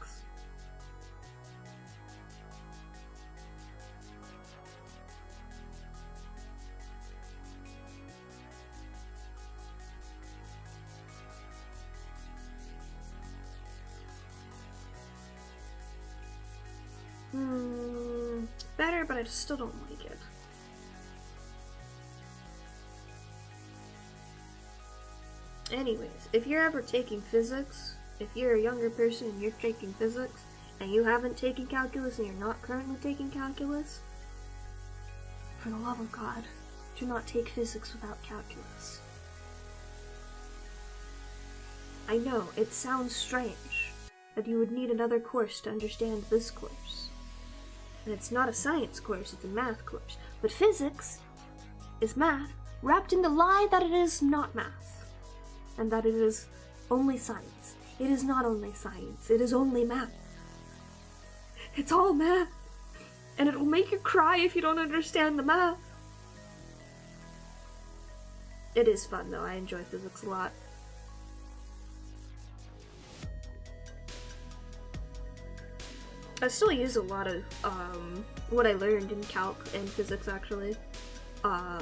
Better, but I still don't like it. Anyways, if you're ever taking physics, if you're a younger person and you're taking physics, and you haven't taken calculus and you're not currently taking calculus, for the love of God, do not take physics without calculus. I know, it sounds strange that you would need another course to understand this course. And it's not a science course, it's a math course. But physics is math wrapped in the lie that it is not math. And that it is only science. It is not only science, it is only math. It's all math. And it will make you cry if you don't understand the math. It is fun though, I enjoy physics a lot. I still use a lot of what I learned in calc and physics actually,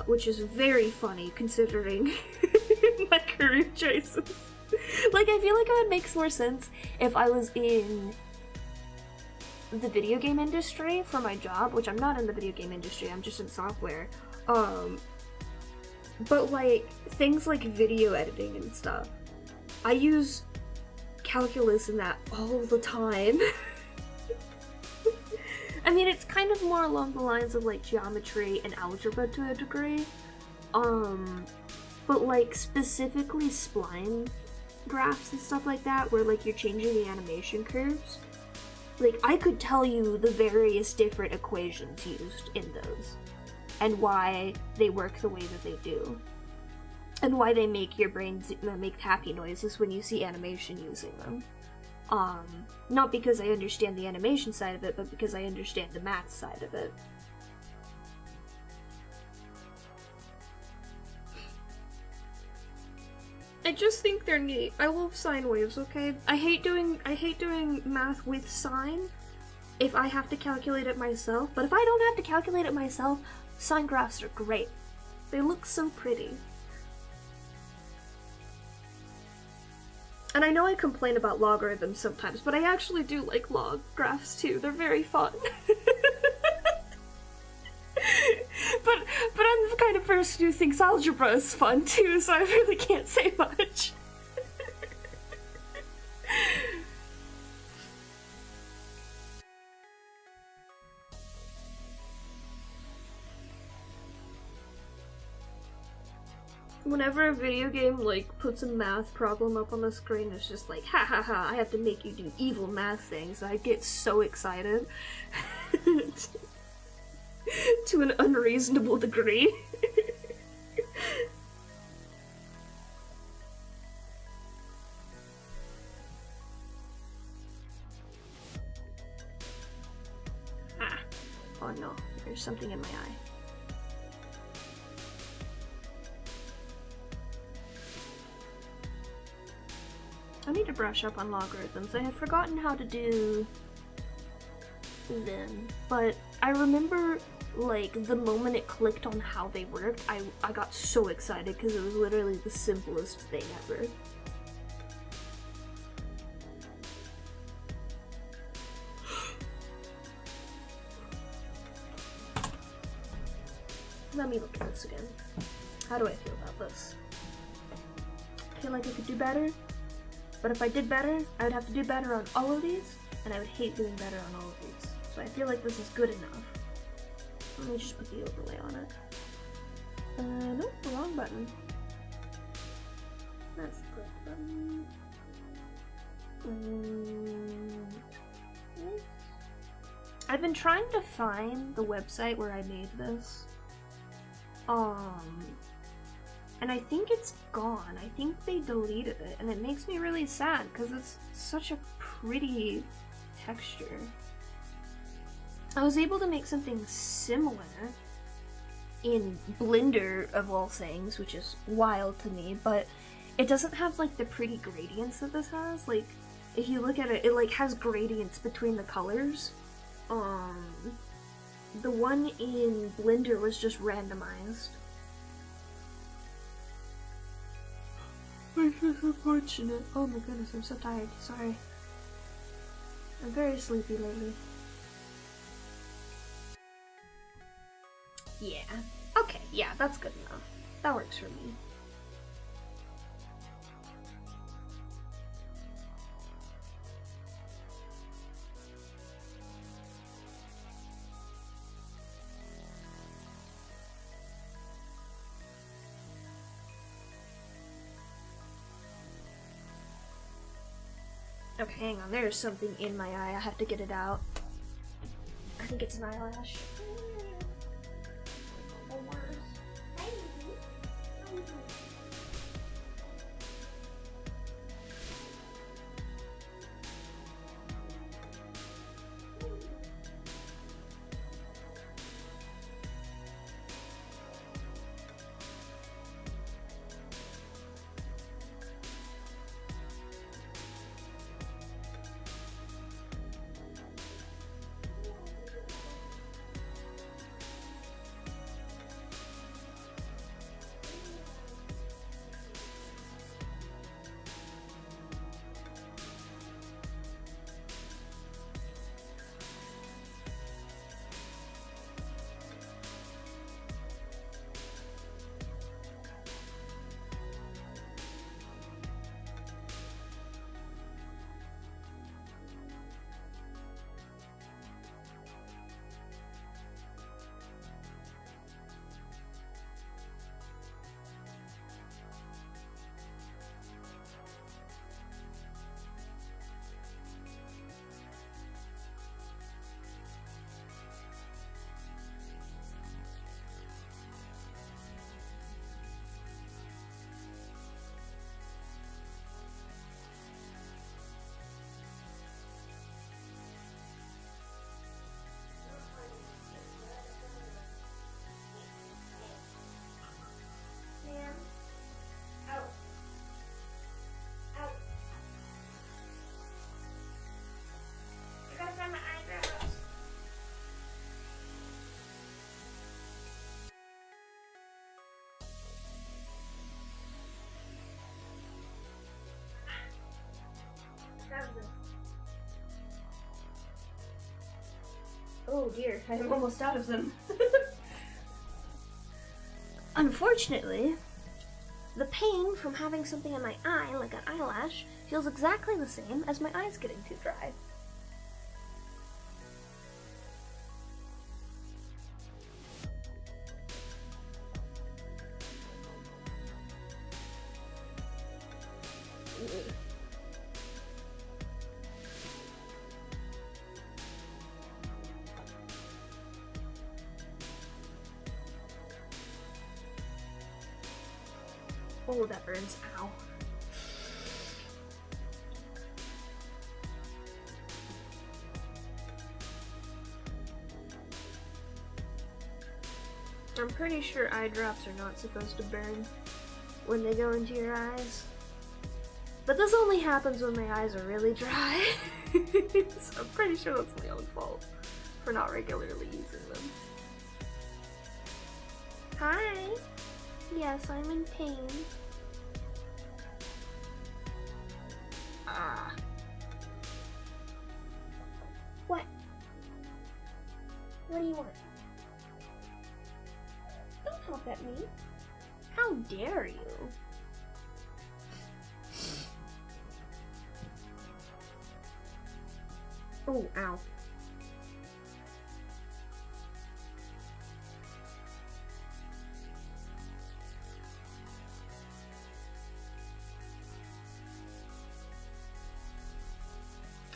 which is very funny considering my career choices. Like, I feel like it would make more sense if I was in the video game industry for my job, which I'm not in the video game industry, I'm just in software. But like, things like video editing and stuff, I use calculus in that all the time. I mean, it's kind of more along the lines of like geometry and algebra to a degree, but like specifically spline graphs and stuff like that, where like you're changing the animation curves, like I could tell you the various different equations used in those, and why they work the way that they do, and why they make your brain make happy noises when you see animation using them. Not because I understand the animation side of it, but because I understand the math side of it. I just think they're neat. I love sine waves, okay? I hate doing math with sine if I have to calculate it myself, but if I don't have to calculate it myself, sine graphs are great. They look so pretty. And I know I complain about logarithms sometimes, but I actually do like log graphs too. They're very fun. But I'm the kind of person who thinks algebra is fun too, so I really can't say much. Whenever a video game, like, puts a math problem up on the screen, it's just like, ha ha ha, I have to make you do evil math things. I get so excited. To an unreasonable degree. Ah. Oh no, there's something in my eye. I need to brush up on logarithms. I had forgotten how to do them, but I remember, like, the moment it clicked on how they worked, I got so excited because it was literally the simplest thing ever. Let me look at this again. How do I feel about this? I feel like I could do better, but if I did better, I would have to do better on all of these, and I would hate doing better on all of these. So I feel like this is good enough. Let me just put the overlay on it. Nope, wrong button. That's the correct button. I've been trying to find the website where I made this. And I think it's gone. I think they deleted it, and it makes me really sad because it's such a pretty texture. I was able to make something similar in Blender, of all things, which is wild to me, but it doesn't have like the pretty gradients that this has. Like, if you look at it, it like has gradients between the colors. The one in Blender was just randomized. Which is unfortunate. Oh my goodness, I'm so tired. Sorry. I'm very sleepy lately. Yeah. Okay, yeah, that's good enough. That works for me. Okay, hang on, there's something in my eye. I have to get it out. I think it's an eyelash. Oh dear, I am almost out of them. Unfortunately, the pain from having something in my eye, like an eyelash, feels exactly the same as my eyes getting too dry. Oh, that burns. Ow. I'm pretty sure eye drops are not supposed to burn when they go into your eyes. But this only happens when my eyes are really dry. So I'm pretty sure that's my own fault for not regularly using them. Hi! Yes, I'm in pain. Ah. What? What do you want? talk at me. How dare you? Oh, ow.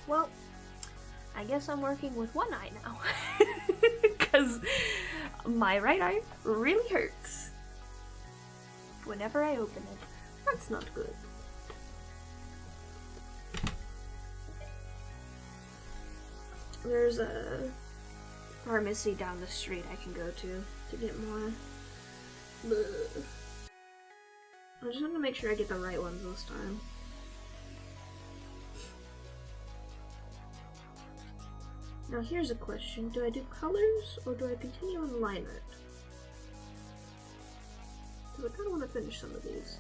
Well, I guess I'm working with one eye now. Because my right eye really hurts whenever I open it. That's not good. There's a pharmacy down the street I can go to get more. Bleh. I just want to make sure I get the right ones this time. Now here's a question, do I do colors or do I continue on line art? Because I kind of want to finish some of these.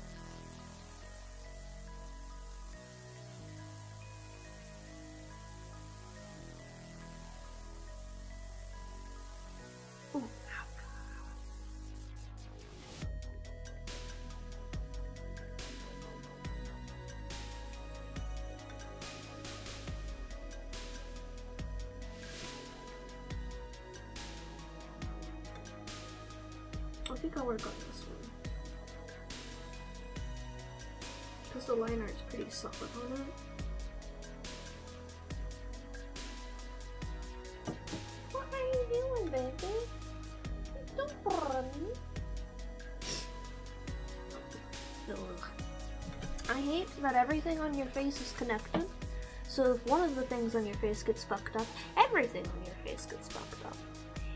Oh, ow. I think I'll work on this one. Because the line art's pretty solid on it. What are you doing, baby? Don't bother me. Ugh. I hate that everything on your face is connected. So if one of the things on your face gets fucked up, everything on your face gets fucked up.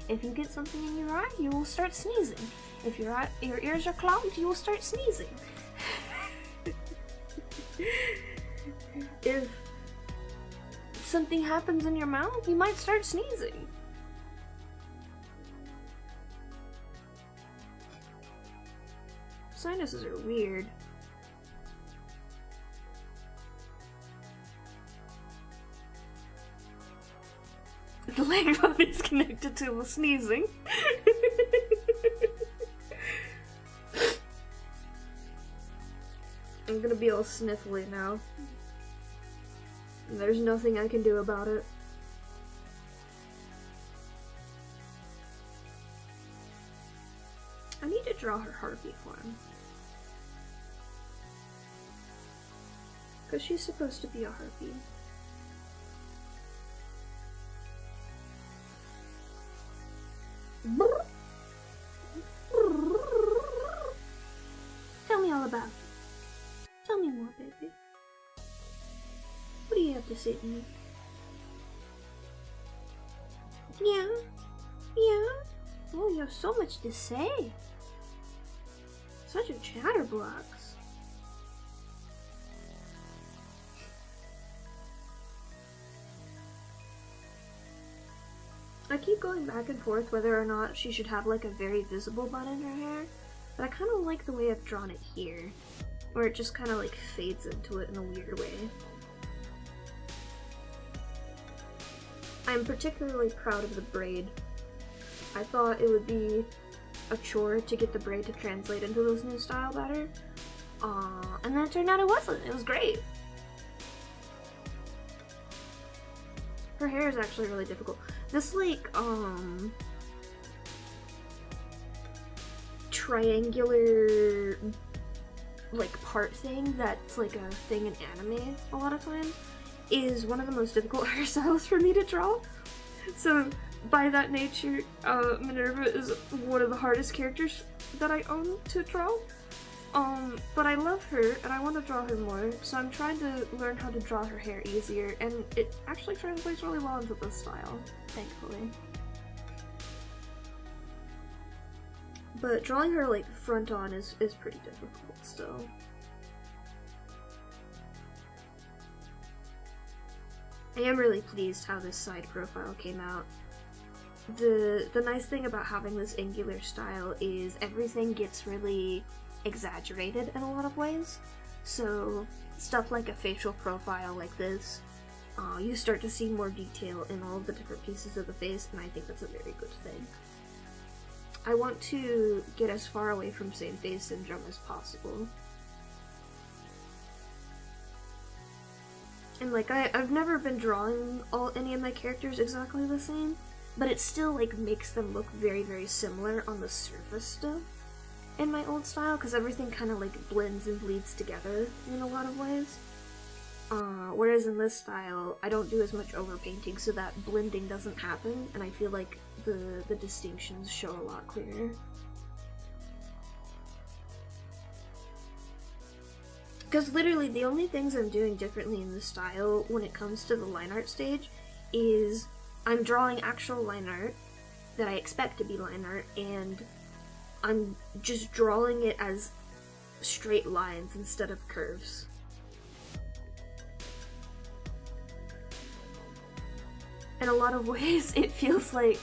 If you get something in your eye, you will start sneezing. If your ears are clogged, you will start sneezing. If something happens in your mouth, you might start sneezing. Sinuses are weird. The leg bone is connected to the sneezing. I'm gonna be all sniffly now. And there's nothing I can do about it. I need to draw her heartbeat form. Because she's supposed to be a harpy. Tell me all about it. Tell me more, baby. What do you have to say to me? Yeah? Yeah? Oh, you have so much to say. Such a chatterbox. I keep going back and forth whether or not she should have like a very visible bun in her hair, but I kind of like the way I've drawn it here, where it just kind of like fades into it in a weird way. I'm particularly proud of the braid. I thought it would be a chore to get the braid to translate into this new style better, and then it turned out it wasn't. It was great. Her hair is actually really difficult. This like triangular like part thing that's like a thing in anime a lot of times is one of the most difficult hairstyles for me to draw. So by that nature, Minerva is one of the hardest characters that I own to draw. But I love her and I want to draw her more, so I'm trying to learn how to draw her hair easier, and it actually translates really well into this style, thankfully. But drawing her like front on is pretty difficult still. I am really pleased how this side profile came out. The nice thing about having this angular style is everything gets really exaggerated in a lot of ways. So stuff like a facial profile like this, you start to see more detail in all of the different pieces of the face, and I think that's a very good thing. I want to get as far away from same face syndrome as possible. And like, I've never been drawing any of my characters exactly the same, but it still like makes them look very, very similar on the surface stuff in my old style, because everything kind of like blends and bleeds together in a lot of ways. Whereas in this style, I don't do as much overpainting, so that blending doesn't happen, and I feel like the distinctions show a lot clearer. Because literally the only things I'm doing differently in this style when it comes to the line art stage is I'm drawing actual line art that I expect to be line art, and I'm just drawing it as straight lines instead of curves. In a lot of ways, it feels like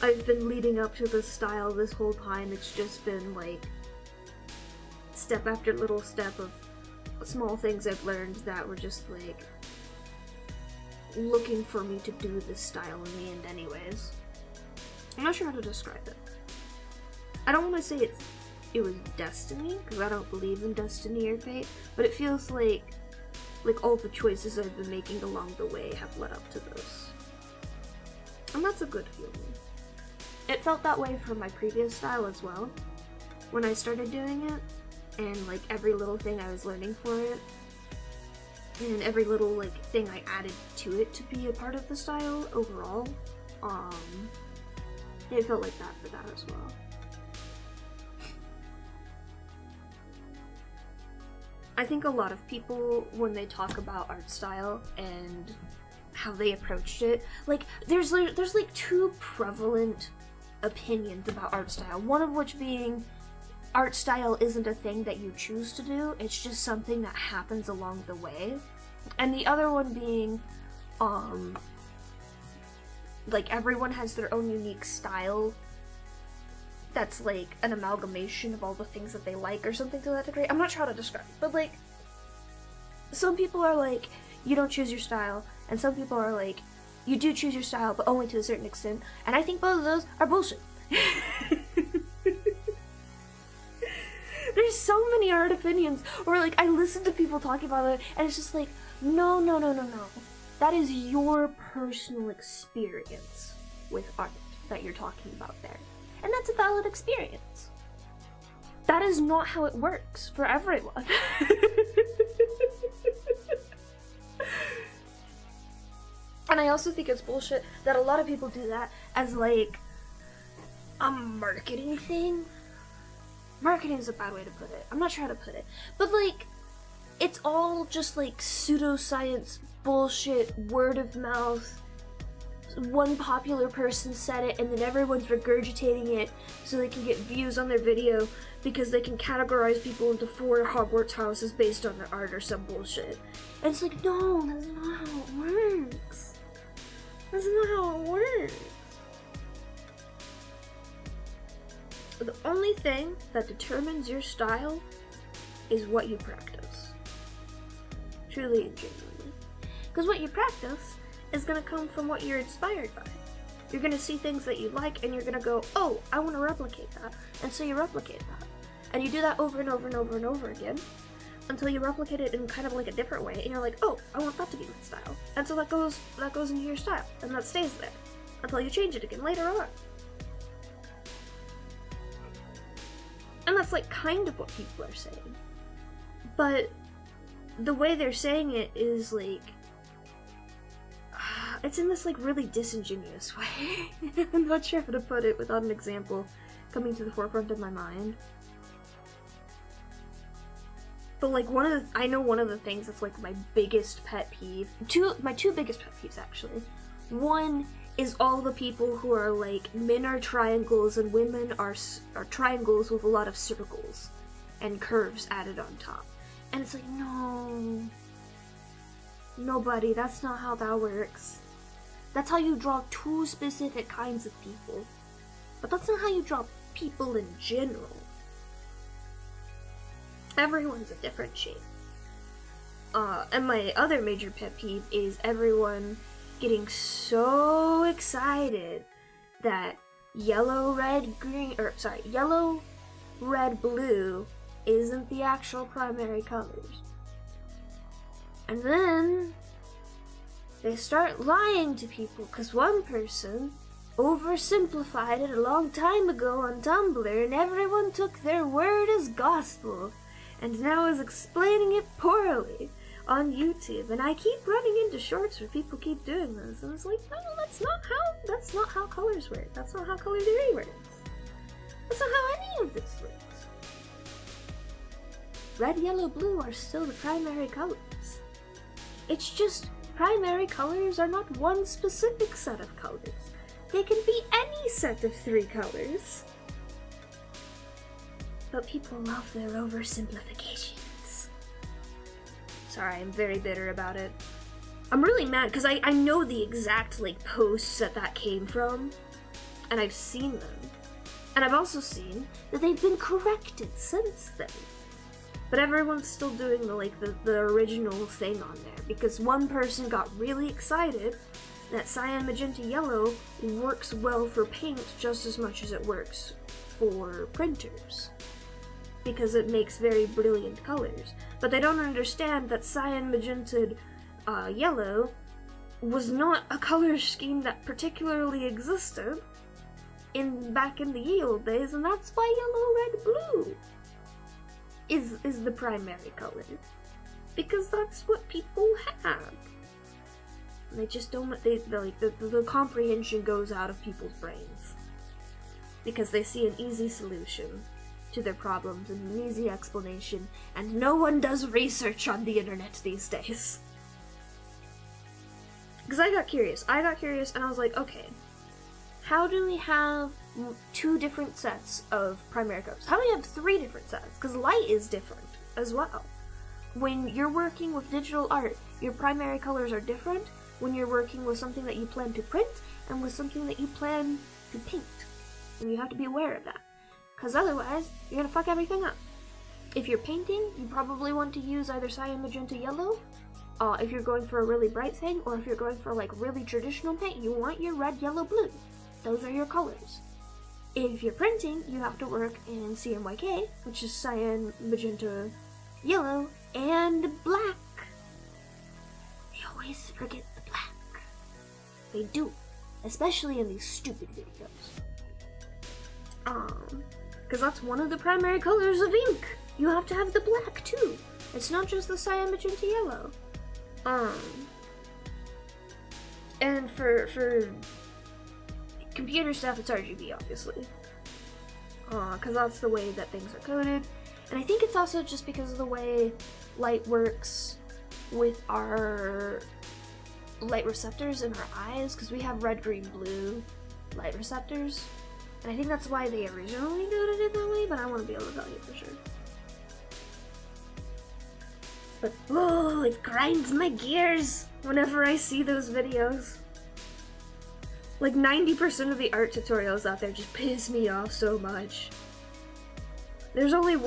I've been leading up to this style this whole time. It's just been like step after little step of small things I've learned that were just like looking for me to do this style in the end anyways. I'm not sure how to describe it. I don't want to say it was destiny, because I don't believe in destiny or fate, but it feels like all the choices I've been making along the way have led up to this. And that's a good feeling. It felt that way for my previous style as well, when I started doing it, and like every little thing I was learning for it, and every little like thing I added to it to be a part of the style overall, it felt like that for that as well. I think a lot of people, when they talk about art style and how they approached it, like there's like two prevalent opinions about art style, one of which being art style isn't a thing that you choose to do, it's just something that happens along the way, and the other one being like everyone has their own unique style that's like an amalgamation of all the things that they like or something to that degree. I'm not sure how to describe it, but like some people are like, you don't choose your style, and some people are like, you do choose your style, but only to a certain extent, and I think both of those are bullshit. There's so many art opinions, or like I listen to people talking about it, and it's just like, no. That is your personal experience with art that you're talking about there. And that's a valid experience. That is not how it works for everyone. And I also think it's bullshit that a lot of people do that as like a marketing thing. Marketing is a bad way to put it. I'm not sure how to put it. But like, it's all just like pseudoscience bullshit, word of mouth. One popular person said it and then everyone's regurgitating it so they can get views on their video because they can categorize people into 4 Hogwarts houses based on their art or some bullshit. And it's like, no, that's not how it works. That's not how it works. The only thing that determines your style is what you practice. Truly and genuinely. Because what you practice is going to come from what you're inspired by. You're going to see things that you like and you're going to go, oh, I want to replicate that. And so you replicate that. And you do that over and over and over and over again until you replicate it in kind of like a different way. And you're like, oh, I want that to be my style. And so that goes into your style. And that stays there until you change it again later on. And that's like kind of what people are saying. But the way they're saying it is like, it's in this like really disingenuous way. I'm not sure how to put it without an example coming to the forefront of my mind. But like I know one of the things that's like my biggest pet peeve, my two biggest pet peeves actually. One is all the people who are like, men are triangles and women are triangles with a lot of circles and curves added on top. And it's like, no, nobody, that's not how that works. That's how you draw 2 specific kinds of people. But that's not how you draw people in general. Everyone's a different shape. And my other major pet peeve is everyone getting so excited that yellow, red, blue isn't the actual primary colors. And then they start lying to people because one person oversimplified it a long time ago on Tumblr and everyone took their word as gospel and now is explaining it poorly on YouTube. And I keep running into shorts where people keep doing this and it's like, no, that's not how colors work. That's not how color theory works. That's not how any of this works. Red, yellow, blue are still the primary colors. It's just primary colors are not one specific set of colors. They can be any set of 3 colors. But people love their oversimplifications. Sorry, I'm very bitter about it. I'm really mad because I know the exact posts that came from, and I've seen them. And I've also seen that they've been corrected since then. But everyone's still doing the original thing on there because one person got really excited that cyan, magenta, yellow works well for paint just as much as it works for printers because it makes very brilliant colors. But they don't understand that cyan, magenta, yellow was not a color scheme that particularly existed back in the ye olde days, and that's why yellow, red, blue is the primary color. Because that's what people have. They just don't, the comprehension goes out of people's brains. Because they see an easy solution to their problems and an easy explanation, and no one does research on the internet these days. Because I got curious and I was like, okay, how do we have 2 different sets of primary colors? How do we have 3 different sets? Because light is different as well. When you're working with digital art, your primary colors are different when you're working with something that you plan to print and with something that you plan to paint. And you have to be aware of that. Because otherwise, you're going to fuck everything up. If you're painting, you probably want to use either cyan, magenta, yellow. If you're going for a really bright thing, or if you're going for really traditional paint, you want your red, yellow, blue. Those are your colors. If you're printing, you have to work in CMYK, which is cyan, magenta, yellow, and black. They always forget the black. They do. Especially in these stupid videos. Because that's one of the primary colors of ink. You have to have the black too. It's not just the cyan, magenta, yellow. And for computer stuff, it's RGB, obviously. Because that's the way that things are coded. And I think it's also just because of the way light works with our light receptors in our eyes, because we have red, green, blue light receptors. And I think that's why they originally coded it that way, but I want to be able to tell you for sure. But, oh, it grinds my gears whenever I see those videos. 90% of the art tutorials out there just piss me off so much. There's only,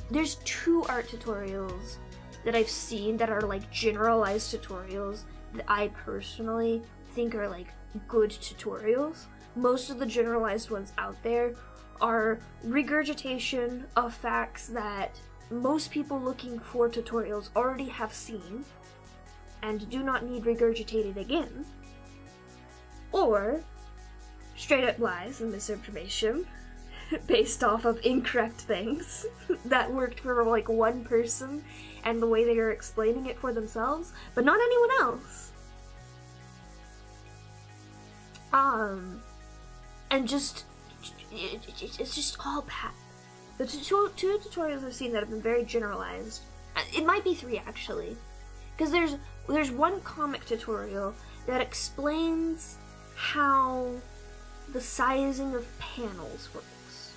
there's 2 art tutorials that I've seen that are, generalized tutorials that I personally think are, good tutorials. Most of the generalized ones out there are regurgitation of facts that most people looking for tutorials already have seen and do not need regurgitated again. Or straight up lies and misinformation based off of incorrect things that worked for one person and the way they are explaining it for themselves, but not anyone else. And just it's just all bad. The two tutorials I've seen that have been very generalized. It might be 3 actually, because there's one comic tutorial that explains how the sizing of panels works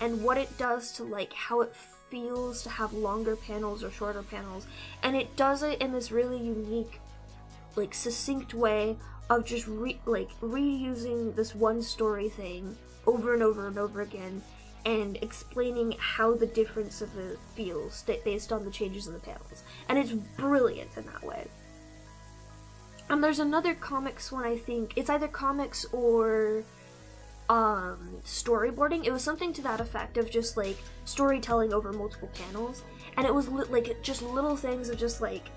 and what it does to how it feels to have longer panels or shorter panels, and it does it in this really unique, succinct way of just reusing this one story thing over and over and over again and explaining how the difference of it feels based on the changes in the panels. And it's brilliant in that way. And there's another comics one, I think. It's either comics or storyboarding. It was something to that effect of just like storytelling over multiple panels, and it was like just little things of just like,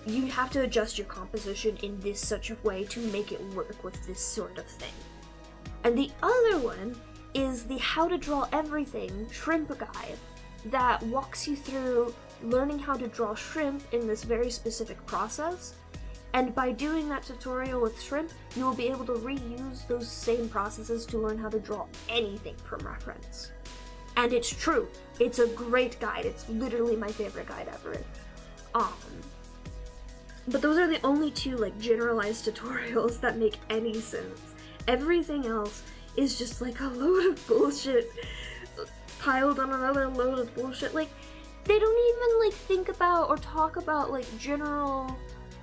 you have to adjust your composition in this such a way to make it work with this sort of thing. And the other one is the How to Draw Everything shrimp guide that walks you through learning how to draw shrimp in this very specific process. And by doing that tutorial with shrimp, you will be able to reuse those same processes to learn how to draw anything from reference. And it's true. It's a great guide. It's literally my favorite guide ever. But those are the only two like generalized tutorials that make any sense. Everything else is just like a load of bullshit piled on another load of bullshit. Like, they don't even like think about or talk about like general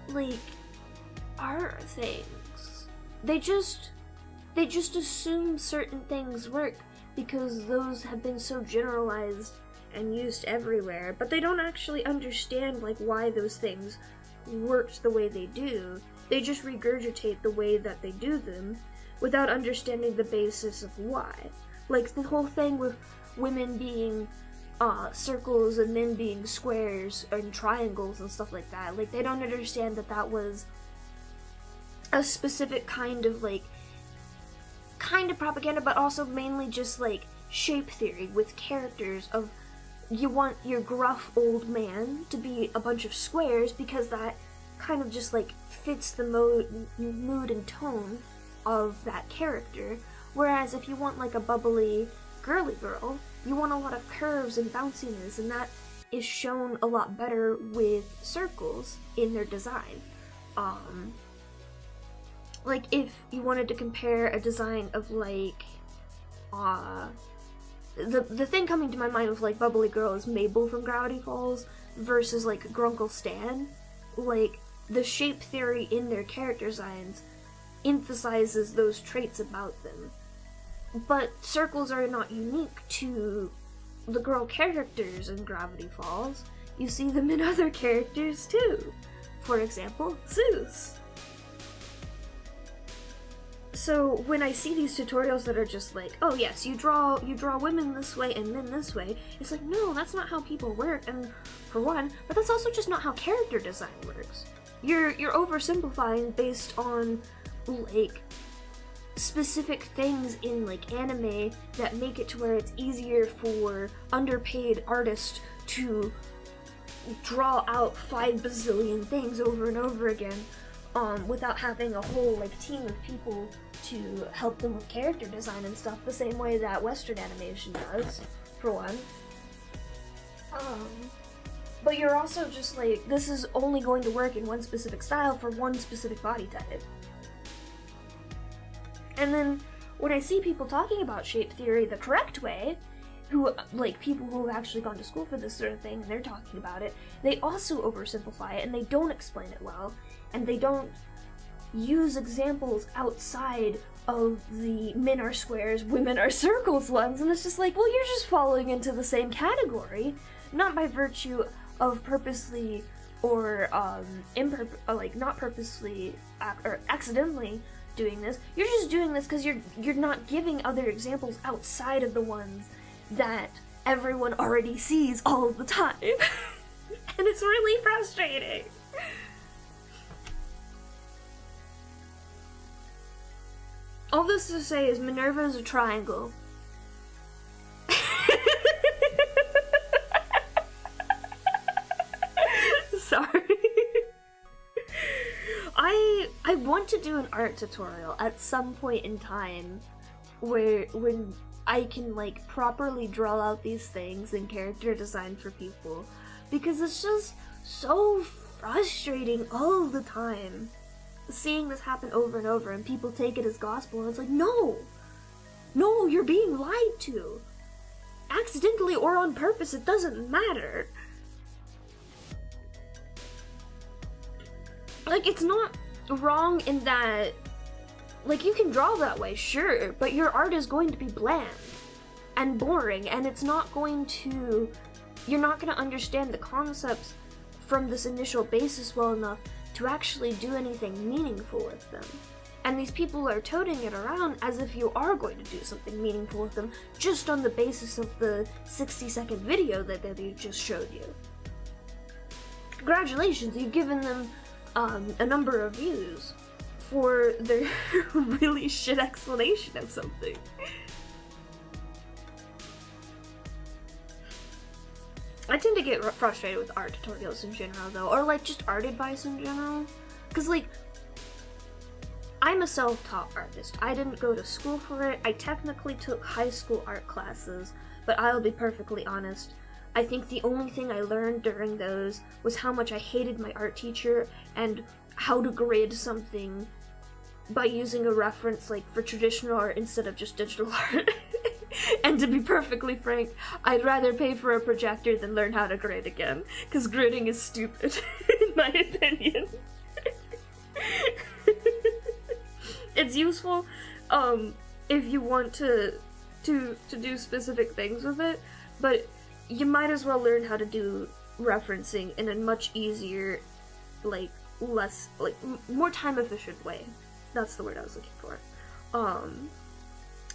like art things. They just assume certain things work because those have been so generalized and used everywhere, but they don't actually understand like why those things worked the way they do. They just regurgitate the way that they do them without understanding the basis of why. Like the whole thing with women being circles and men being squares and triangles and stuff like that. Like, they don't understand that that was a specific kind of propaganda, but also mainly just like shape theory with characters of, you want your gruff old man to be a bunch of squares because that kind of just like fits the mood and tone of that character. Whereas if you want like a bubbly girly girl, you want a lot of curves and bounciness, and that is shown a lot better with circles in their design. Like if you wanted to compare a design of like the thing coming to my mind with like bubbly girl is Mabel from Gravity Falls versus like Grunkle Stan. Like the shape theory in their character designs emphasizes those traits about them. But circles are not unique to the girl characters in Gravity Falls. You see them in other characters too. For example, Zeus. So when I see these tutorials that are just like, oh yes, you draw women this way and men this way, it's like, no, that's not how people work, and for one, but that's also just not how character design works. You're oversimplifying based on like specific things in like anime that make it to where it's easier for underpaid artists to draw out 5 bazillion things over and over again, without having a whole like team of people to help them with character design and stuff, the same way that Western animation does, for one. But you're also just like, this is only going to work in one specific style for one specific body type. And then when I see people talking about shape theory the correct way, who like people who have actually gone to school for this sort of thing, and they're talking about it, they also oversimplify it and they don't explain it well, and they don't use examples outside of the men are squares, women are circles ones, and it's just like, well, you're just falling into the same category, not by virtue of purposely or not purposely or accidentally doing this. You're just doing this because you're not giving other examples outside of the ones that everyone already sees all the time. And it's really frustrating. All this to say is Minerva is a triangle. Sorry. I want to do an art tutorial at some point in time when I can like properly draw out these things and character design for people, because it's just so frustrating all the time seeing this happen over and over, and people take it as gospel, and it's like, no, you're being lied to, accidentally or on purpose, it doesn't matter. Like, it's not wrong in that, like, you can draw that way, sure, but your art is going to be bland and boring, and it's not going to, you're not going to understand the concepts from this initial basis well enough to actually do anything meaningful with them. And these people are toting it around as if you are going to do something meaningful with them, just on the basis of the 60-second video that they just showed you. Congratulations, you've given them a number of views for their really shit explanation of something. I tend to get frustrated with art tutorials in general, though, or like just art advice in general, because like, I'm a self-taught artist. I didn't go to school for it. I technically took high school art classes, but I'll be perfectly honest, I think the only thing I learned during those was how much I hated my art teacher and how to grade something by using a reference like for traditional art instead of just digital art. And to be perfectly frank, I'd rather pay for a projector than learn how to grade again, because grading is stupid, in my opinion. It's useful if you want to do specific things with it, but you might as well learn how to do referencing in a much easier, like, less, like, more time efficient way. That's the word I was looking for.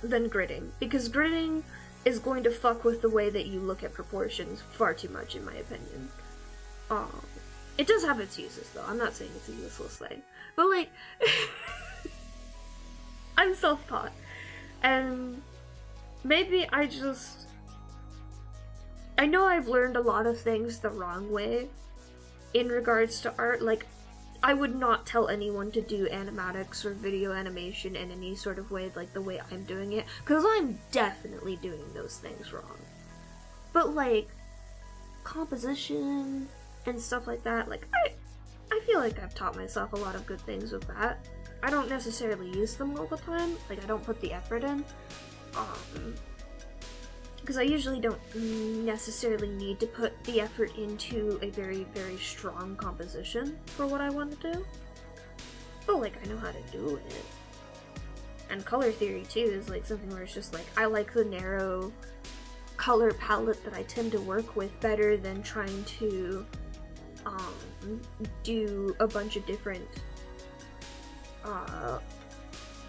Than gridding. Because gridding is going to fuck with the way that you look at proportions far too much, in my opinion. It does have its uses, though. I'm not saying it's a useless thing. But, like, I'm self-taught. And maybe I know I've learned a lot of things the wrong way in regards to art. Like, I would not tell anyone to do animatics or video animation in any sort of way like the way I'm doing it, because I'm definitely doing those things wrong. But, like, composition and stuff like that, like, I feel like I've taught myself a lot of good things with that. I don't necessarily use them all the time, like, I don't put the effort in, because I usually don't necessarily need to put the effort into a very, very strong composition for what I want to do. But, like, I know how to do it. And color theory, too, is, like, something where it's just, like, I like the narrow color palette that I tend to work with better than trying to, do a bunch of different,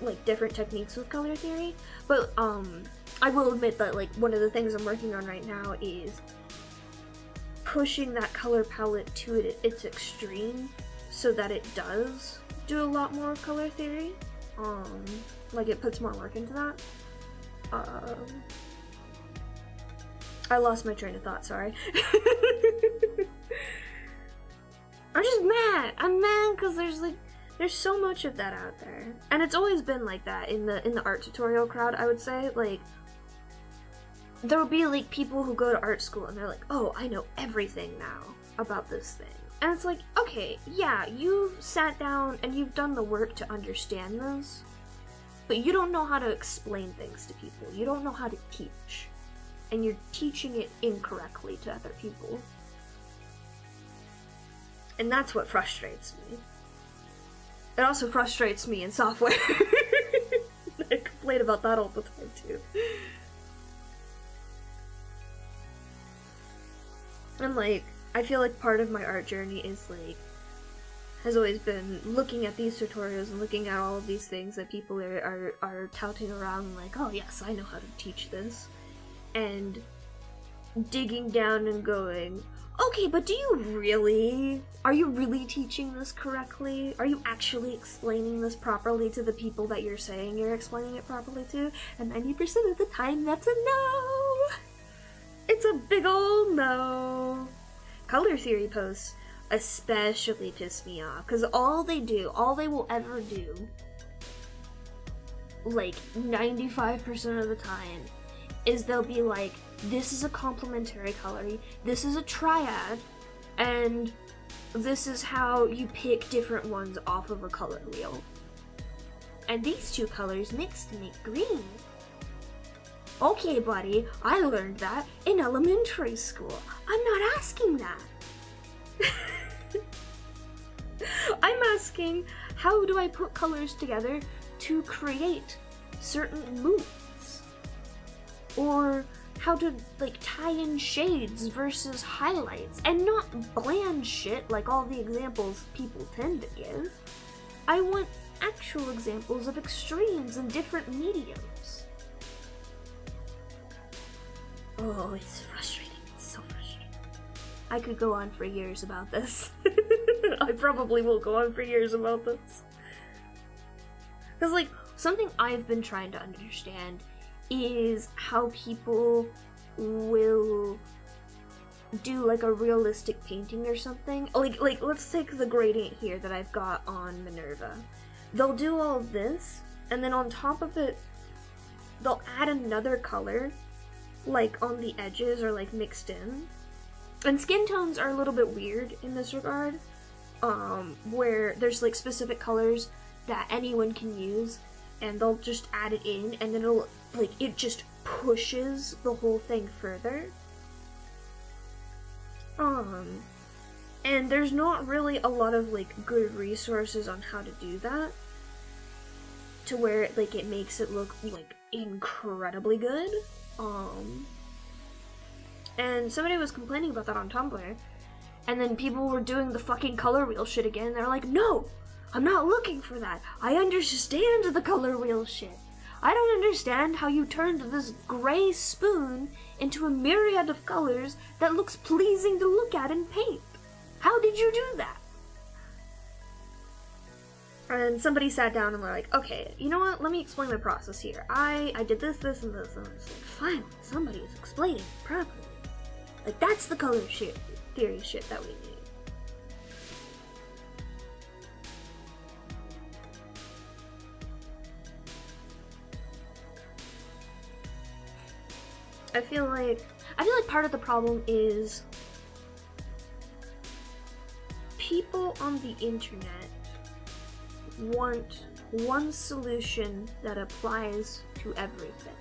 like, different techniques with color theory. But, I will admit that, like, one of the things I'm working on right now is pushing that color palette to its extreme so that it does do a lot more color theory. Like, it puts more work into that. I lost my train of thought, sorry. I'm just mad! I'm mad because there's so much of that out there. And it's always been like that in the art tutorial crowd, I would say. Like, there will be, like, people who go to art school and they're like, oh, I know everything now about this thing. And it's like, okay, yeah, you've sat down and you've done the work to understand this, but you don't know how to explain things to people. You don't know how to teach. And you're teaching it incorrectly to other people. And that's what frustrates me. It also frustrates me in software. I complain about that all the time, too. And, like, I feel like part of my art journey is, like, has always been looking at these tutorials and looking at all of these things that people are touting around, like, oh yes, I know how to teach this. And digging down and going, okay, but are you really teaching this correctly? Are you actually explaining this properly to the people that you're saying you're explaining it properly to? And 90% of the time, that's a no! It's a big ol' no! Color theory posts especially piss me off, because all they will ever do, like 95% of the time, is they'll be like, this is a complementary color, this is a triad, and this is how you pick different ones off of a color wheel. And these two colors mix to make green. Okay, buddy, I learned that in elementary school. I'm not asking that. I'm asking, how do I put colors together to create certain moods? Or how to, like, tie in shades versus highlights, and not bland shit like all the examples people tend to give. I want actual examples of extremes in different mediums. Oh, it's frustrating. It's so frustrating. I could go on for years about this. I probably will go on for years about this. Because, like, something I've been trying to understand is how people will do, like, a realistic painting or something. Like, let's take the gradient here that I've got on Minerva. They'll do all of this, and then on top of it, they'll add another color, like, on the edges or, like, mixed in. And skin tones are a little bit weird in this regard, where there's, like, specific colors that anyone can use, and they'll just add it in, and then it'll, like, it just pushes the whole thing further. And there's not really a lot of, like, good resources on how to do that, to where, like, it makes it look, like, incredibly good. And somebody was complaining about that on Tumblr, and then people were doing the fucking color wheel shit again, and they're like, no! I'm not looking for that. I understand the color wheel shit. I don't understand how you turned this gray spoon into a myriad of colors that looks pleasing to look at in paint. How did you do that? And somebody sat down and they're like, okay, you know what? Let me explain my process here. I did this, this, and this. And I was like, finally, somebody is explaining it properly. Like, that's the color theory shit that we need. I feel like part of the problem is people on the internet want one solution that applies to everything.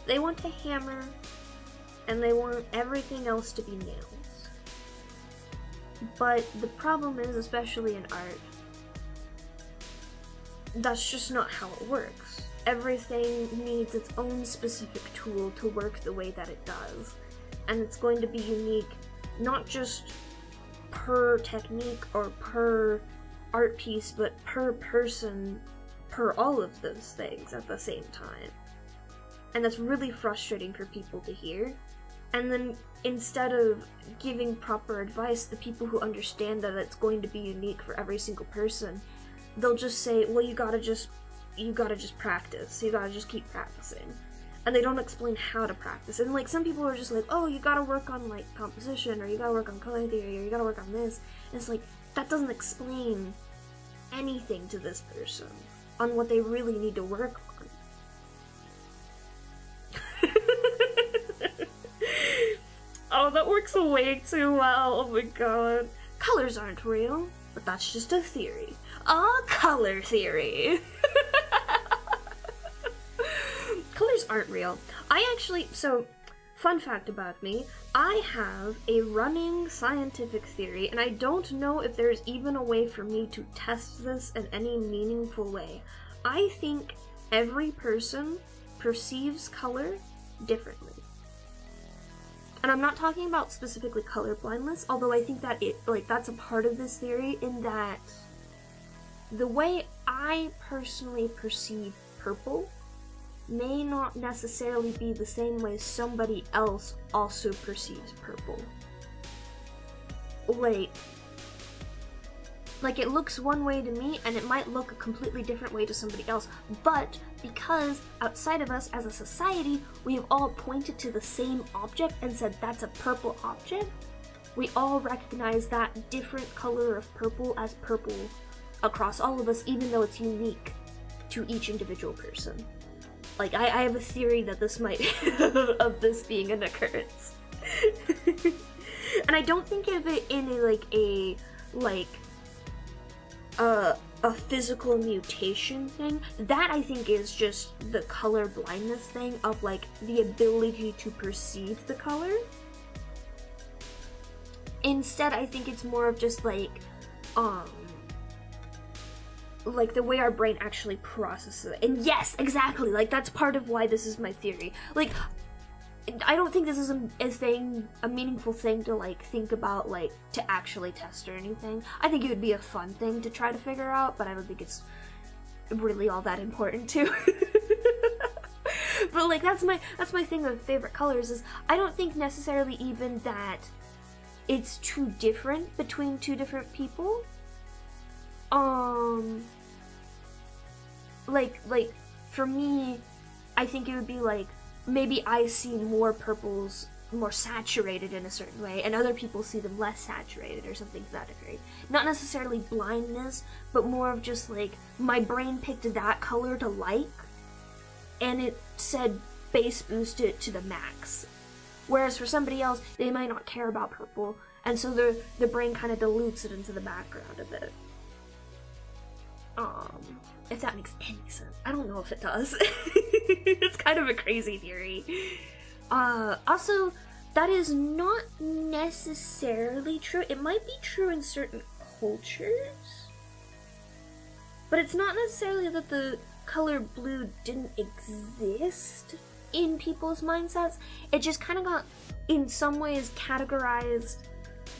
They want a hammer, and they want everything else to be nails. But the problem is, especially in art, that's just not how it works. Everything needs its own specific tool to work the way that it does. And it's going to be unique, not just per technique or per art piece, but per person, per all of those things at the same time. And that's really frustrating for people to hear. And then instead of giving proper advice, the people who understand that it's going to be unique for every single person, they'll just say, well, you gotta just practice. You gotta just keep practicing. And they don't explain how to practice. And, like, some people are just like, oh, you gotta work on, like, composition, or you gotta work on color theory, or you gotta work on this. And it's like, that doesn't explain anything to this person on what they really need to work on. Oh, that works way too well. Oh my god. Colors aren't real, but that's just a theory. A color theory. Colors aren't real. So, fun fact about me, I have a running scientific theory, and I don't know if there's even a way for me to test this in any meaningful way. I think every person perceives color differently. And I'm not talking about specifically color blindness, although I think that that's a part of this theory, in that the way I personally perceive purple may not necessarily be the same way somebody else also perceives purple. Like, it looks one way to me, and it might look a completely different way to somebody else, but because outside of us as a society, we have all pointed to the same object and said that's a purple object, we all recognize that different color of purple as purple across all of us, even though it's unique to each individual person. Like, I have a theory that this might of this being an occurrence. And I don't think of it in a physical mutation thing. That, I think, is just the color blindness thing of, like, the ability to perceive the color. Instead, I think it's more of just, like the way our brain actually processes it. And yes, exactly, like, that's part of why this is my theory. Like, I don't think this is a meaningful thing to, like, think about, like, to actually test or anything. I think it would be a fun thing to try to figure out, but I don't think it's really all that important too. But like that's my thing with favorite colors is I don't think necessarily even that it's too different between two different people. Like for me, I think it would be like maybe I see more purples more saturated in a certain way, and other people see them less saturated or something to that degree. Not necessarily blindness, but more of just like my brain picked that color to like, and it said base boost it to the max. Whereas for somebody else, they might not care about purple, and so the brain kind of dilutes it into the background a bit. If that makes any sense. I don't know if it does. It's kind of a crazy theory. Also, that is not necessarily true. It might be true in certain cultures, but it's not necessarily that the color blue didn't exist in people's mindsets. It just kind of got, in some ways, categorized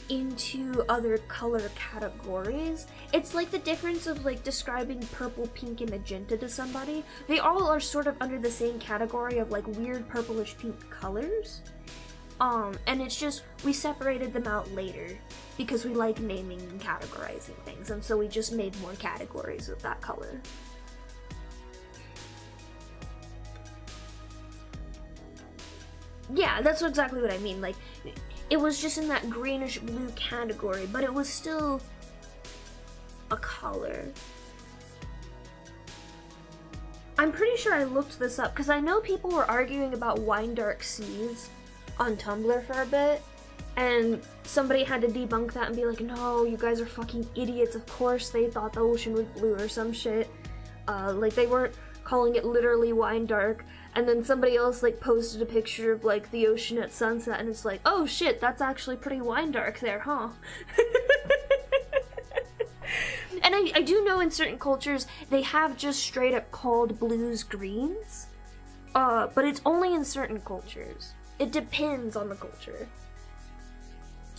into other color categories. It's like the difference of like describing purple, pink, and magenta to somebody. They all are sort of under the same category of like weird purplish pink colors. And it's just we separated them out later because we like naming and categorizing things, and so we just made more categories of that color. Yeah, that's exactly what I mean. Like, it was just in that greenish blue category, but it was still a color. I'm pretty sure I looked this up, because I know people were arguing about wine dark seas on Tumblr for a bit, and somebody had to debunk that and be like, no, you guys are fucking idiots, of course they thought the ocean was blue or some shit. Like, they weren't calling it literally wine dark. And then somebody else like posted a picture of like the ocean at sunset, and it's like, oh shit, that's actually pretty wine dark there, huh? And I do know in certain cultures they have just straight up called blues greens, but it's only in certain cultures. It depends on the culture.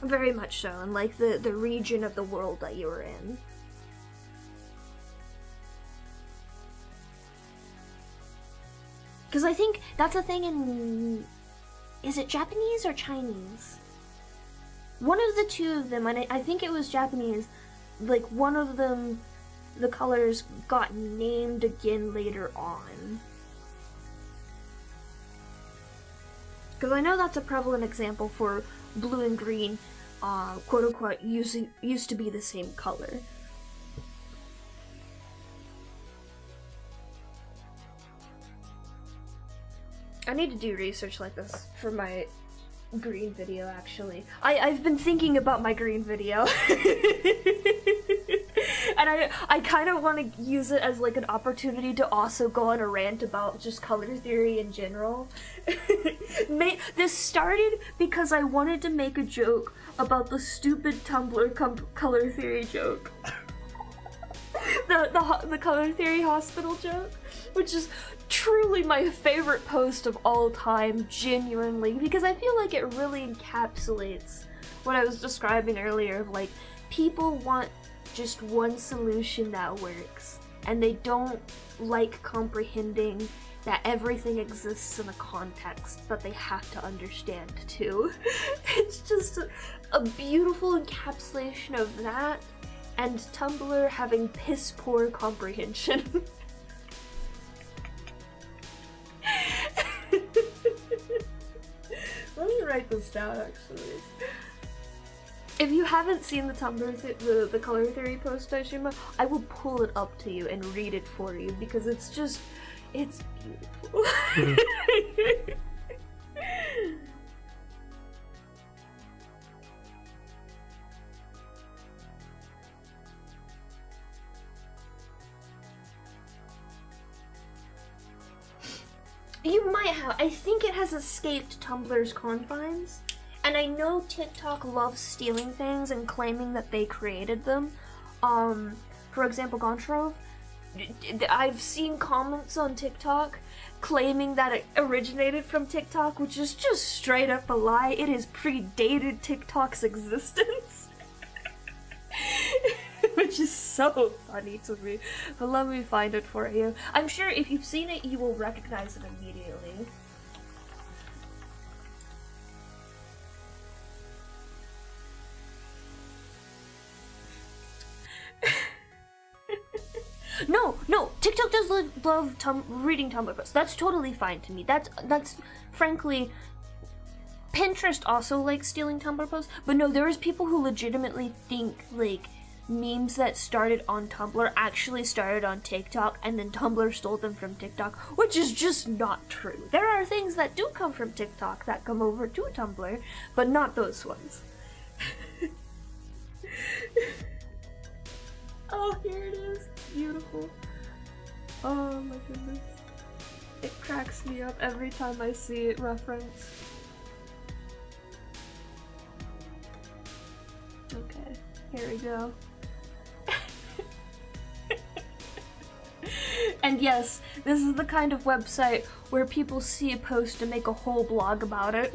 Very much so, and like the region of the world that you were in. Because I think that's a thing in... Is it Japanese or Chinese? One of the two of them, and I think it was Japanese, like one of them, the colors got named again later on. Because I know that's a prevalent example for blue and green, quote unquote, used to be the same color. I need to do research like this for my green video, actually. I've been thinking about my green video. And I kind of want to use it as like an opportunity to also go on a rant about just color theory in general. This started because I wanted to make a joke about the stupid Tumblr color theory joke. The color theory hospital joke, which is truly my favorite post of all time, genuinely, because I feel like it really encapsulates what I was describing earlier of like, people want just one solution that works, and they don't like comprehending that everything exists in a context that they have to understand too. It's just a beautiful encapsulation of that, and Tumblr having piss poor comprehension. Let me write this down, actually. If you haven't seen the Tumblr, the color theory post, Daishima, I will pull it up to you and read it for you, because it's just, it's beautiful. You might have. I think it has escaped Tumblr's confines. And I know TikTok loves stealing things and claiming that they created them. For example, Gontrove. I've seen comments on TikTok claiming that it originated from TikTok, which is just straight up a lie. It has predated TikTok's existence. which is so funny to me. But let me find it for you. I'm sure if you've seen it, you will recognize it immediately. No, TikTok does love reading Tumblr posts. That's totally fine to me. That's frankly, Pinterest also likes stealing Tumblr posts, but no, there is people who legitimately think, like, memes that started on Tumblr actually started on TikTok, and then Tumblr stole them from TikTok, which is just not true. There are things that do come from TikTok that come over to Tumblr, but not those ones. Oh, here it is. It's beautiful. Oh my goodness. It cracks me up every time I see it referenced. Okay, here we go. And yes, this is the kind of website where people see a post and make a whole blog about it.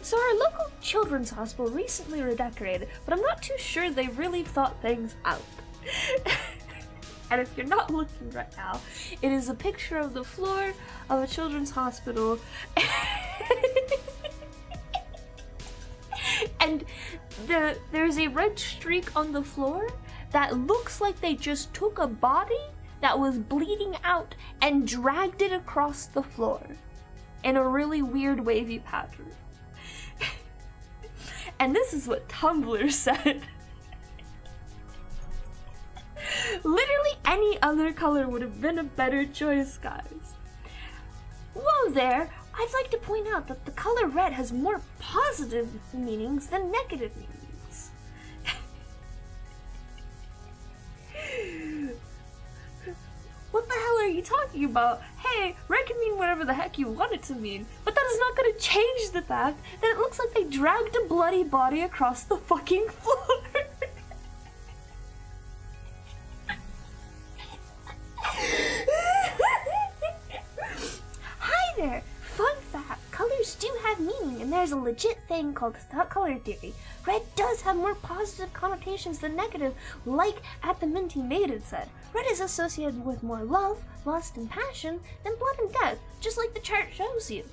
So our local children's hospital recently redecorated, but I'm not too sure they really thought things out. And if you're not looking right now, it is a picture of the floor of a children's hospital. And there's a red streak on the floor that looks like they just took a body that was bleeding out and dragged it across the floor in a really weird wavy pattern. And this is what Tumblr said. Literally any other color would have been a better choice, guys. Whoa there! I'd like to point out that the color red has more positive meanings than negative meanings. What the hell are you talking about? Hey, red can mean whatever the heck you want it to mean, but that is not going to change the fact that it looks like they dragged a bloody body across the fucking floor. Hi there! Fun fact, colors do have meaning, and there's a legit thing called color theory. Red does have more positive connotations than negative, like At the Minty Maiden said. Red is associated with more love, lust, and passion than blood and death, just like the chart shows you.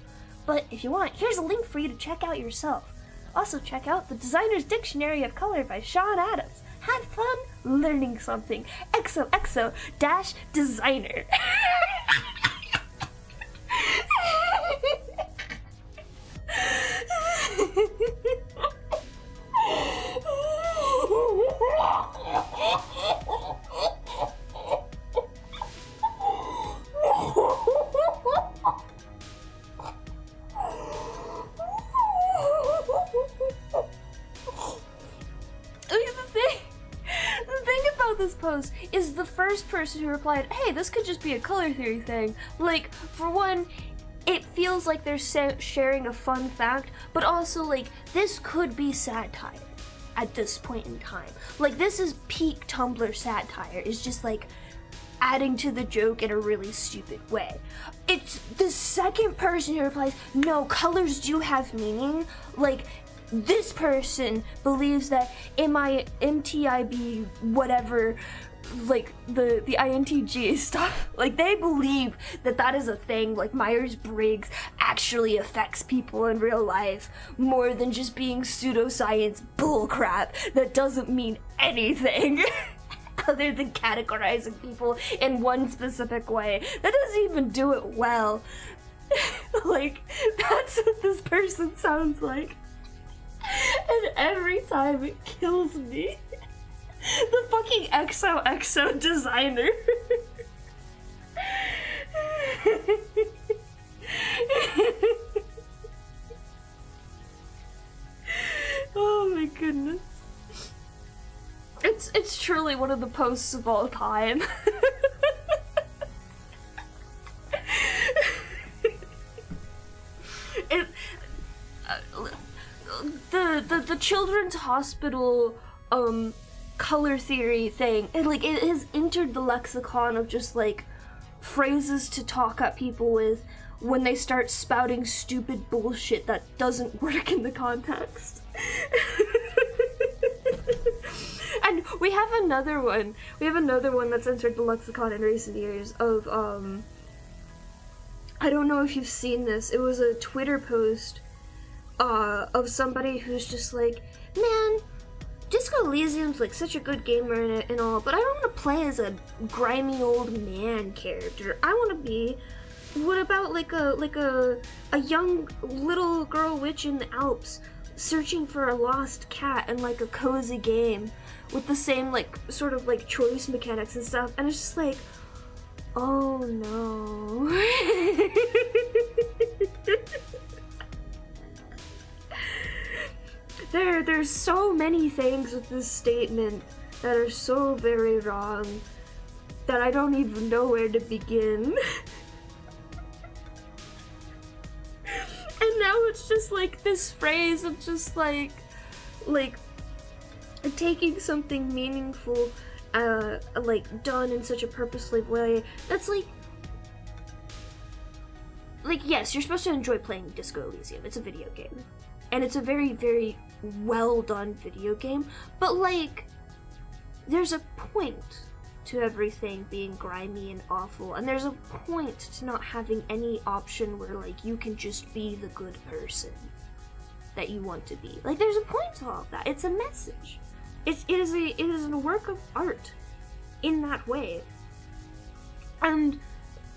But if you want, here's a link for you to check out yourself. Also check out the Designer's Dictionary of Color by Sean Adams. Have fun learning something. XOXO-designer. This post is the first person who replied, hey, this could just be a color theory thing. Like, for one, it feels like they're sharing a fun fact, but also, like, this could be satire at this point in time. Like, this is peak Tumblr satire. It's just, like, adding to the joke in a really stupid way. It's the second person who replies, no, colors do have meaning. Like, this person believes that MTIB, whatever, like the INTJ stuff, like they believe that that is a thing, like Myers-Briggs actually affects people in real life more than just being pseudoscience bullcrap that doesn't mean anything other than categorizing people in one specific way. That doesn't even do it well. Like, that's what this person sounds like. And every time it kills me. The fucking XOXO designer. Oh my goodness. It's truly one of the posts of all time. The children's hospital color theory thing, it has entered the lexicon of just like phrases to talk at people with when they start spouting stupid bullshit that doesn't work in the context. And we have another one that's entered the lexicon in recent years of, I don't know if you've seen this, it was a Twitter post, of somebody who's just like, man, Disco Elysium's like such a good gamer and all, but I don't want to play as a grimy old man character. I want to be, what about like a young little girl witch in the Alps searching for a lost cat in like a cozy game with the same like sort of like choice mechanics and stuff, and it's just like, oh no. There's so many things with this statement that are so very wrong that I don't even know where to begin. And now it's just like this phrase of just like taking something meaningful, like done in such a purposeful way. That's like yes, you're supposed to enjoy playing Disco Elysium. It's a video game. And it's a very, very well done video game, but like, there's a point to everything being grimy and awful, and there's a point to not having any option where like you can just be the good person that you want to be. Like, there's a point to all of that. It's a message. It is a work of art in that way. And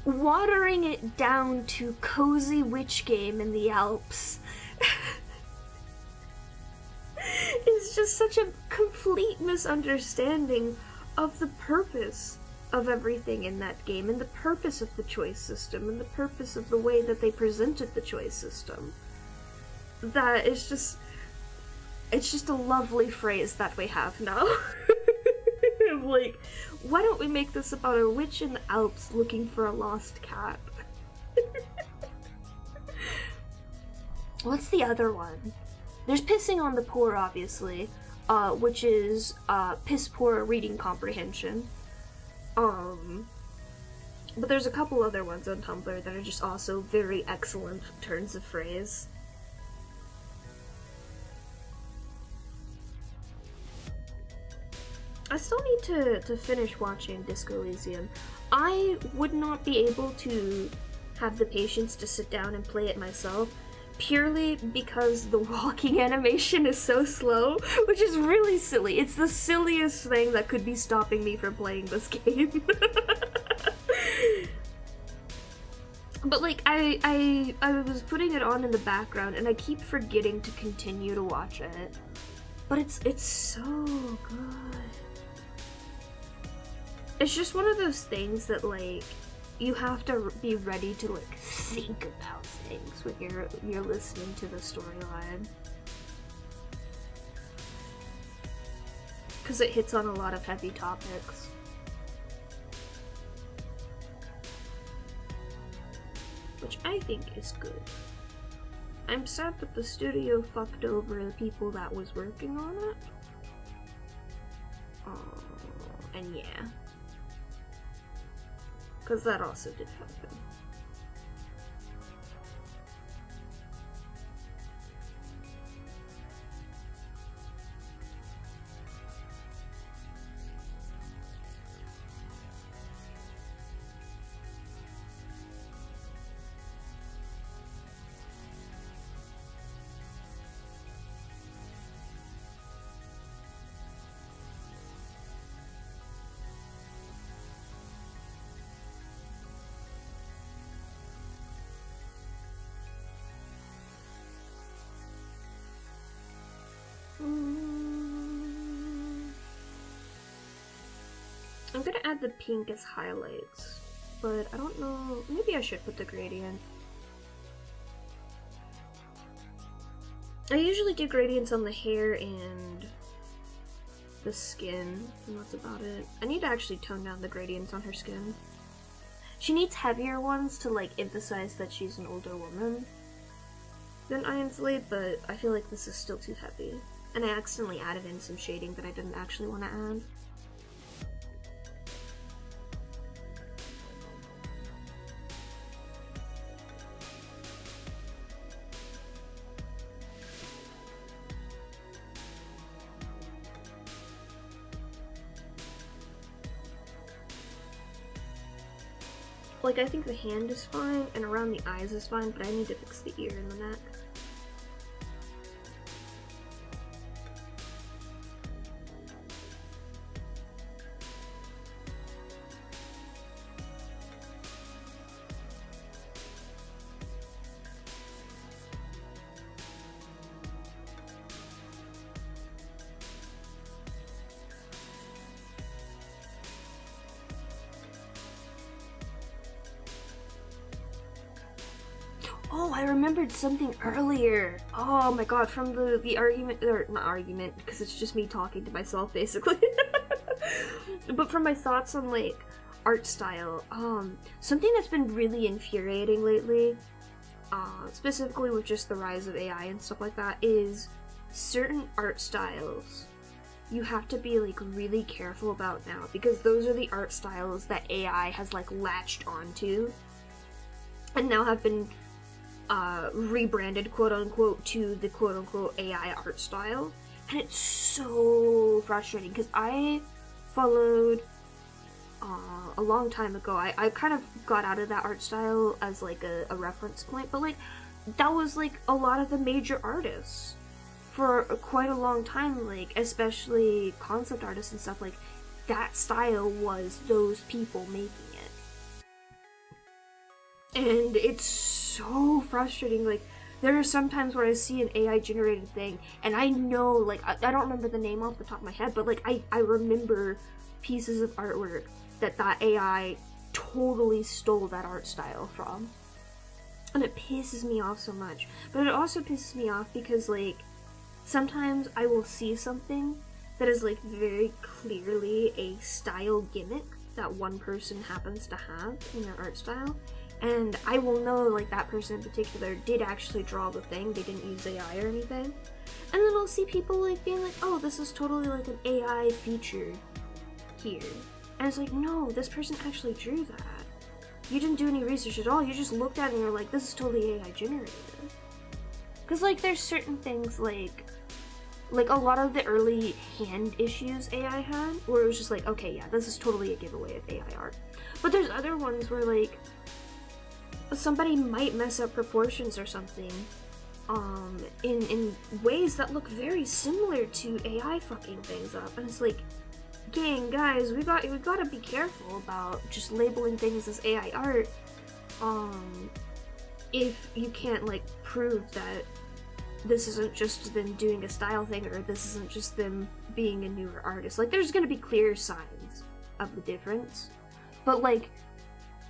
watering it down to cozy witch game in the Alps is just such a complete misunderstanding of the purpose of everything in that game, and the purpose of the choice system, and the purpose of the way that they presented the choice system. That is just, it's just a lovely phrase that we have now. Like, why don't we make this about a witch in the Alps looking for a lost cat? What's the other one? There's pissing on the poor, obviously, which is piss poor reading comprehension. But there's a couple other ones on Tumblr that are just also very excellent turns of phrase. I still need to finish watching Disco Elysium. I would not be able to have the patience to sit down and play it myself, purely because the walking animation is so slow, which is really silly. It's the silliest thing that could be stopping me from playing this game. But like, I was putting it on in the background and I keep forgetting to continue to watch it. But it's so good. It's just one of those things that like, you have to be ready to like think about things when you're listening to the storyline, because it hits on a lot of heavy topics. Which I think is good. I'm sad that the studio fucked over the people that was working on it. And yeah. Because that also did happen. I'm gonna add the pink as highlights, but I don't know, maybe I should put the gradient. I usually do gradients on the hair and the skin, and that's about it. I need to actually tone down the gradients on her skin. She needs heavier ones to like emphasize that she's an older woman than Ainsley, but I feel like this is still too heavy. And I accidentally added in some shading that I didn't actually want to add. Like, I think the hand is fine, and around the eyes is fine, but I need to fix the ear and the neck. Oh, I remembered something earlier. Oh my god, from the argument, or not argument, because it's just me talking to myself basically. But from my thoughts on like art style, something that's been really infuriating lately, specifically with just the rise of AI and stuff like that, is certain art styles you have to be like really careful about now, because those are the art styles that AI has like latched onto and now have been rebranded, quote-unquote, to the quote-unquote AI art style. And it's so frustrating, because I followed, a long time ago, I kind of got out of that art style as, like, a reference point, but, like, that was, like, a lot of the major artists for quite a long time, like, especially concept artists and stuff, like, that style was those people making it. And it's so frustrating. Like, there are some times where I see an AI generated thing and I know, like, I don't remember the name off the top of my head, but like I remember pieces of artwork that AI totally stole that art style from. And it pisses me off so much. But it also pisses me off because, like, sometimes I will see something that is, like, very clearly a style gimmick that one person happens to have in their art style, and I will know, like, that person in particular did actually draw the thing, they didn't use AI or anything. And then I'll see people, like, being like, oh, this is totally, like, an AI feature here. And it's like, no, this person actually drew that. You didn't do any research at all, you just looked at it and you're like, this is totally AI generated. Because, like, there's certain things, like a lot of the early hand issues AI had, where it was just like, okay, yeah, this is totally a giveaway of AI art. But there's other ones where, like, somebody might mess up proportions or something, in ways that look very similar to AI fucking things up, and it's like, dang, guys, we gotta be careful about just labeling things as AI art, if you can't, like, prove that this isn't just them doing a style thing, or this isn't just them being a newer artist. Like, there's gonna be clear signs of the difference, but, like,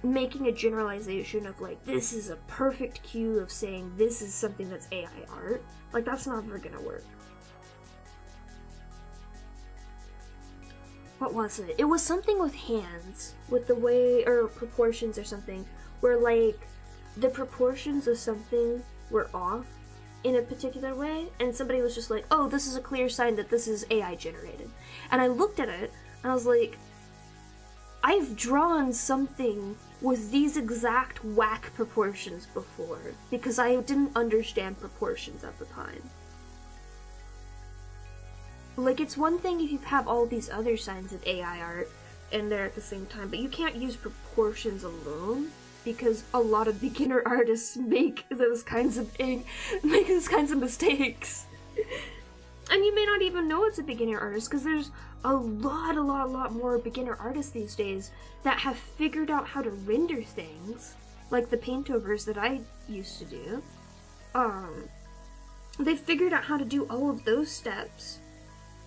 making a generalization of, like, this is a perfect cue of saying this is something that's AI art, like, that's never gonna work. What was it? It was something with hands, with the way, or proportions or something, where, like, the proportions of something were off in a particular way, and somebody was just like, oh, this is a clear sign that this is AI generated. And I looked at it, and I was like, I've drawn something with these exact whack proportions before, because I didn't understand proportions at the time. Like, it's one thing if you have all these other signs of AI art in there at the same time, but you can't use proportions alone, because a lot of beginner artists make those kinds of mistakes. And you may not even know it's a beginner artist, because there's a lot more beginner artists these days that have figured out how to render things, like the paintovers that I used to do. They've figured out how to do all of those steps,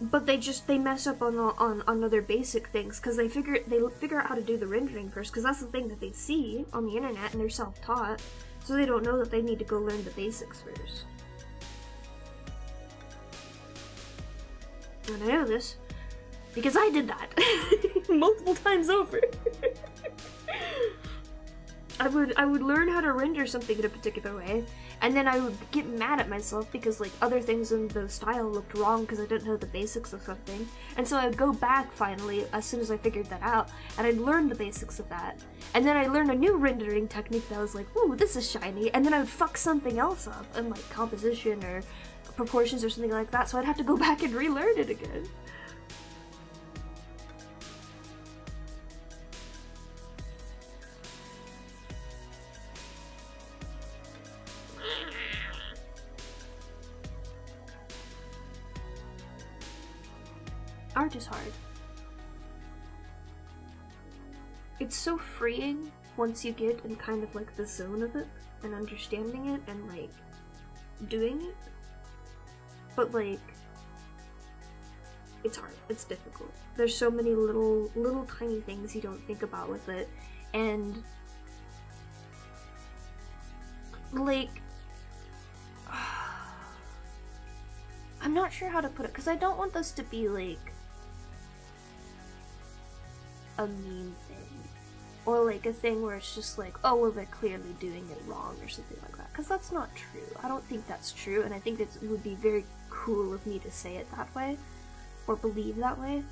but they mess up on other basic things, because they figure out how to do the rendering first, because that's the thing that they see on the internet and they're self-taught, so they don't know that they need to go learn the basics first. And I know this because I did that multiple times over. I would learn how to render something in a particular way, and then I would get mad at myself because, like, other things in the style looked wrong because I didn't know the basics of something. And so I'd go back finally as soon as I figured that out, and I'd learn the basics of that. And then I learned a new rendering technique that was like, ooh, this is shiny, and then I would fuck something else up in, like, composition or proportions or something like that, so I'd have to go back and relearn it again. art is hard. It's so freeing once you get in kind of like the zone of it and understanding it and like doing it. But like, it's hard. It's difficult. There's so many little tiny things you don't think about with it, and like, I'm not sure how to put it because I don't want this to be like a mean thing or like a thing where it's just like, oh well, they're clearly doing it wrong or something like that, because that's not true. I don't think that's true, and I think it would be very cool of me to say it that way or believe that way.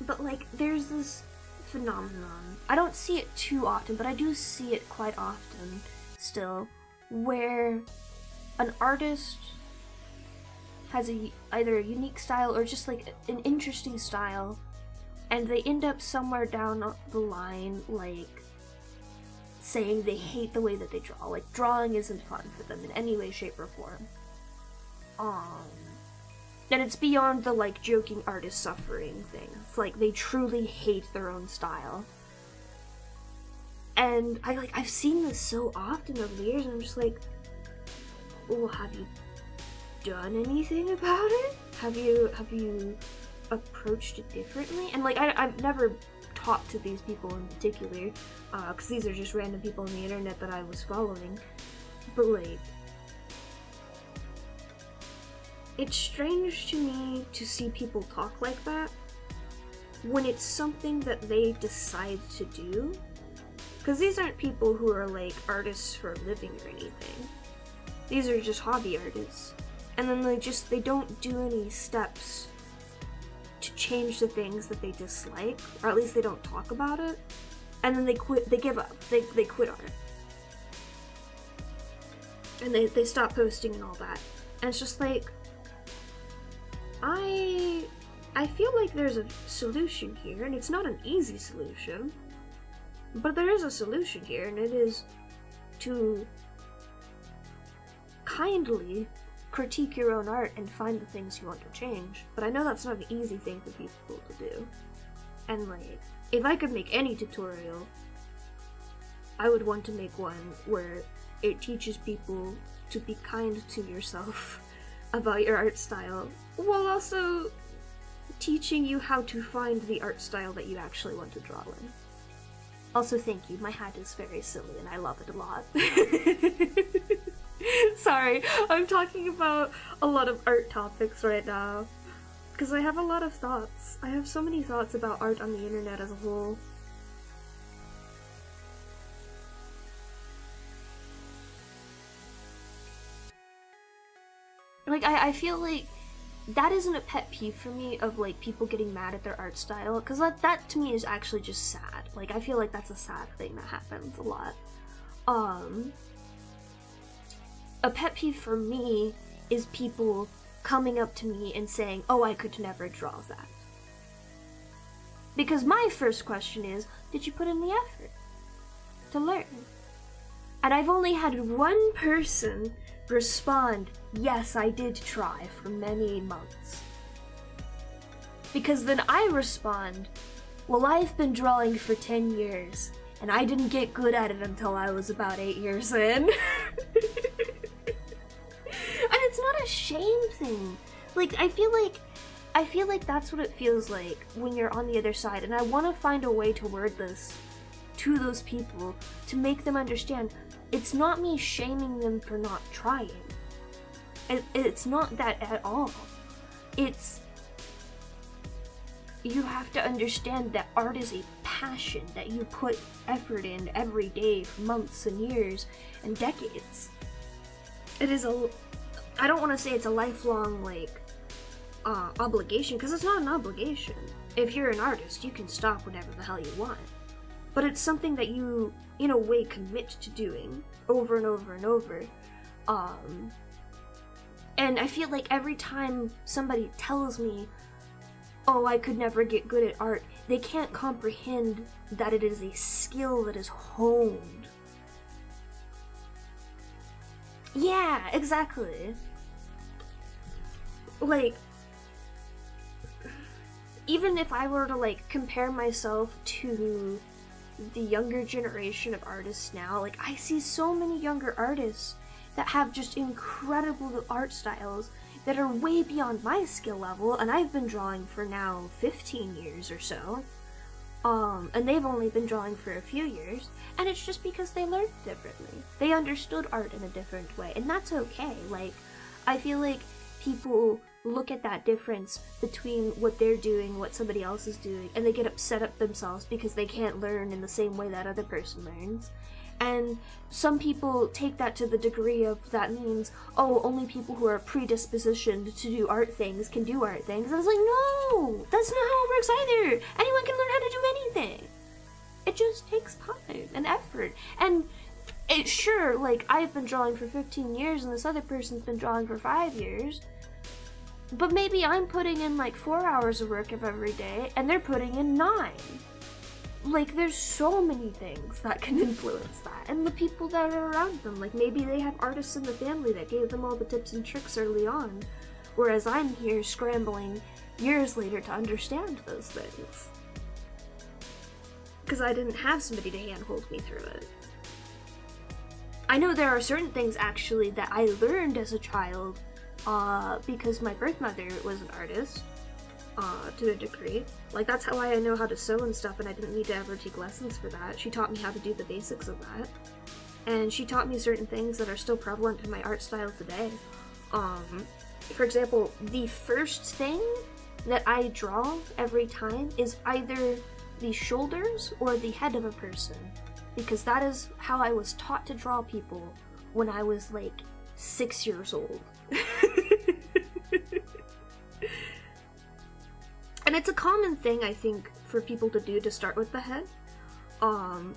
But like, there's this phenomenon, I don't see it too often, but I do see it quite often still, where an artist has either a unique style or just like an interesting style, and they end up somewhere down the line like saying they hate the way that they draw, like drawing isn't fun for them in any way, shape, or form. And it's beyond the like joking artist suffering thing. It's like they truly hate their own style. And I've seen this so often over the years, and I'm just like, well, have you done anything about it? Have you approached it differently? And like, I've never talked to these people in particular, because these are just random people on the internet that I was following. But like, it's strange to me to see people talk like that when it's something that they decide to do. Because these aren't people who are like artists for a living or anything. These are just hobby artists. And then they don't do any steps to change the things that they dislike, or at least they don't talk about it. And then they quit, they give up, they quit on it. And they stop posting and all that. And it's just like, I feel like there's a solution here, and it's not an easy solution, but there is a solution here, and it is to kindly critique your own art and find the things you want to change. But I know that's not an easy thing for people to do. And like, if I could make any tutorial, I would want to make one where it teaches people to be kind to yourself about your art style, while also teaching you how to find the art style that you actually want to draw in. Also, thank you. My hat is very silly and I love it a lot. Sorry, I'm talking about a lot of art topics right now, because I have a lot of thoughts. I have so many thoughts about art on the internet as a whole. Like, I feel like that isn't a pet peeve for me of like people getting mad at their art style, because that to me is actually just sad. Like, I feel like that's a sad thing that happens a lot. A pet peeve for me is people coming up to me and saying, oh, I could never draw that. Because my first question is, did you put in the effort to learn? And I've only had one person respond, yes, I did try for many months. Because then I respond, well, I've been drawing for 10 years, and I didn't get good at it until I was about 8 years in. And it's not a shame thing. Like, I feel like that's what it feels like when you're on the other side, and I want to find a way to word this to those people to make them understand it's not me shaming them for not trying. It's not that at all. It's, you have to understand that art is a passion that you put effort in every day for months and years and decades. It is I don't want to say it's a lifelong, like, obligation, because it's not an obligation. If you're an artist, you can stop whenever the hell you want. But it's something that you, in a way, commit to doing over and over and over. And I feel like every time somebody tells me, oh, I could never get good at art, they can't comprehend that it is a skill that is honed. Yeah, exactly. Like, even if I were to like compare myself to the younger generation of artists now, like I see so many younger artists that have just incredible art styles that are way beyond my skill level, and I've been drawing for now 15 years or so. And they've only been drawing for a few years, and it's just because they learned differently. They understood art in a different way, and that's okay. Like, I feel like people look at that difference between what they're doing, what somebody else is doing, and they get upset at themselves because they can't learn in the same way that other person learns. And some people take that to the degree of that means, oh, only people who are predispositioned to do art things can do art things. And I was like, no, that's not how it works either. Anyone can learn how to do anything. It just takes time and effort. And it's sure, like, I've been drawing for 15 years and this other person's been drawing for 5 years. But maybe I'm putting in like 4 hours of work every day and they're putting in 9. Like, there's so many things that can influence that, and the people that are around them. Like, maybe they have artists in the family that gave them all the tips and tricks early on, whereas I'm here scrambling years later to understand those things. Because I didn't have somebody to handhold me through it. I know there are certain things, actually, that I learned as a child, because my birth mother was an artist. To a degree. Like, that's how I know how to sew and stuff, and I didn't need to ever take lessons for that. She taught me how to do the basics of that. And she taught me certain things that are still prevalent in my art style today. For example, the first thing that I draw every time is either the shoulders or the head of a person. Because that is how I was taught to draw people when I was, like, 6 years old. And it's a common thing, I think, for people to do, to start with the head. And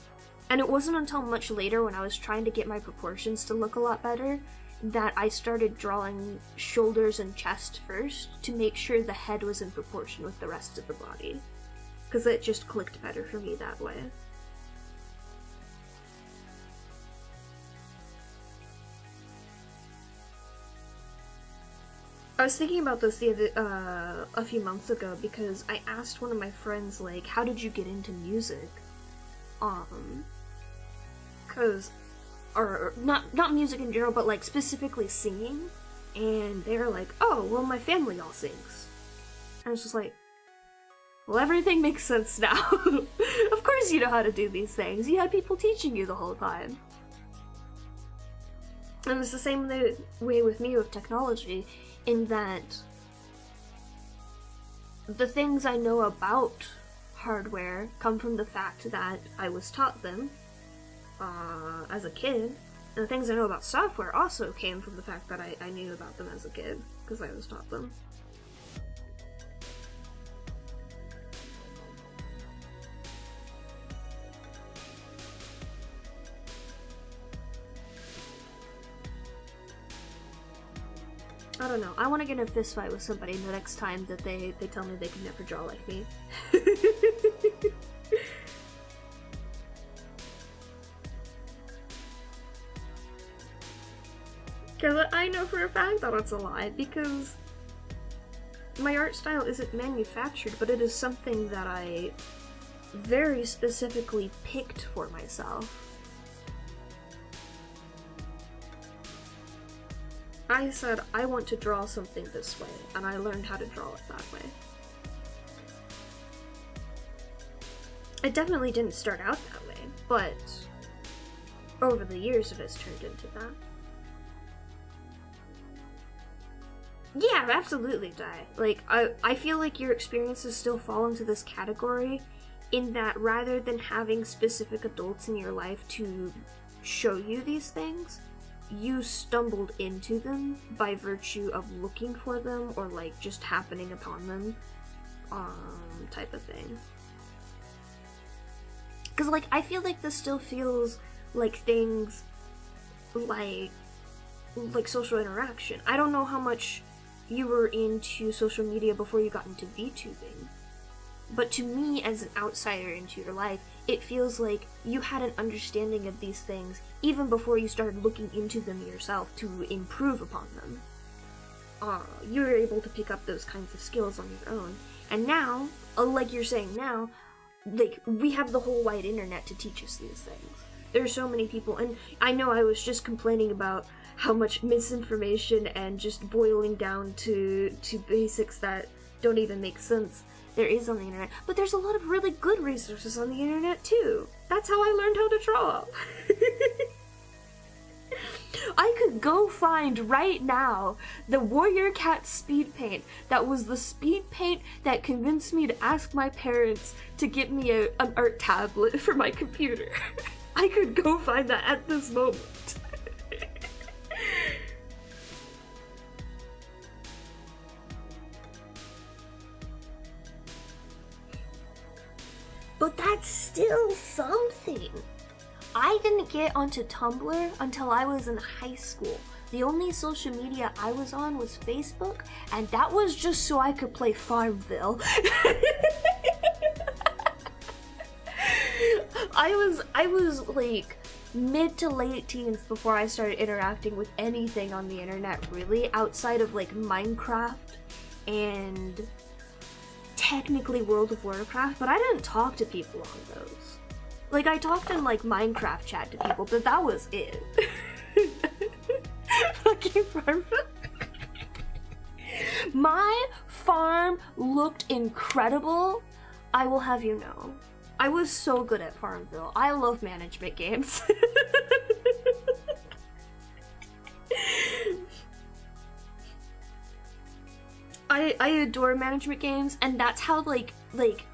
it wasn't until much later, when I was trying to get my proportions to look a lot better, that I started drawing shoulders and chest first, to make sure the head was in proportion with the rest of the body. Because it just clicked better for me that way. I was thinking about this a few months ago, because I asked one of my friends, like, how did you get into music? Or not music in general, but like specifically singing. And they were like, oh, well, my family all sings. And I was just like, well, everything makes sense now. Of course you know how to do these things. You had people teaching you the whole time. And it's the same way with me with technology, in that the things I know about hardware come from the fact that I was taught them as a kid, and the things I know about software also came from the fact that I knew about them as a kid, because I was taught them. I don't know. I want to get in a fist fight with somebody the next time that they tell me they can never draw like me. Because I know for a fact that it's a lie, because my art style isn't manufactured, but it is something that I very specifically picked for myself. I said, I want to draw something this way, and I learned how to draw it that way. It definitely didn't start out that way, but over the years it has turned into that. Yeah, absolutely, Dai. Like, I feel like your experiences still fall into this category, in that rather than having specific adults in your life to show you these things, you stumbled into them by virtue of looking for them, or like just happening upon them, type of thing. Because like, I feel like this still feels like things like social interaction. I don't know how much you were into social media before you got into VTubing, but to me, as an outsider into your life, it feels like you had an understanding of these things even before you started looking into them yourself to improve upon them. You were able to pick up those kinds of skills on your own. And now, like you're saying now, like, we have the whole wide internet to teach us these things. There are so many people, and I know I was just complaining about how much misinformation and just boiling down to basics that don't even make sense there is on the internet, but there's a lot of really good resources on the internet too. That's how I learned how to draw. I could go find right now the Warrior Cat speed paint that was the speed paint that convinced me to ask my parents to get me an art tablet for my computer. I could go find that at this moment. But that's still something. I didn't get onto Tumblr until I was in high school. The only social media I was on was Facebook, and that was just so I could play Farmville. I was like mid to late teens before I started interacting with anything on the internet, really, outside of like Minecraft and technically World of Warcraft, but I didn't talk to people on those. Like, I talked in like Minecraft chat to people, but that was it. Fucking Farmville. My farm looked incredible, I will have you know. I was so good at Farmville. I love management games. I adore management games, and that's how like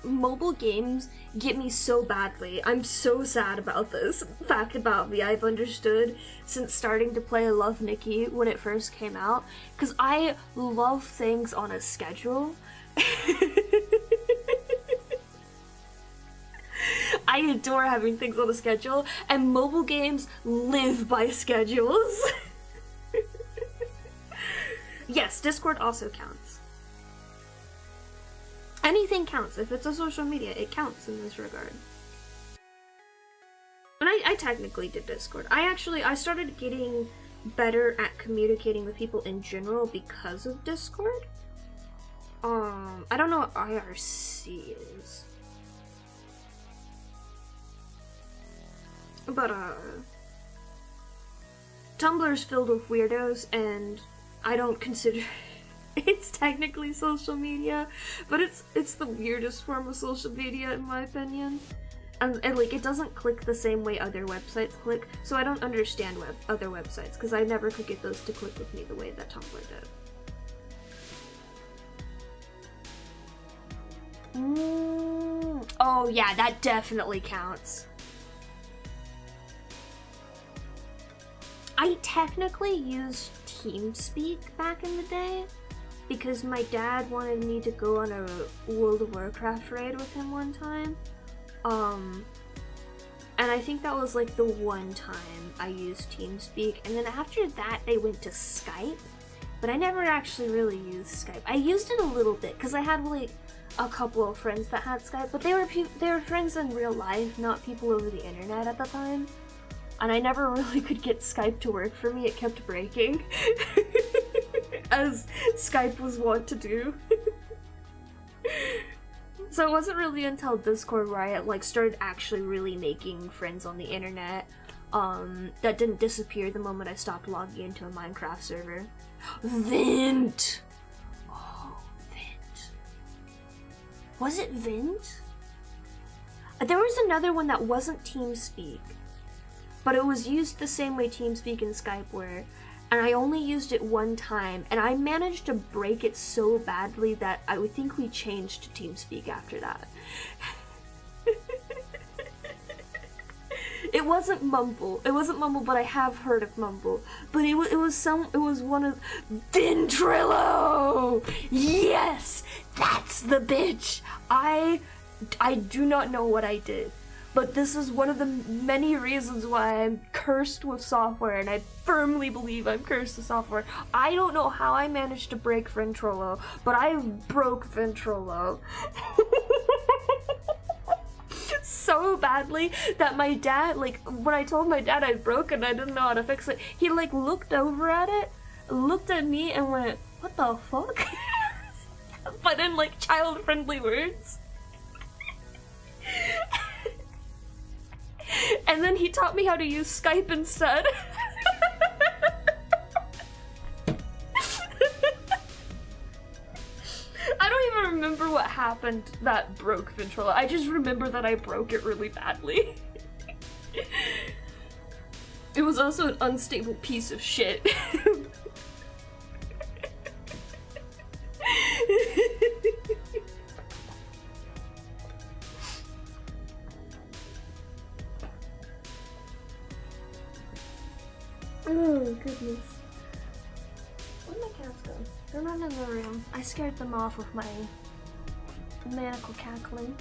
mobile games get me so badly. I'm so sad about this fact about me. I've understood since starting to play Love Nikki when it first came out, because I love things on a schedule. I adore having things on a schedule, and mobile games live by schedules. Yes, Discord also counts. Anything counts. If it's a social media, it counts in this regard. And I technically did Discord. I started getting better at communicating with people in general because of Discord. I don't know what IRC is. But, Tumblr's filled with weirdos, and I don't consider it's technically social media, but it's the weirdest form of social media in my opinion. And like, it doesn't click the same way other websites click, so I don't understand other websites, because I never could get those to click with me the way that Tumblr did. Oh yeah, that definitely counts. I technically used TeamSpeak back in the day because my dad wanted me to go on a World of Warcraft raid with him one time. And I think that was like the one time I used TeamSpeak, and then after that they went to Skype, but I never actually really used Skype. I used it a little bit because I had like a couple of friends that had Skype, but they were friends in real life, not people over the internet at the time. And I never really could get Skype to work for me. It kept breaking. As Skype was wont to do. So it wasn't really until Discord where I like started actually really making friends on the internet. That didn't disappear the moment I stopped logging into a Minecraft server. Vint! Oh, Vint. Was it Vint? There was another one that wasn't TeamSpeak, but it was used the same way TeamSpeak and Skype were, and I only used it one time, and I managed to break it so badly that I would think we changed to TeamSpeak after that. It wasn't Mumble. It wasn't Mumble, but I have heard of Mumble. But it was one of Ventrilo! Yes! That's the bitch! I do not know what I did, but this is one of the many reasons why I'm cursed with software, and I firmly believe I'm cursed with software. I don't know how I managed to break Ventrilo, but I broke Ventrilo. So badly that my dad, like, when I told my dad I'd broken, I didn't know how to fix it, he like looked over at it, looked at me and went, "What the fuck?" But in like child-friendly words. And then he taught me how to use Skype instead. I don't even remember what happened that broke Ventrilla. I just remember that I broke it really badly. It was also an unstable piece of shit. Oh, goodness. Where'd my cats go? They're not in the room. I scared them off with my maniacal cackling.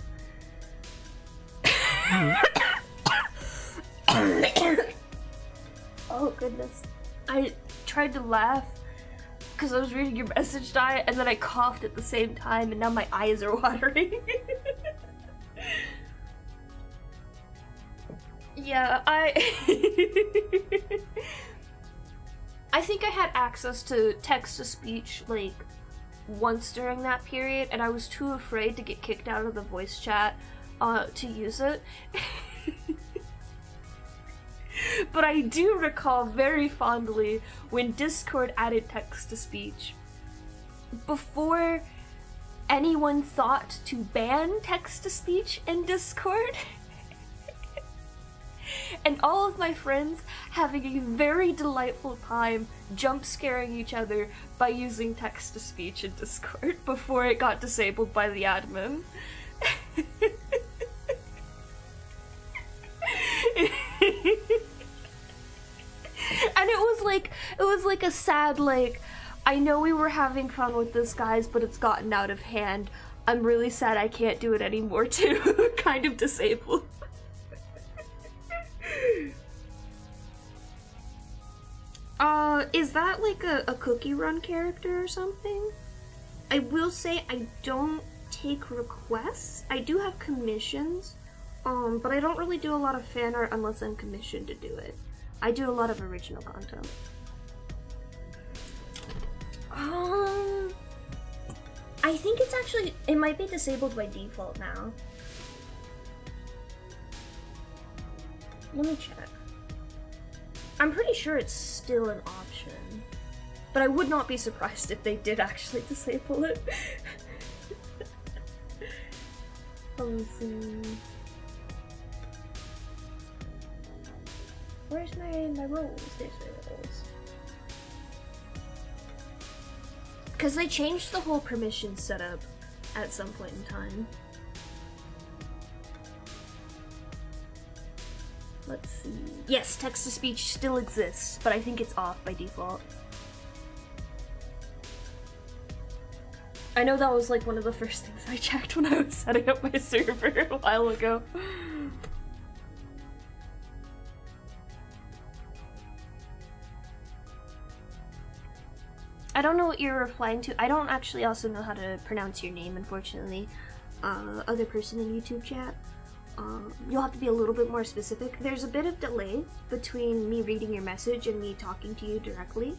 Oh, goodness. I tried to laugh because I was reading your message, Di, and then I coughed at the same time, and now my eyes are watering. Yeah, I think I had access to text-to-speech, like, once during that period, and I was too afraid to get kicked out of the voice chat to use it. But I do recall very fondly when Discord added text-to-speech. Before anyone thought to ban text-to-speech in Discord, and all of my friends having a very delightful time jump scaring each other by using text-to-speech in Discord before it got disabled by the admin. And it was like a sad, like, I know we were having fun with this, guys, but it's gotten out of hand. I'm really sad I can't do it anymore too. Kind of disabled. Is that like a cookie run character or something? I will say I don't take requests. I do have commissions, but I don't really do a lot of fan art unless I'm commissioned to do it. I do a lot of original content. I think it's actually, it might be disabled by default now. Let me check. I'm pretty sure it's still an option, but I would not be surprised if they did actually disable it. Let's see. Where's my rolls? There's my rolls. Because they changed the whole permission setup at some point in time. Let's see. Yes, text-to-speech still exists, but I think it's off by default. I know that was like one of the first things I checked when I was setting up my server a while ago. I don't know what you're replying to. I don't actually also know how to pronounce your name, unfortunately. Other person in YouTube chat. You'll have to be a little bit more specific. There's a bit of delay between me reading your message and me talking to you directly.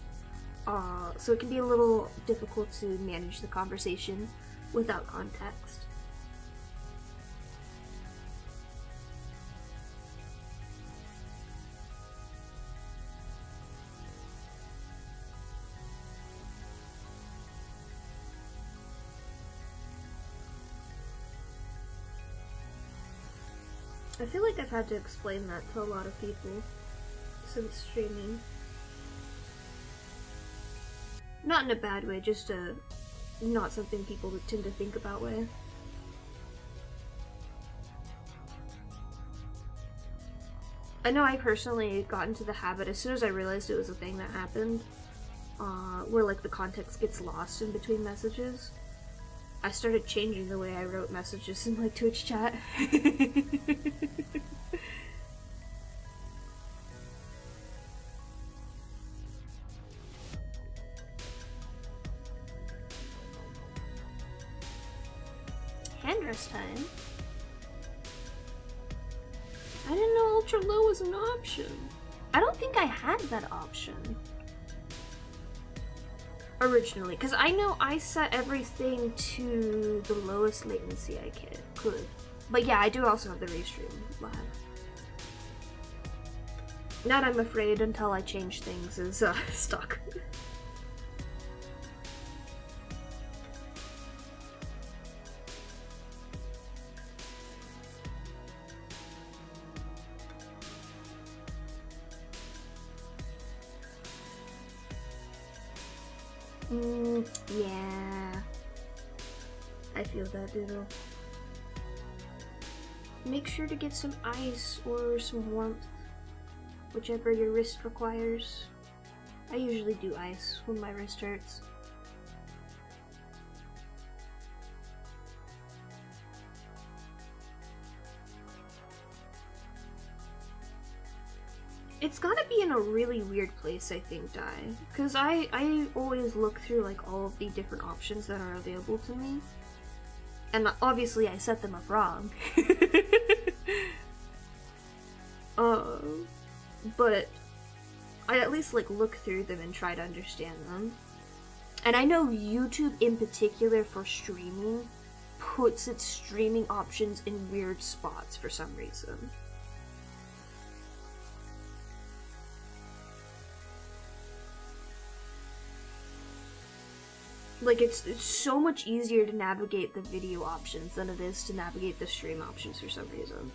So it can be a little difficult to manage the conversation without context. I feel like I've had to explain that to a lot of people since streaming. Not in a bad way, just not something people tend to think about way. I know I personally got into the habit as soon as I realized it was a thing that happened, where like the context gets lost in between messages. I started changing the way I wrote messages in like Twitch chat. Handrest time? I didn't know ultra low was an option. I don't think I had that option originally, because I know I set everything to the lowest latency I could. But yeah, I do also have the restream live. That I'm afraid until I change things is stuck. Yeah. I feel that, Doodle. Make sure to get some ice or some warmth, whichever your wrist requires. I usually do ice when my wrist hurts. It's gotta be in a really weird place, I think, Di. Because I always look through, like, all of the different options that are available to me. And obviously I set them up wrong. But I at least, like, look through them and try to understand them. And I know YouTube in particular for streaming puts its streaming options in weird spots for some reason. Like, it's so much easier to navigate the video options than it is to navigate the stream options for some reason.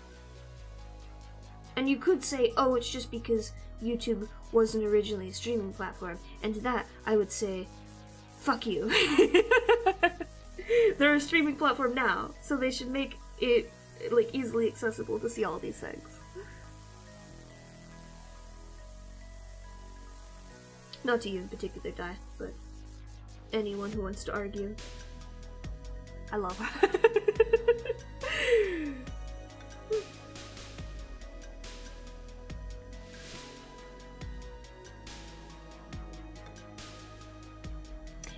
And you could say, oh, it's just because YouTube wasn't originally a streaming platform, and to that, I would say, fuck you. They're a streaming platform now, so they should make it, like, easily accessible to see all these things. Not to you in particular, Di, but anyone who wants to argue. I love her.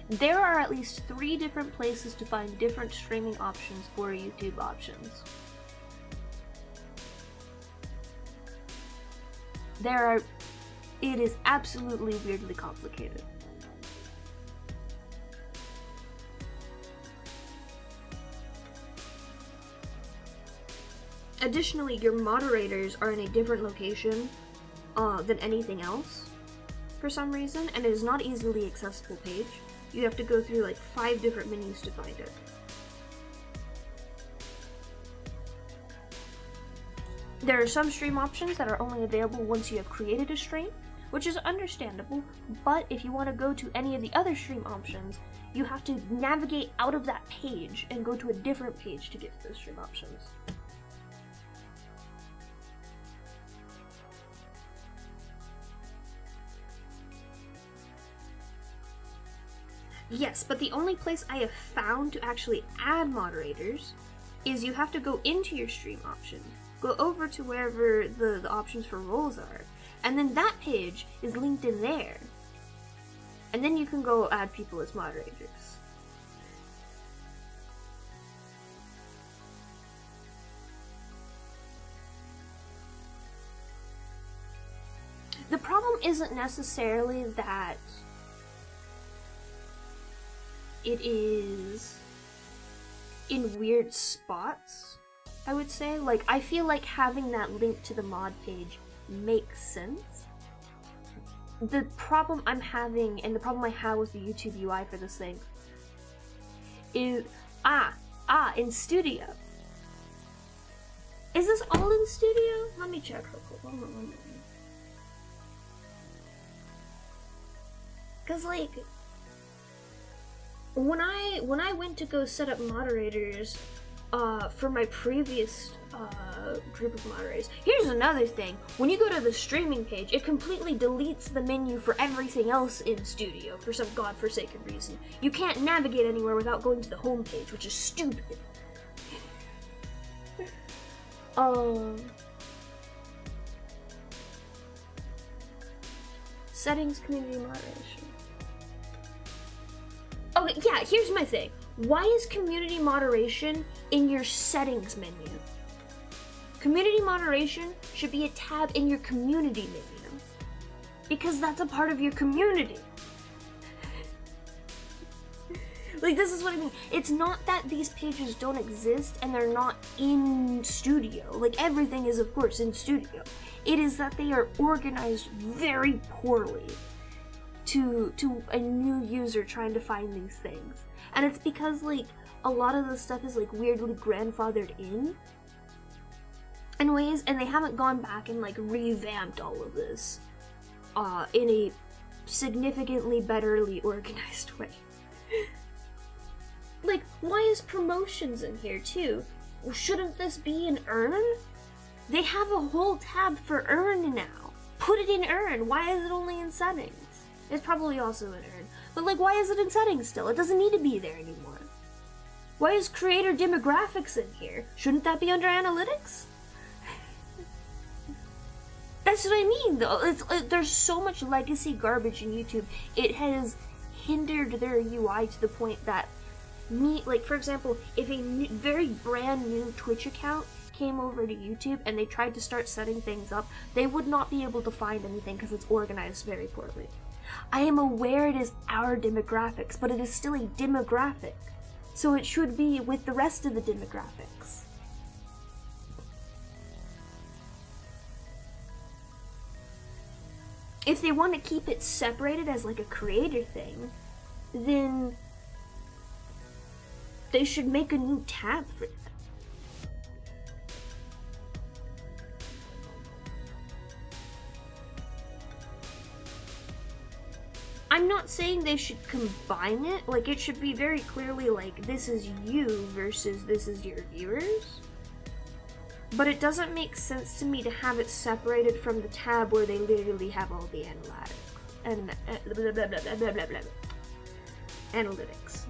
There are at least 3 different places to find different streaming options for YouTube options. It is absolutely weirdly complicated. Additionally, your moderators are in a different location than anything else for some reason, and it is not easily accessible page. You have to go through like 5 different menus to find it. There are some stream options that are only available once you have created a stream, which is understandable, but if you want to go to any of the other stream options, you have to navigate out of that page and go to a different page to get to those stream options. Yes, but the only place I have found to actually add moderators is you have to go into your stream option, go over to wherever the options for roles are, and then that page is linked in there. And then you can go add people as moderators. The problem isn't necessarily that it is in weird spots, I would say. Like, I feel like having that link to the mod page makes sense. The problem I'm having, and the problem I have with the YouTube UI for this thing, is, in Studio. Is this all in Studio? Let me check real quick. Hold on 1 minute. Cause like, when I went to go set up moderators for my previous group of moderators, here's another thing. When you go to the streaming page, it completely deletes the menu for everything else in Studio for some godforsaken reason. You can't navigate anywhere without going to the home page, which is stupid. Settings, community moderation. Okay, yeah, here's my thing. Why is community moderation in your settings menu? Community moderation should be a tab in your community menu, because that's a part of your community. Like, this is what I mean. It's not that these pages don't exist and they're not in Studio. Like, everything is, of course, in Studio. It is that they are organized very poorly to a new user trying to find these things. And it's because, like, a lot of the stuff is, like, weirdly grandfathered in ways, and they haven't gone back and, like, revamped all of this in a significantly betterly organized way. Like, why is promotions in here, too? Shouldn't this be an earn? They have a whole tab for earn now. Put it in earn. Why is it only in settings? It's probably also in earn. But, like, why is it in settings still? It doesn't need to be there anymore. Why is creator demographics in here? Shouldn't that be under analytics? That's what I mean, though. There's so much legacy garbage in YouTube. It has hindered their UI to the point that like, for example, if a very brand new Twitch account came over to YouTube and they tried to start setting things up, they would not be able to find anything because it's organized very poorly. I am aware it is our demographics, but it is still a demographic, so it should be with the rest of the demographics. If they want to keep it separated as like a creator thing, then they should make a new tab for that. I'm not saying they should combine it, like it should be very clearly like this is you versus this is your viewers. But it doesn't make sense to me to have it separated from the tab where they literally have all the analytics. And blah, blah, blah, blah, blah, blah. Analytics.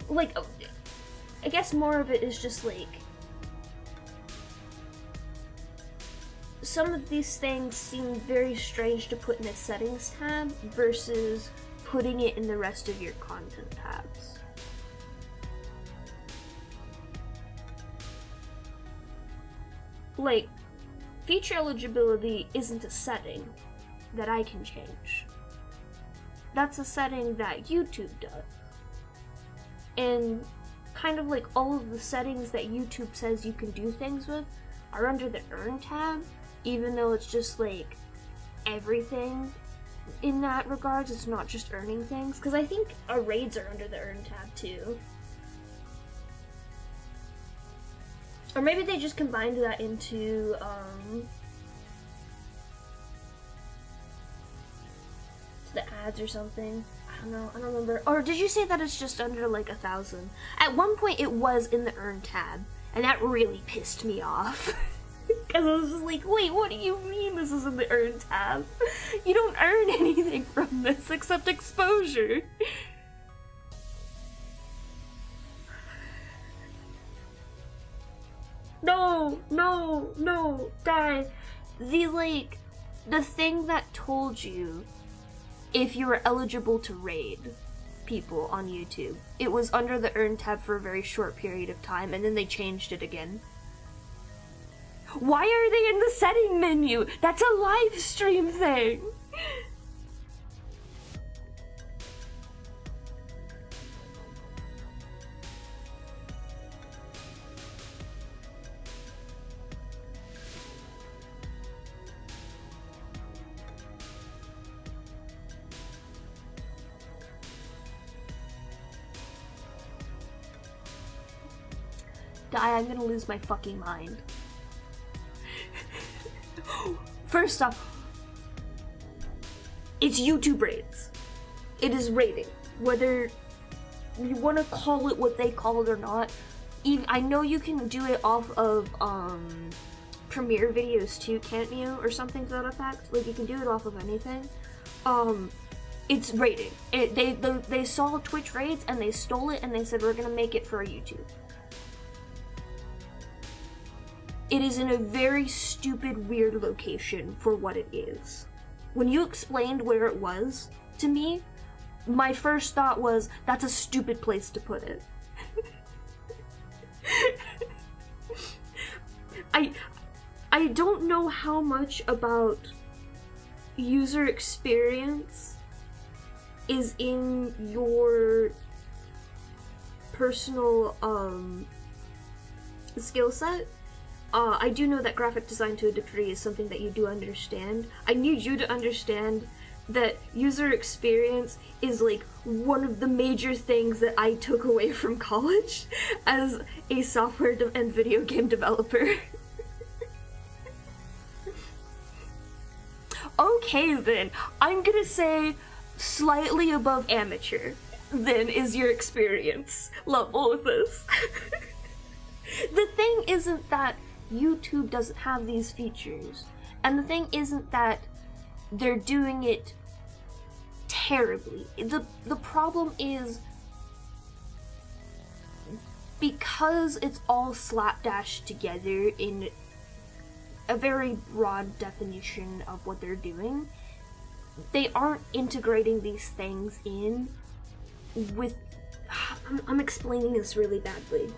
Like, I guess more of it is just like, some of these things seem very strange to put in a settings tab versus putting it in the rest of your content tabs. Like, feature eligibility isn't a setting that I can change. That's a setting that YouTube does. And kind of like all of the settings that YouTube says you can do things with are under the Earn tab, even though it's just like everything in that regards. It's not just earning things, because I think our raids are under the Earn tab too. Or maybe they just combined that into the ads or something. I don't know, I don't remember. Or did you say that it's just under like 1,000? At one point it was in the Earn tab, and that really pissed me off. Because I was just like, wait, what do you mean this is in the Earn tab? You don't earn anything from this except exposure. No, die. The thing that told you if you were eligible to raid people on YouTube, it was under the Earn tab for a very short period of time, and then they changed it again. Why are they in the setting menu? That's a live stream thing. I'm gonna lose my fucking mind. First off, it's YouTube raids. It is raiding. Whether you want to call it what they call it or not. I know you can do it off of Premiere videos too, can't you? Or something to that effect. Like, you can do it off of anything. It's raiding. They saw Twitch raids and they stole it and they said, we're gonna make it for YouTube. It is in a very stupid, weird location for what it is. When you explained where it was to me, my first thought was, that's a stupid place to put it. I don't know how much about user experience is in your personal skill set. I do know that graphic design to a degree is something that you do understand. I need you to understand that user experience is like one of the major things that I took away from college as a software and video game developer. Okay then, I'm gonna say slightly above amateur then is your experience level with this. The thing isn't that YouTube doesn't have these features, and the thing isn't that they're doing it terribly. The problem is because it's all slapdash together in a very broad definition of what they're doing, they aren't integrating these things in with... I'm explaining this really badly.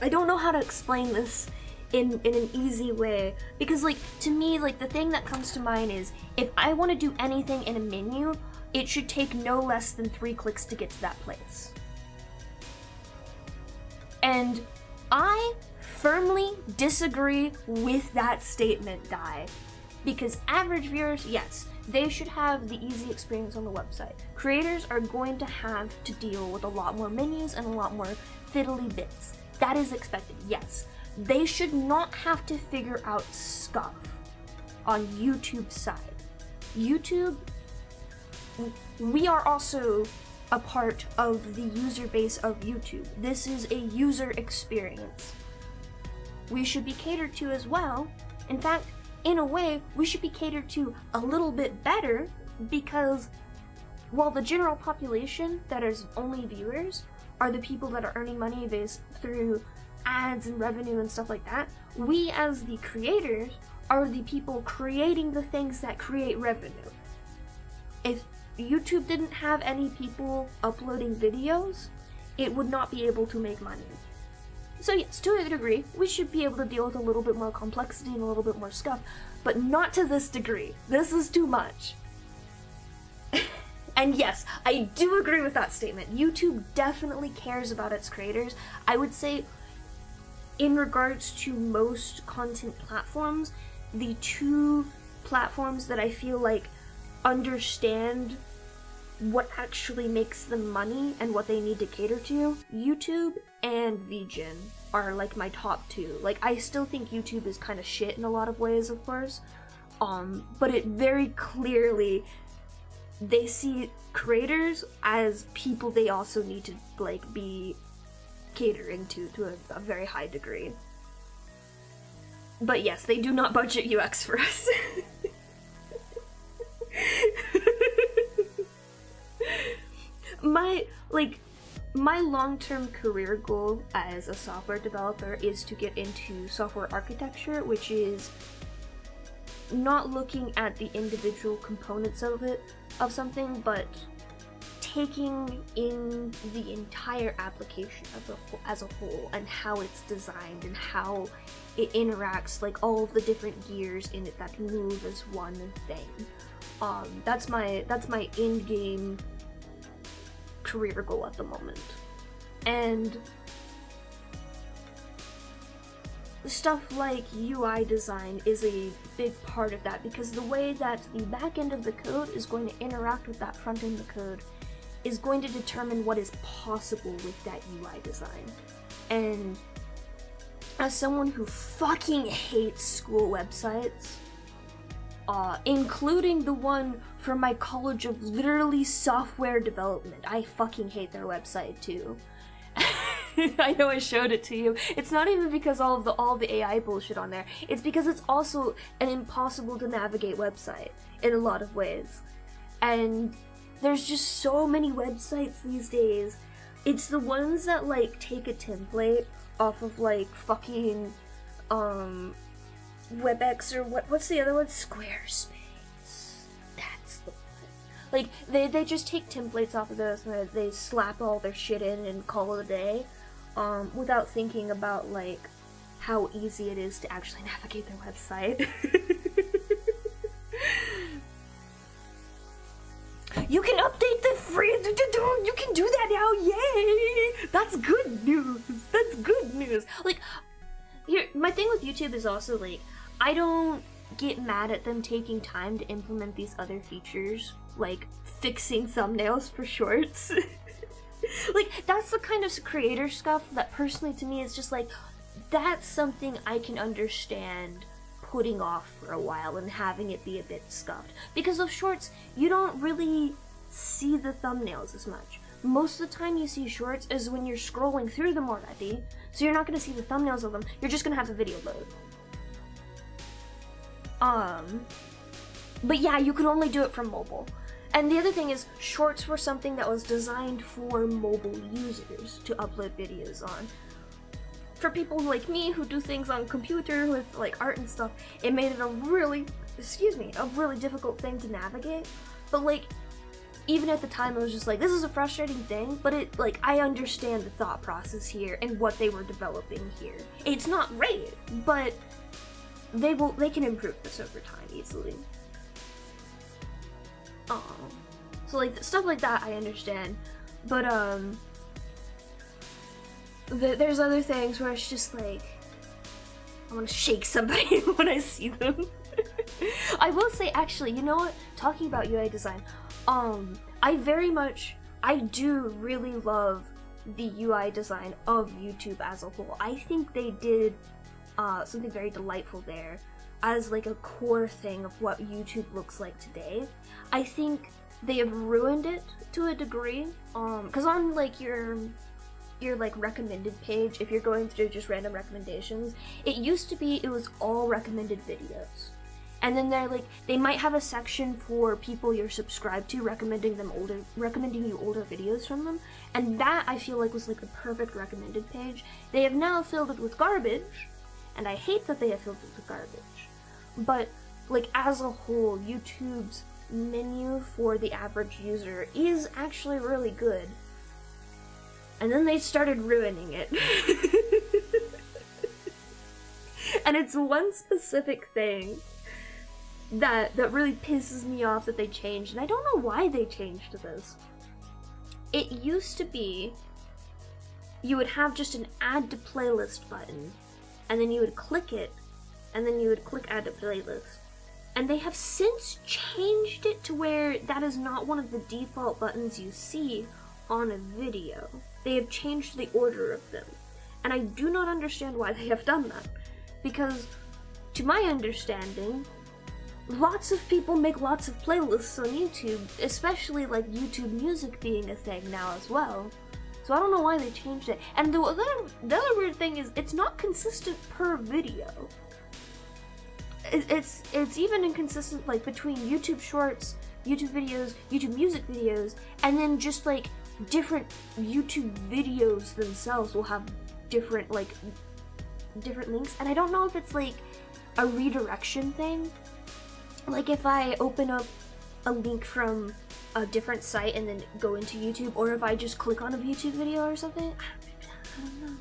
I don't know how to explain this in an easy way, because like, to me, like, the thing that comes to mind is, if I want to do anything in a menu, it should take no less than 3 clicks to get to that place. And I firmly disagree with that statement, Dai. Because average viewers, yes, they should have the easy experience on the website. Creators are going to have to deal with a lot more menus and a lot more fiddly bits. That is expected, yes. They should not have to figure out stuff on YouTube's side. YouTube, we are also a part of the user base of YouTube. This is a user experience. We should be catered to as well. In fact, in a way, we should be catered to a little bit better, because while the general population that is only viewers are the people that are earning money through ads and revenue and stuff like that, we as the creators are the people creating the things that create revenue. If YouTube didn't have any people uploading videos, it would not be able to make money. So yes, to a degree, we should be able to deal with a little bit more complexity and a little bit more stuff, but not to this degree. This is too much. And yes, I do agree with that statement. YouTube definitely cares about its creators. I would say, in regards to most content platforms, the 2 platforms that I feel like understand what actually makes them money and what they need to cater to, YouTube and VGen are like my top 2. Like, I still think YouTube is kind of shit in a lot of ways, of course, but it very clearly, they see creators as people they also need to like be catering to a very high degree. But yes, they do not budget UX for us. My long-term career goal as a software developer is to get into software architecture, which is not looking at the individual components of something, but taking in the entire application as a whole, and how it's designed and how it interacts, like all of the different gears in it that move as one thing. That's my in-game career goal at the moment. And stuff like UI design is a big part of that, because the way that the back end of the code is going to interact with that front end of the code is going to determine what is possible with that UI design. And as someone who fucking hates school websites, including the one from my college of literally software development, I fucking hate their website too. I know I showed it to you. It's not even because all the AI bullshit on there. It's because it's also an impossible to navigate website in a lot of ways. And there's just so many websites these days. It's the ones that like take a template off of like fucking WebEx or what's the other one? Squarespace. That's the one. Like they just take templates off of those and they slap all their shit in and call it a day, without thinking about like how easy it is to actually navigate their website. You can update the free. You can do that now. Yay! That's good news. That's good news. Like, here, my thing with YouTube is also like, I don't get mad at them taking time to implement these other features, like fixing thumbnails for shorts. Like, that's the kind of creator stuff that personally to me is just like, that's something I can understand putting off for a while and having it be a bit scuffed. Because of shorts, you don't really see the thumbnails as much. Most of the time you see shorts is when you're scrolling through them already, so you're not going to see the thumbnails of them, you're just going to have the video load. But yeah, you could only do it from mobile. And the other thing is, shorts were something that was designed for mobile users to upload videos on. For people like me who do things on computer with like art and stuff, it made it a really difficult thing to navigate. But like, even at the time I was just like, this is a frustrating thing, but it, like, I understand the thought process here and what they were developing here. It's not great, but they can improve this over time easily. So like, stuff like that I understand, but there's other things where it's just like, I want to shake somebody when I see them. I will say, actually, you know what? Talking about UI design, I do really love the UI design of YouTube as a whole. I think they did something very delightful there as like a core thing of what YouTube looks like today. I think they have ruined it to a degree, because on like your like recommended page, if you're going through just random recommendations, it used to be it was all recommended videos. And then they might have a section for people you're subscribed to, recommending you older videos from them, and that I feel like was like the perfect recommended page. They have now filled it with garbage, and I hate that they have filled it with garbage. But like, as a whole, YouTube's menu for the average user is actually really good. And then they started ruining it. And it's one specific thing that really pisses me off that they changed, and I don't know why they changed this. It used to be you would have just an add to playlist button, and then you would click it, and then you would click add to playlist. And they have since changed it to where that is not one of the default buttons you see on a video. They have changed the order of them, and I do not understand why they have done that, because to my understanding, lots of people make lots of playlists on YouTube, especially like YouTube Music being a thing now as well. So I don't know why they changed it. And the other weird thing is, it's not consistent per video. It's even inconsistent like between YouTube Shorts, YouTube videos, YouTube Music videos, and then just like different YouTube videos themselves will have different links. And I don't know if it's like a redirection thing. Like if I open up a link from a different site and then go into YouTube, or if I just click on a YouTube video or something, I don't know.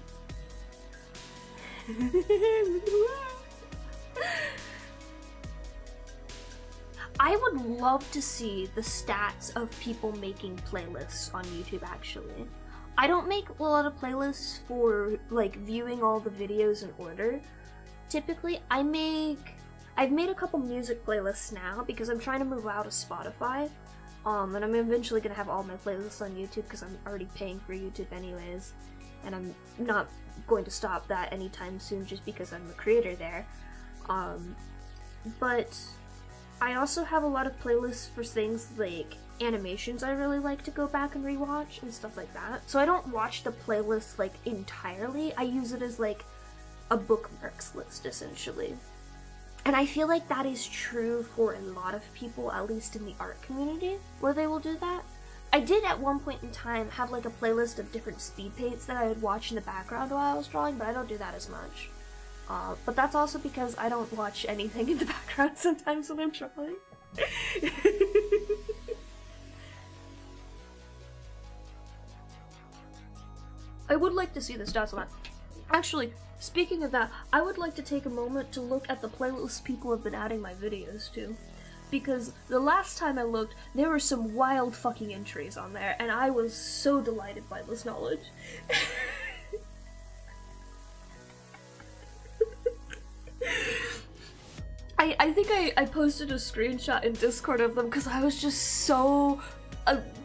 I would love to see the stats of people making playlists on YouTube, actually. I don't make a lot of playlists for like viewing all the videos in order. Typically, I've made a couple music playlists now because I'm trying to move out of Spotify, and I'm eventually gonna have all my playlists on YouTube because I'm already paying for YouTube anyways, and I'm not going to stop that anytime soon just because I'm a creator there. But I also have a lot of playlists for things like animations I really like to go back and rewatch and stuff like that. So I don't watch the playlist like entirely. I use it as like a bookmarks list essentially. And I feel like that is true for a lot of people, at least in the art community, where they will do that. I did at one point in time have like a playlist of different speed paints that I would watch in the background while I was drawing, but I don't do that as much. But that's also because I don't watch anything in the background sometimes when I'm drawing. I would like to see the stats on that. Actually, speaking of that, I would like to take a moment to look at the playlists people have been adding my videos to. because the last time I looked, there were some wild fucking entries on there, and I was so delighted by this knowledge. I think I posted a screenshot in Discord of them because I was just so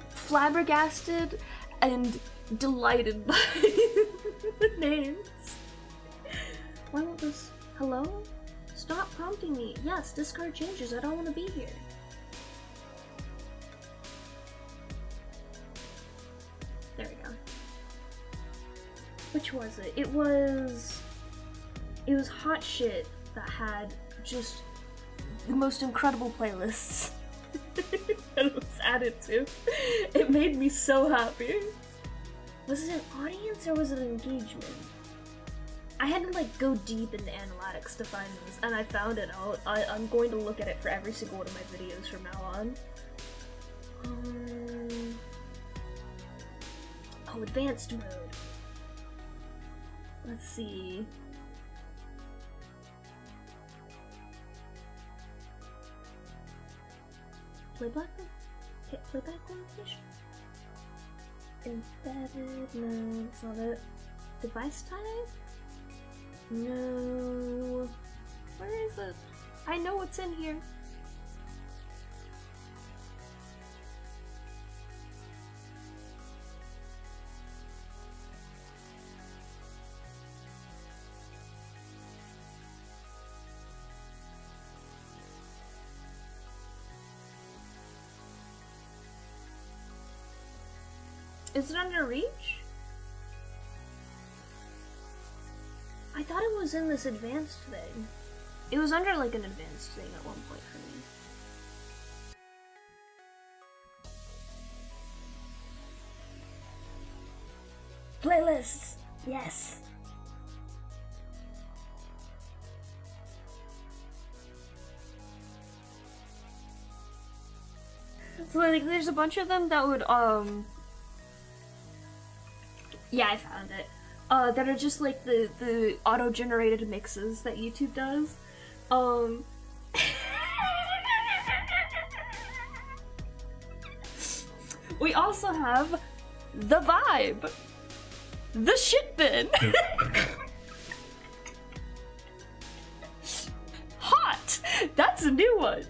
flabbergasted and delighted by the names. Why won't this... Hello? Stop prompting me. Yes, discard changes. I don't want to be here. There we go. Which was it? It was Hot Shit that had just the most incredible playlists that it was added to. It made me so happy. Was it an audience or was it an engagement? I had to like go deep into animatics to find this, and I found it out. I'm going to look at it for every single one of my videos from now on. Oh, advanced mode. Let's see. Playback limitation? Embedded? No, that's not it. Device type? No. Where is it? I know what's in here. Is it under reach? I thought it was in this advanced thing. It was under like an advanced thing at one point for me. Playlists! Yes! So like there's a bunch of them that would yeah, I found it. That are just like the auto-generated mixes that YouTube does. We also have the vibe, the shit bin, hot. That's a new one.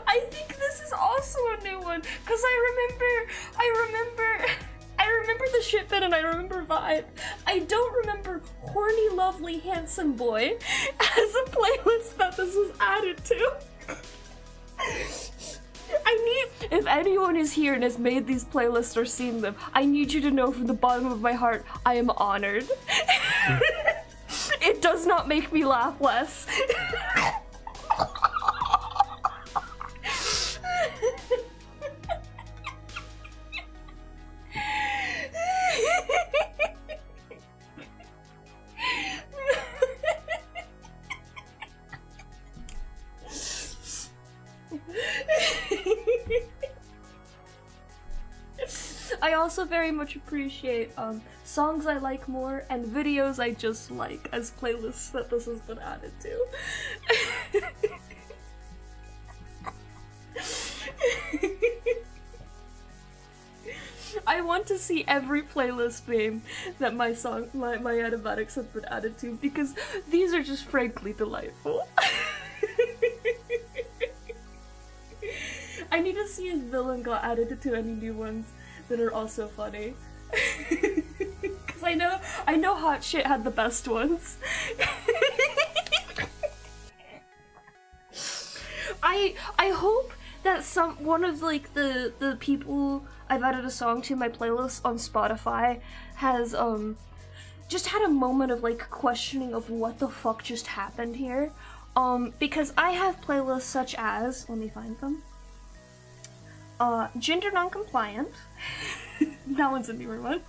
I think this is also a new one because I remember the shit bin and I remember vibe. I don't remember horny, lovely, handsome boy as a playlist that this was added to. If anyone is here and has made these playlists or seen them, I need you to know from the bottom of my heart, I am honored. It does not make me laugh less. I also very much appreciate songs I like more and videos I just like as playlists that this has been added to. I want to see every playlist name that my animatics have been added to because these are just frankly delightful. I need to see if Villain got added to any new ones that are also funny. Cause I know Hot Shit had the best ones. I hope that one of like the people I've added a song to my playlist on Spotify has just had a moment of like questioning of what the fuck just happened here. Because I have playlists such as, let me find them. Gender non-compliant. That one's a newer one.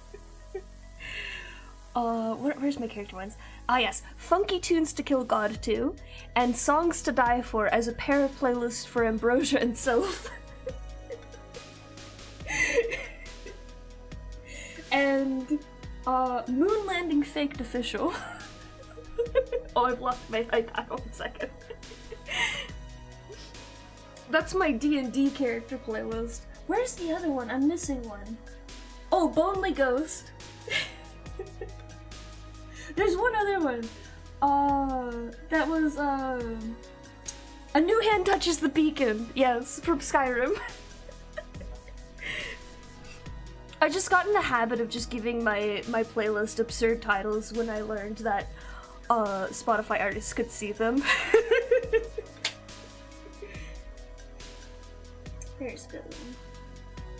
Where's my character ones? Ah yes, Funky Tunes to Kill God 2, and Songs to Die For as a pair of playlists for Ambrosia and Sylph. And Moon Landing Faked Official. Oh, I've locked my iPad. 1 second. That's my D&D character playlist. Where's the other one? I'm missing one. Oh, Bonely Ghost. There's one other one. That was, A New Hand Touches the Beacon. Yes, from Skyrim. I just got in the habit of just giving my playlist absurd titles when I learned that Spotify artists could see them. There's Billy.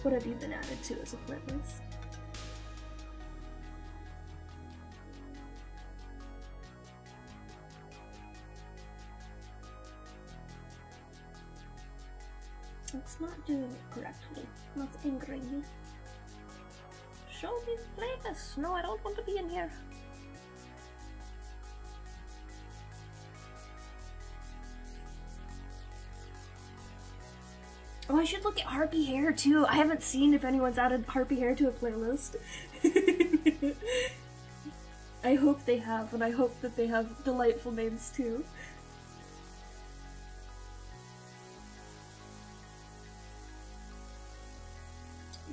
What have you been added to as a playlist? It's not doing it correctly. That's angering me. Show me the playlist. No, I don't want to be in here. Oh, I should look at Harpy Hair too. I haven't seen if anyone's added Harpy Hair to a playlist. I hope they have, and I hope that they have delightful names too.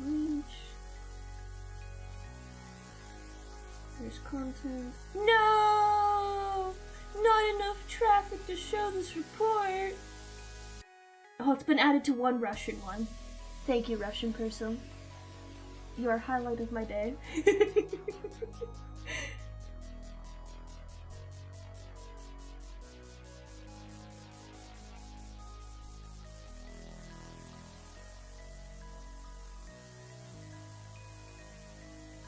Reach. There's content. No! Not enough traffic to show this report! Oh, it's been added to one Russian one. Thank you, Russian person. You are highlight of my day.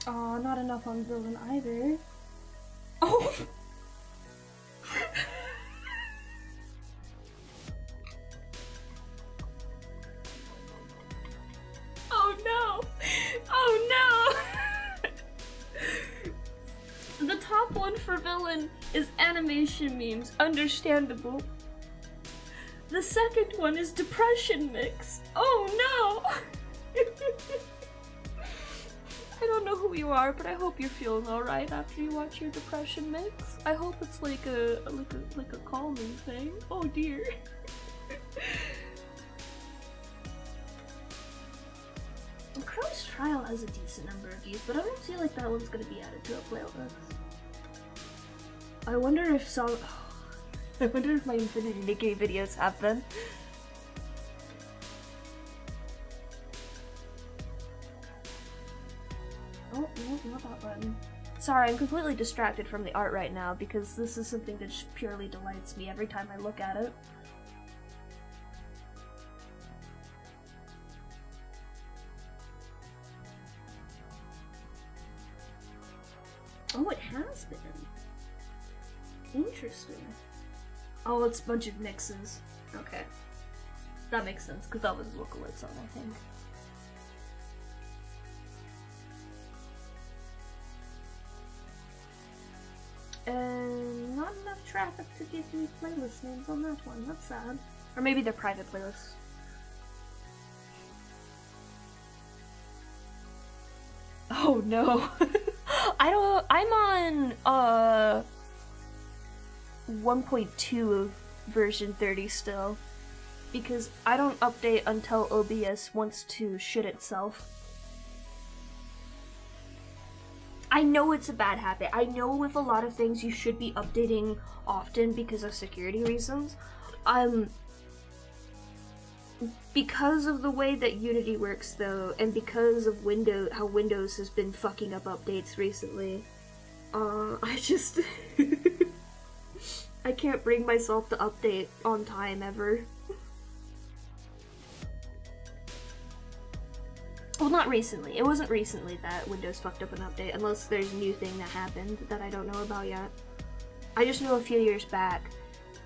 Aw, not enough on villain either. Oh! Oh no! Oh no! The top one for villain is animation memes, understandable. The second one is depression mix. Oh no! I don't know who you are, but I hope you're feeling alright after you watch your depression mix. I hope it's like a calming thing. Oh dear. Crow's Trial has a decent number of views, but I don't feel like that one's gonna be added to a playlist. I wonder if some. I wonder if my Infinity Nikki videos have them. Oh, no, not that button. Sorry, I'm completely distracted from the art right now because this is something that just purely delights me every time I look at it. Oh, it has been. Interesting. Oh, it's a bunch of mixes. Okay. That makes sense, because that was Lookalikes on, I think. And not enough traffic to give me playlist names on that one. That's sad. Or maybe they're private playlists. Oh no. I'm on 1.2 version 30 still. Because I don't update until OBS wants to shit itself. I know it's a bad habit. I know with a lot of things you should be updating often because of security reasons. Because of the way that Unity works though, and because of how Windows has been fucking up updates recently, I just I can't bring myself to update on time ever. Well, not recently. It wasn't recently that Windows fucked up an update, unless there's a new thing that happened that I don't know about yet. I just know a few years back,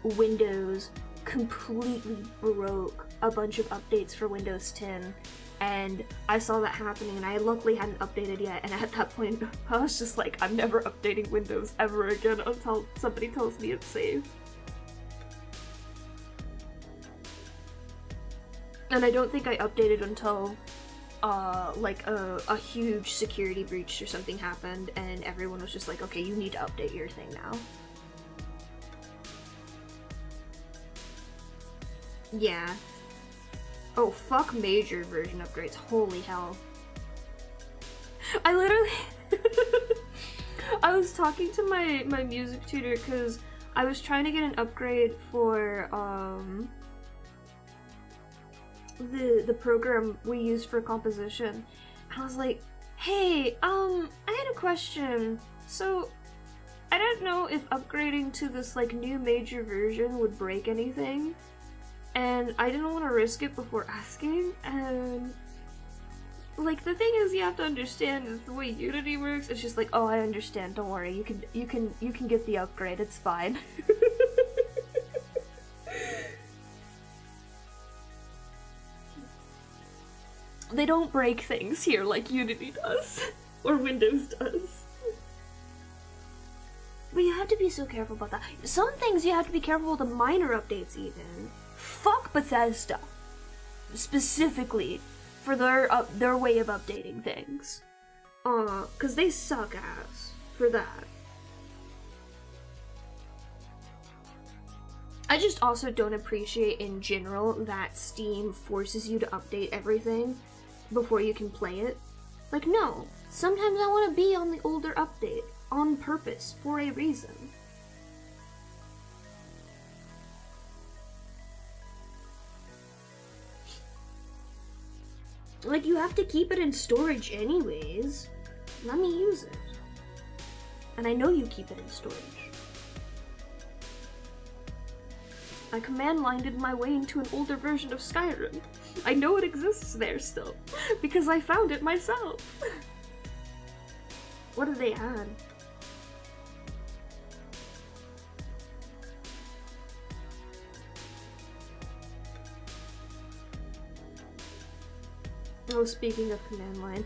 Windows completely broke a bunch of updates for Windows 10, and I saw that happening, and I luckily hadn't updated yet, and at that point, I was just like, I'm never updating Windows ever again until somebody tells me it's safe. And I don't think I updated until like a huge security breach or something happened and everyone was just like, okay, you need to update your thing now. Yeah. Oh, fuck major version upgrades. Holy hell. I literally... I was talking to my music tutor because I was trying to get an upgrade for, the program we use for composition. And I was like, hey, I had a question. So, I don't know if upgrading to this, like, new major version would break anything. And I didn't want to risk it before asking, and... like, the thing is, you have to understand is the way Unity works. It's just like, oh, I understand. Don't worry. You can get the upgrade. It's fine. They don't break things here like Unity does, or Windows does. But you have to be so careful about that. Some things you have to be careful with the minor updates. Even fuck Bethesda, specifically. For their way of updating things. Cause they suck ass for that. I just also don't appreciate in general that Steam forces you to update everything before you can play it. Like, no, sometimes I want to be on the older update, on purpose, for a reason. Like, you have to keep it in storage anyways. Let me use it. And I know you keep it in storage. I command-lined my way into an older version of Skyrim. I know it exists there still, because I found it myself. What did they add? Oh, speaking of command line,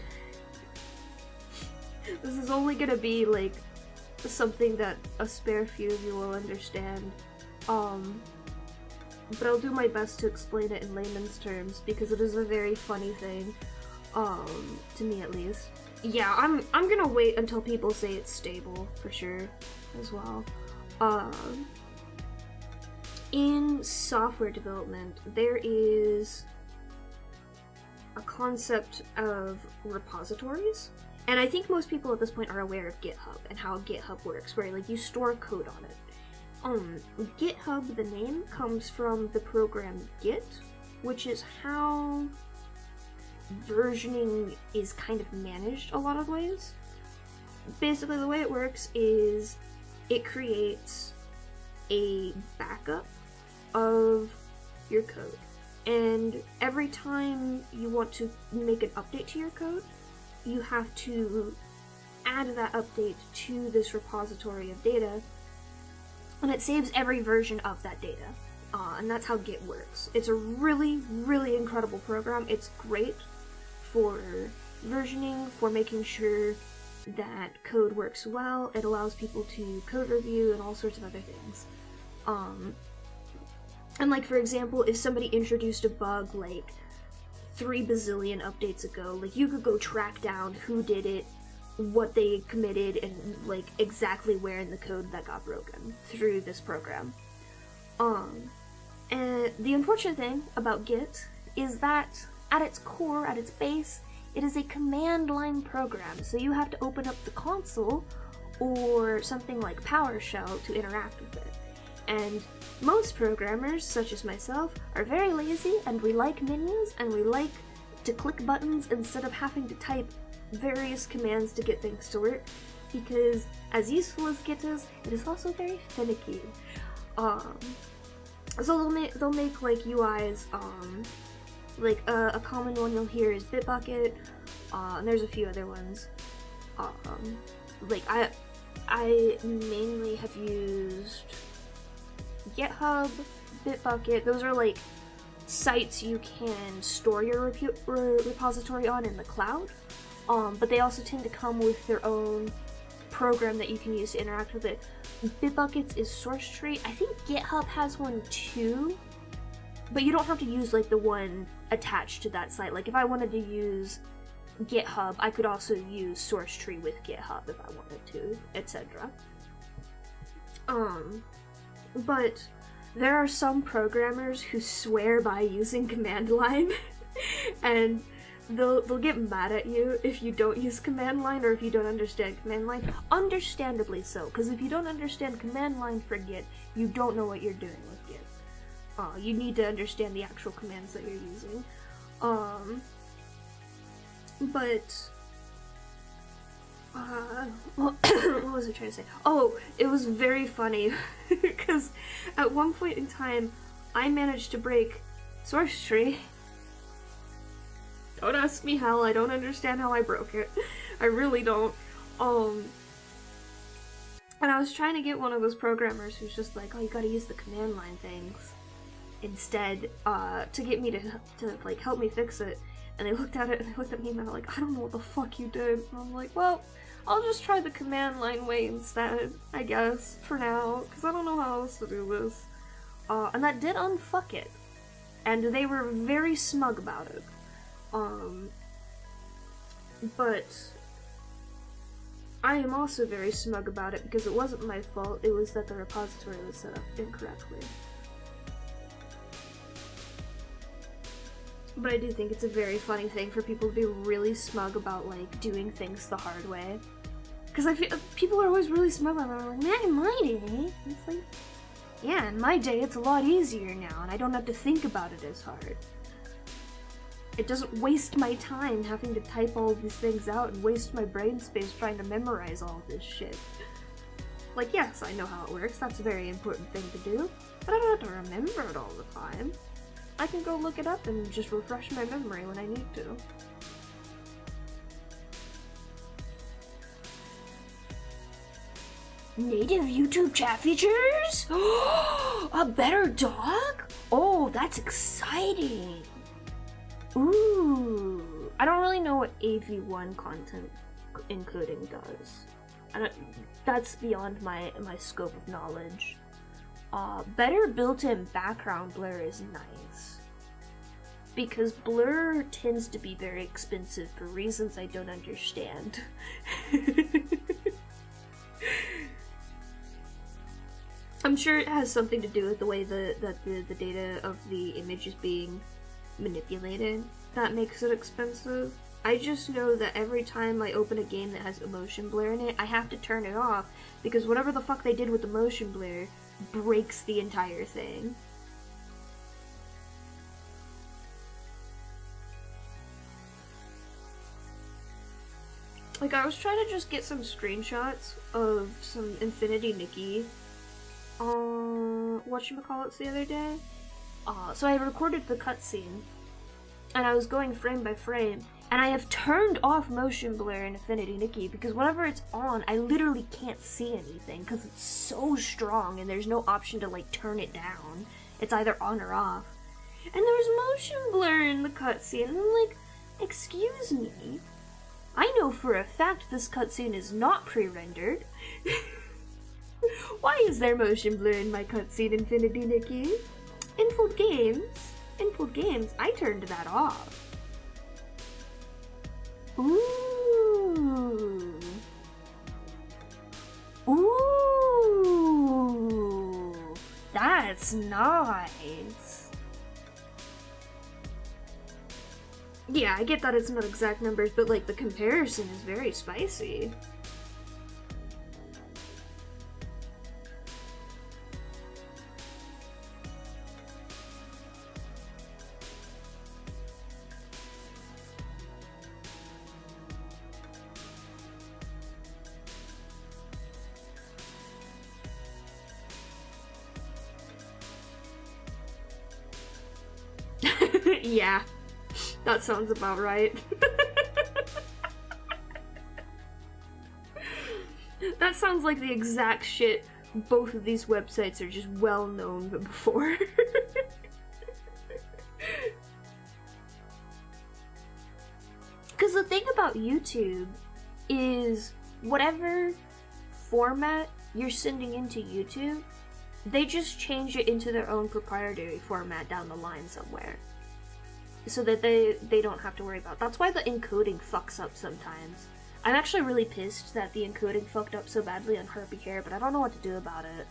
this is only gonna be, like, something that a spare few of you will understand, but I'll do my best to explain it in layman's terms, because it is a very funny thing, to me at least. Yeah, I'm gonna wait until people say it's stable, for sure, as well. In software development, there is a concept of repositories, and I think most people at this point are aware of GitHub and how GitHub works, where like you store code on it. GitHub, the name, comes from the program Git, which is how versioning is kind of managed a lot of ways. Basically, the way it works is it creates a backup of your code. And every time you want to make an update to your code, you have to add that update to this repository of data, and it saves every version of that data. And that's how Git works. It's a really, really incredible program. It's great for versioning, for making sure that code works well. It allows people to code review and all sorts of other things. And like, for example, if somebody introduced a bug like 3 bazillion updates ago, like you could go track down who did it, what they committed, and like exactly where in the code that got broken through this program. And the unfortunate thing about Git is that at its core, at its base, it is a command line program, so you have to open up the console or something like PowerShell to interact with it. And most programmers, such as myself, are very lazy, and we like menus, and we like to click buttons instead of having to type various commands to get things to work, because as useful as Git is, it is also very finicky. So they'll make like UIs, like a common one you'll hear is Bitbucket, and there's a few other ones. Like I mainly have used GitHub, Bitbucket. Those are like sites you can store your repository on in the cloud, but they also tend to come with their own program that you can use to interact with it. Bitbucket's is SourceTree. I think GitHub has one too, but you don't have to use like the one attached to that site. Like if I wanted to use GitHub, I could also use SourceTree with GitHub if I wanted to, etc. But there are some programmers who swear by using command line, and they'll get mad at you if you don't use command line or if you don't understand command line. Understandably so, because if you don't understand command line for Git, you don't know what you're doing with Git. You need to understand the actual commands that you're using. Well, what was I trying to say? Oh, it was very funny, because at one point in time, I managed to break source tree. Don't ask me how, I don't understand how I broke it. I really don't. And I was trying to get one of those programmers who's just like, oh, you gotta use the command line things instead, to get me to like, help me fix it. And they looked at it, and they looked at me, and they're like, I don't know what the fuck you did. And I'm like, well, I'll just try the command line way instead, I guess, for now, because I don't know how else to do this. And that did unfuck it. And they were very smug about it. But I am also very smug about it because it wasn't my fault, it was that the repository was set up incorrectly. But I do think it's a very funny thing for people to be really smug about, like, doing things the hard way. Because I feel people are always really smug about it. Like, man, in my day, it's like, yeah, in my day it's a lot easier now, and I don't have to think about it as hard. It doesn't waste my time having to type all these things out and waste my brain space trying to memorize all this shit. Like, yes, I know how it works, that's a very important thing to do, but I don't have to remember it all the time. I can go look it up and just refresh my memory when I need to. Native YouTube chat features? A better dog? Oh, that's exciting! Ooh. I don't really know what AV1 content encoding does. That's beyond my scope of knowledge. Better built-in background blur is nice. Because blur tends to be very expensive for reasons I don't understand. I'm sure it has something to do with the way that the data of the image is being manipulated that makes it expensive. I just know that every time I open a game that has motion blur in it, I have to turn it off because whatever the fuck they did with the motion blur breaks the entire thing. Like, I was trying to just get some screenshots of some Infinity Nikki whatchamacallits the other day. So I recorded the cutscene, and I was going frame by frame, and I have turned off motion blur in Infinity Nikki because whenever it's on, I literally can't see anything because it's so strong and there's no option to, like, turn it down. It's either on or off. And there was motion blur in the cutscene, and I'm like, excuse me? I know for a fact this cutscene is not pre-rendered. Why is there motion blur in my cutscene, Infinity Nikki? Infold Games, I turned that off. Ooh. Ooh. That's nice. Yeah, I get that it's not exact numbers, but, like, the comparison is very spicy. Yeah, that sounds about right. That sounds like the exact shit both of these websites are just well known before. Because the thing about YouTube is whatever format you're sending into YouTube, they just change it into their own proprietary format down the line somewhere. So that they don't have to worry about. That's why the encoding fucks up sometimes. I'm actually really pissed that the encoding fucked up so badly on Harpy Hair, but I don't know what to do about it.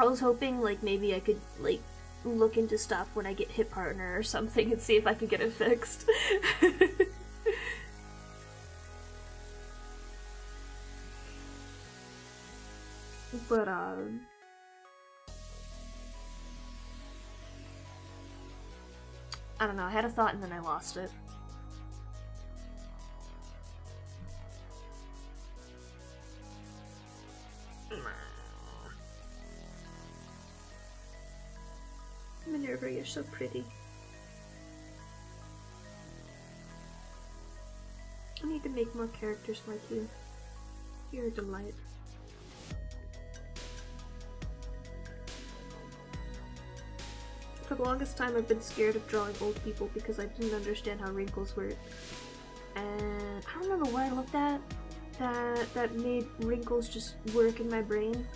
I was hoping, like, maybe I could, like, look into stuff when I get Hit Partner or something and see if I could get it fixed. But, I don't know, I had a thought and then I lost it. Minerva, you're so pretty. I need to make more characters like you. You're a delight. For the longest time I've been scared of drawing old people because I didn't understand how wrinkles work. And I don't remember what I looked at that made wrinkles just work in my brain.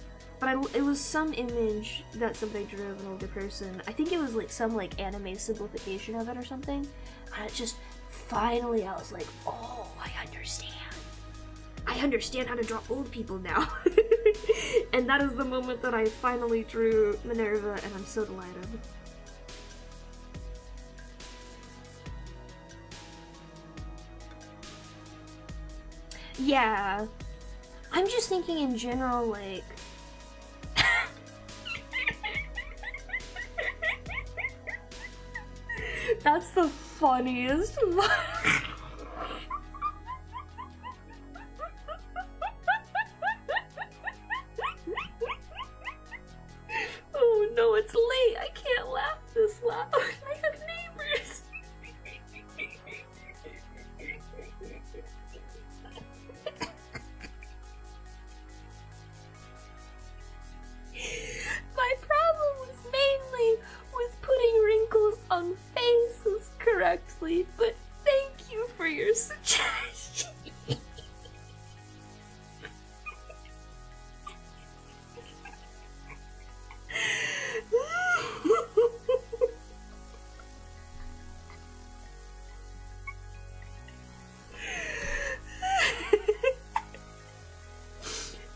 But it was some image that somebody drew of an older person. I think it was like some like anime simplification of it or something. And it just, finally I was like, oh, I understand. I understand how to draw old people now. And that is the moment that I finally drew Minerva, and I'm so delighted. Yeah. I'm just thinking in general, like... That's the funniest. Oh no, it's late. I can't laugh this loud. I have neighbors. My problem was mainly with putting wrinkles on faces correctly, but thank you for your suggestion. You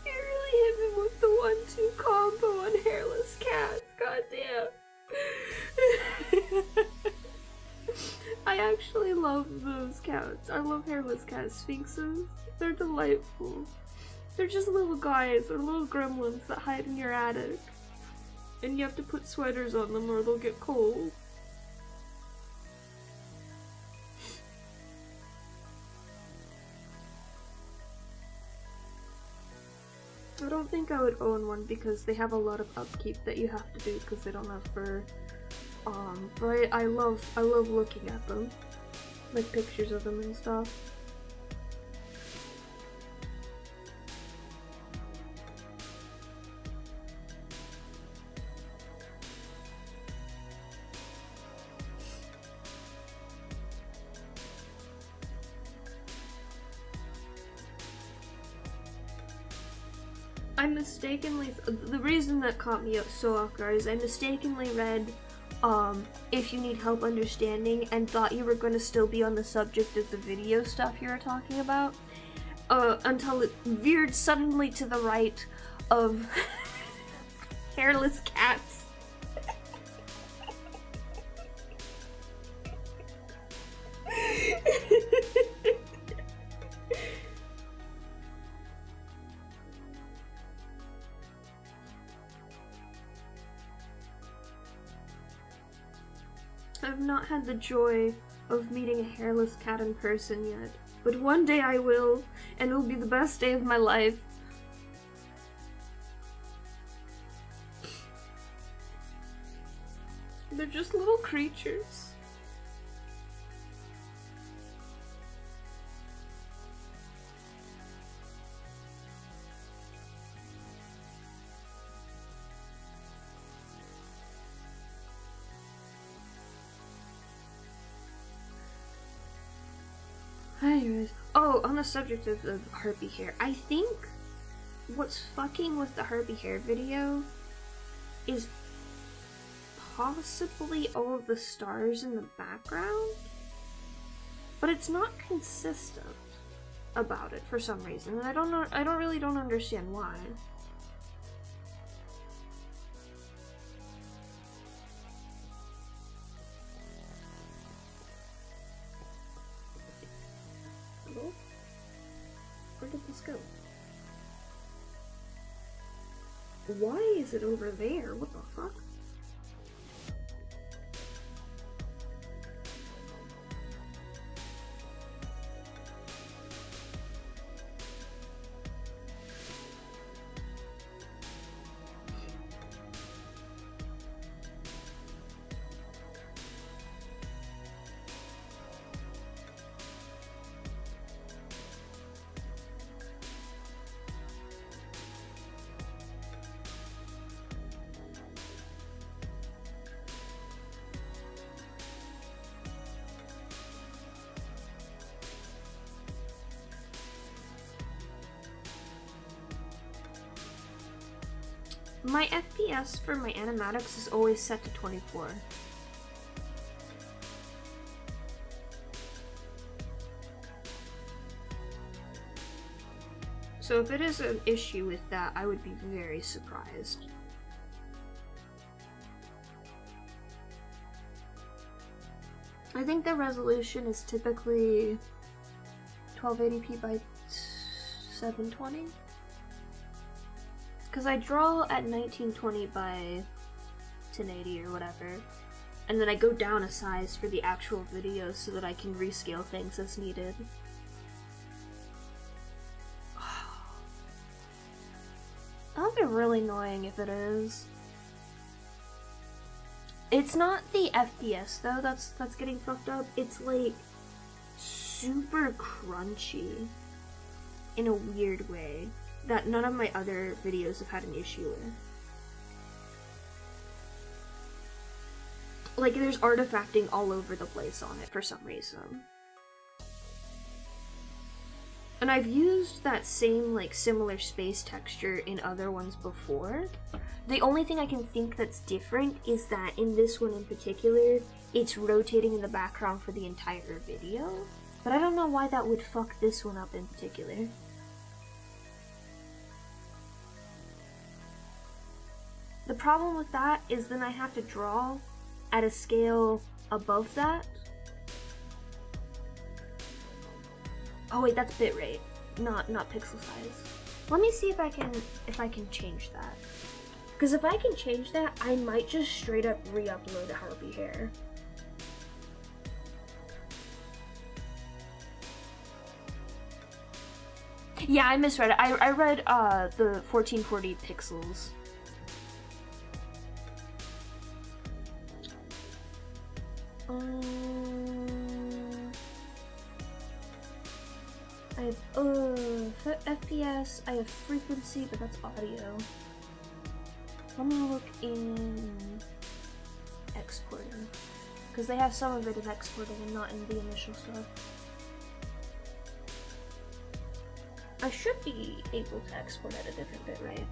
really hit me with the 1-2 combo on hairless cats, goddamn. I actually love those cats. I love hairless cats, sphinxes. They're delightful. They're just little guys, or little gremlins that hide in your attic. And you have to put sweaters on them or they'll get cold. I don't think I would own one because they have a lot of upkeep that you have to do because they don't have fur. But I love looking at them. Like pictures of them and stuff. I mistakenly, the reason that caught me so off guard is I mistakenly read, if you need help understanding, and thought you were going to still be on the subject of the video stuff you were talking about, until it veered suddenly to the right of hairless cats. I've not had the joy of meeting a hairless cat in person yet, but one day I will, and it'll be the best day of my life. They're just little creatures. Anyways, oh, on the subject of the harpy hair, I think what's fucking with the harpy hair video is possibly all of the stars in the background, but it's not consistent about it for some reason, and I don't really understand why. Where did this go? Why is it over there? What the fuck? My FPS for my animatics is always set to 24. So if it is an issue with that, I would be very surprised. I think the resolution is typically 1280p by 720. Because I draw at 1920 by 1080 or whatever, and then I go down a size for the actual video so that I can rescale things as needed. That'll be really annoying if it is. It's not the FPS though that's getting fucked up. It's like super crunchy in a weird way that none of my other videos have had an issue with. Like, there's artifacting all over the place on it for some reason. And I've used that same, like, similar space texture in other ones before. The only thing I can think that's different is that in this one in particular, it's rotating in the background for the entire video. But I don't know why that would fuck this one up in particular. The problem with that is then I have to draw at a scale above that. Oh wait, that's bitrate, not pixel size. Let me see if I can change that. Because if I can change that, I might just straight up re-upload Harpy Hair. Yeah, I misread it. I read the 1440 pixels. I have FPS, I have frequency, but that's audio. Let me look in exporting, because they have some of it in exporting and not in the initial stuff. I should be able to export at a different bit, right?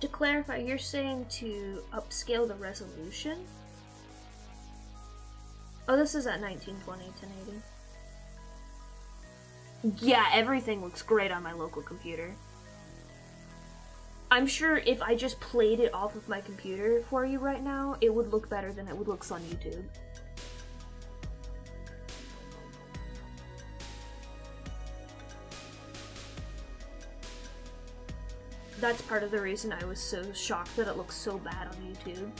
To clarify, you're saying to upscale the resolution? Oh, this is at 1920, 1080. Yeah, everything looks great on my local computer. I'm sure if I just played it off of my computer for you right now, it would look better than it would look on YouTube. That's part of the reason I was so shocked that it looks so bad on YouTube.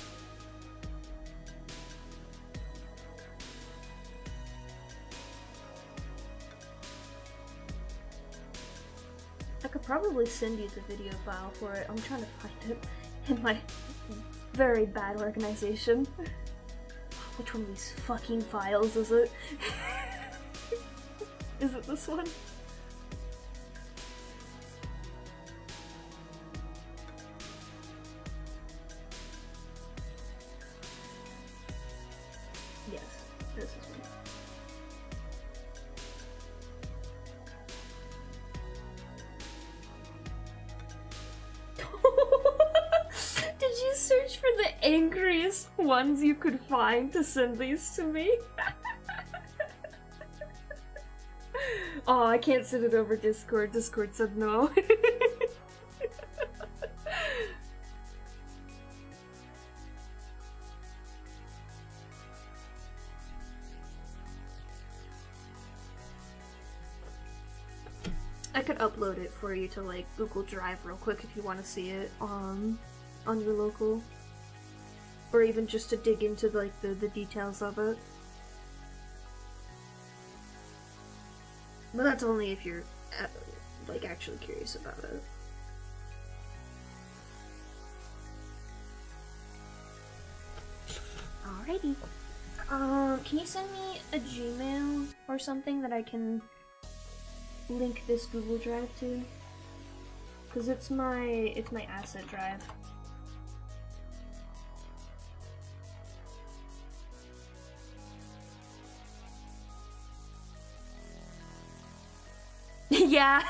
I could probably send you the video file for it. I'm trying to find it in my very bad organization. Which one of these fucking files is it? Is it this one? Yes, this is one. Did you search for the angriest ones you could find to send these to me? Oh, I can't send it over Discord. Discord said no. I could upload it for you to like Google Drive real quick if you want to see it on your local, or even just to dig into like the details of it. But that's only if you're like actually curious about it. Alrighty. Can you send me a Gmail or something that I can link this Google Drive to? Cause it's my asset drive. Yeah.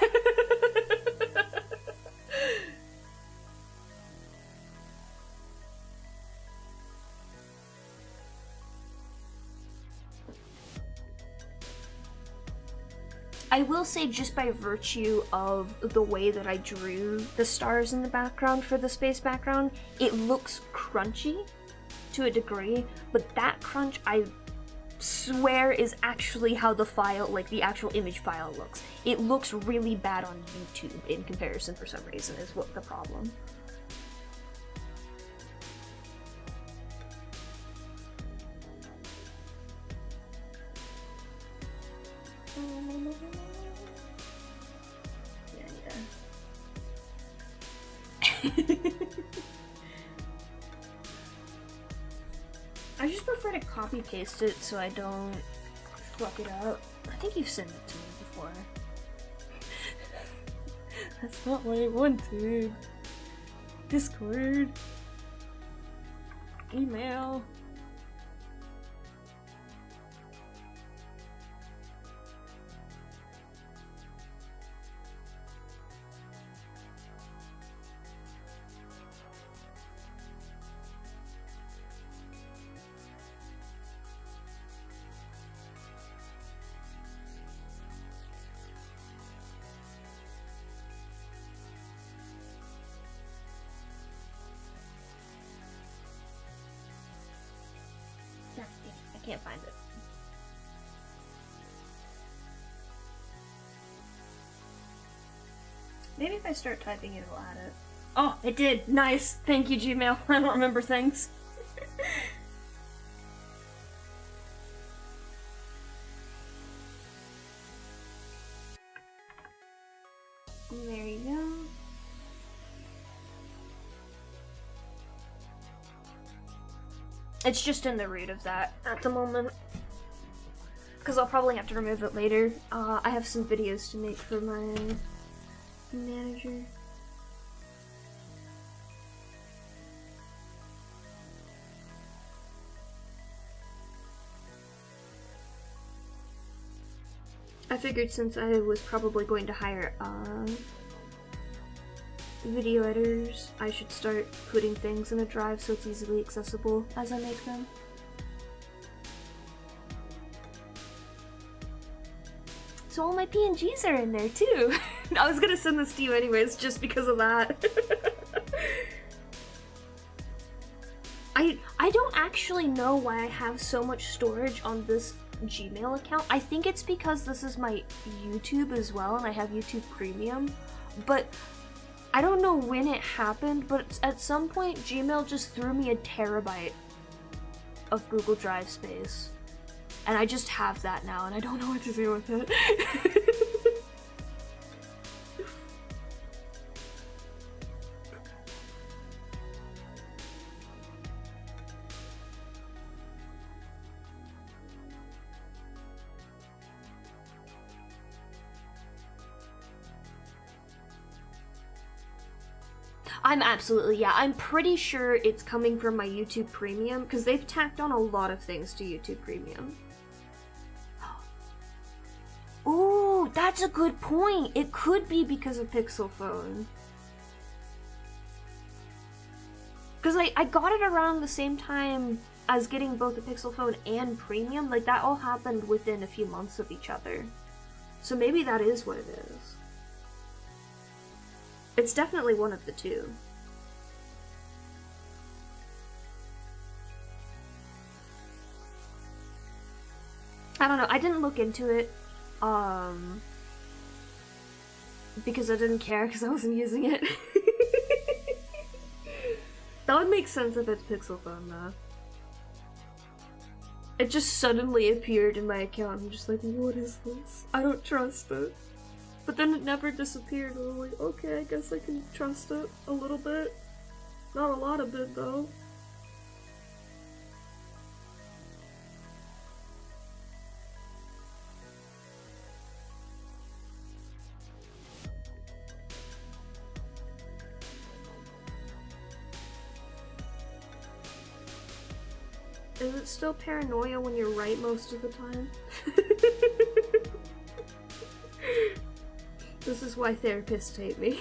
I will say, just by virtue of the way that I drew the stars in the background for the space background, it looks crunchy to a degree, but that crunch, I swear, is actually how the file, like the actual image file, looks. It looks really bad on YouTube in comparison for some reason, is what the problem. I just prefer to copy paste it so I don't fuck it up. I think you've sent it to me before. That's not what I wanted. Discord. Email. I can't find it. Maybe if I start typing it'll add it. Oh, it did! Nice! Thank you, Gmail. I don't remember things. There you go. It's just in the root of that at the moment. Because I'll probably have to remove it later. I have some videos to make for my manager. I figured since I was probably going to hire video editors, I should start putting things in a drive so it's easily accessible as I make them. So all my PNGs are in there too! I was gonna send this to you anyways, just because of that. I don't actually know why I have so much storage on this Gmail account. I think it's because this is my YouTube as well, and I have YouTube Premium, but I don't know when it happened, but at some point Gmail just threw me a terabyte of Google Drive space. And I just have that now, and I don't know what to do with it. I'm absolutely, yeah, I'm pretty sure it's coming from my YouTube Premium, because they've tacked on a lot of things to YouTube Premium. Ooh, that's a good point. It could be because of Pixel Phone. Because I got it around the same time as getting both the Pixel Phone and Premium. Like, that all happened within a few months of each other. So maybe that is what it is. It's definitely one of the two. I don't know, I didn't look into it. Because I didn't care because I wasn't using it. That would make sense if it's Pixel Phone though. It just suddenly appeared in my account. I'm just like, what is this? I don't trust it. But then it never disappeared. I'm like, okay, I guess I can trust it a little bit. Not a lot of it though. Is it still paranoia when you're right most of the time? This is why therapists hate me.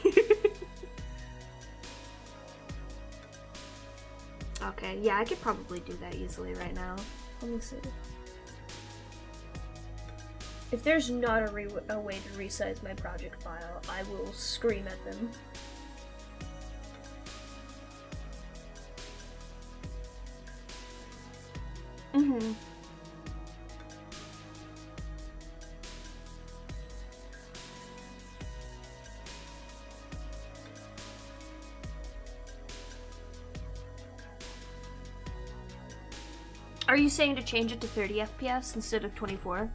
Okay, yeah, I could probably do that easily right now. Let me see. If there's not a way to resize my project file, I will scream at them. Mm-hmm. Are you saying to change it to 30 FPS instead of 24?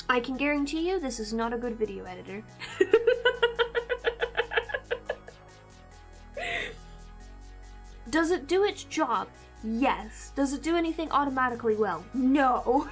I can guarantee you this is not a good video editor. Does it do its job? Yes. Does it do anything automatically well? No.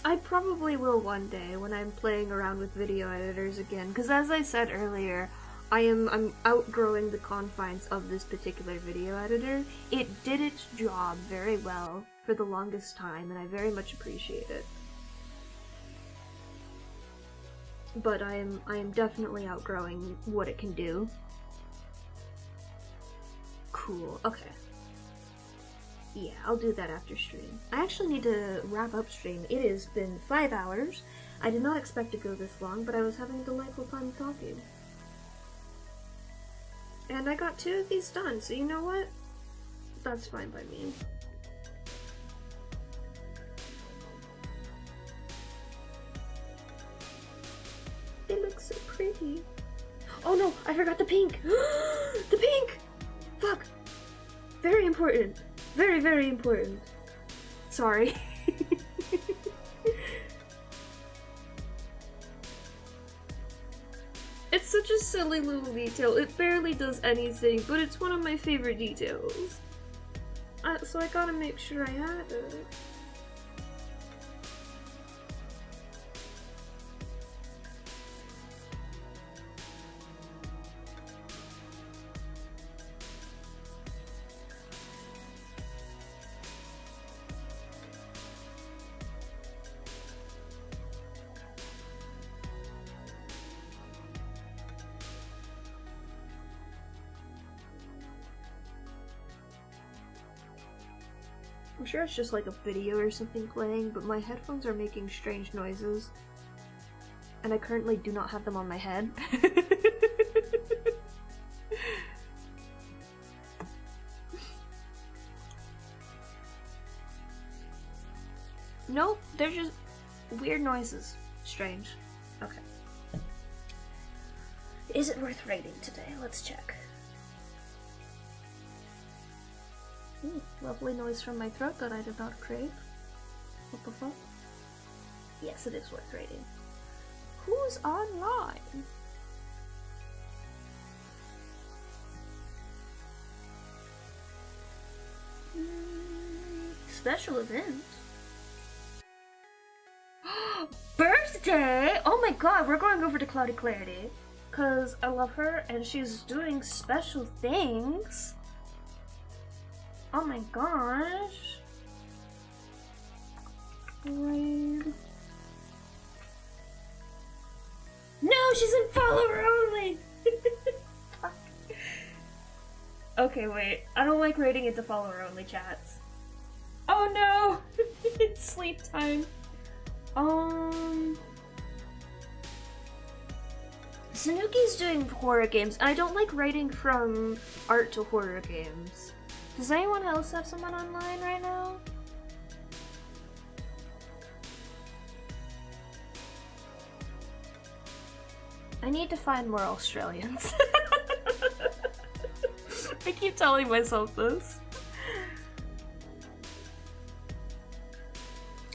I probably will one day when I'm playing around with video editors again, because as I said earlier, I'm outgrowing the confines of this particular video editor. It did its job very well for the longest time, and I very much appreciate it. But I am definitely outgrowing what it can do. Cool, okay. Yeah, I'll do that after stream. I actually need to wrap up stream. It has been 5 hours. I did not expect to go this long, but I was having a delightful time talking. And I got 2 of these done, so you know what? That's fine by me. They look so pretty. Oh no, I forgot the pink! The pink! Fuck! Very important. Very, very important. Sorry. It's such a silly little detail. It barely does anything, but it's one of my favorite details. So I gotta make sure I had it. I'm sure it's just like a video or something playing, but my headphones are making strange noises. And I currently do not have them on my head. Nope, they're just weird noises. Strange. Okay. Is it worth rating today? Let's check. Ooh, lovely noise from my throat that I did not crave. What the fuck? Yes, it is worth rating. Who's online? Special event? Birthday! Oh my god, we're going over to Cloudy Clarity. Cause I love her and she's doing special things. Oh my gosh. Weird. No, she's in follower only! Okay, wait. I don't like rating it to follower only chats. Oh no! It's sleep time. Sanuki's doing horror games, and I don't like writing from art to horror games. Does anyone else have someone online right now? I need to find more Australians. I keep telling myself this.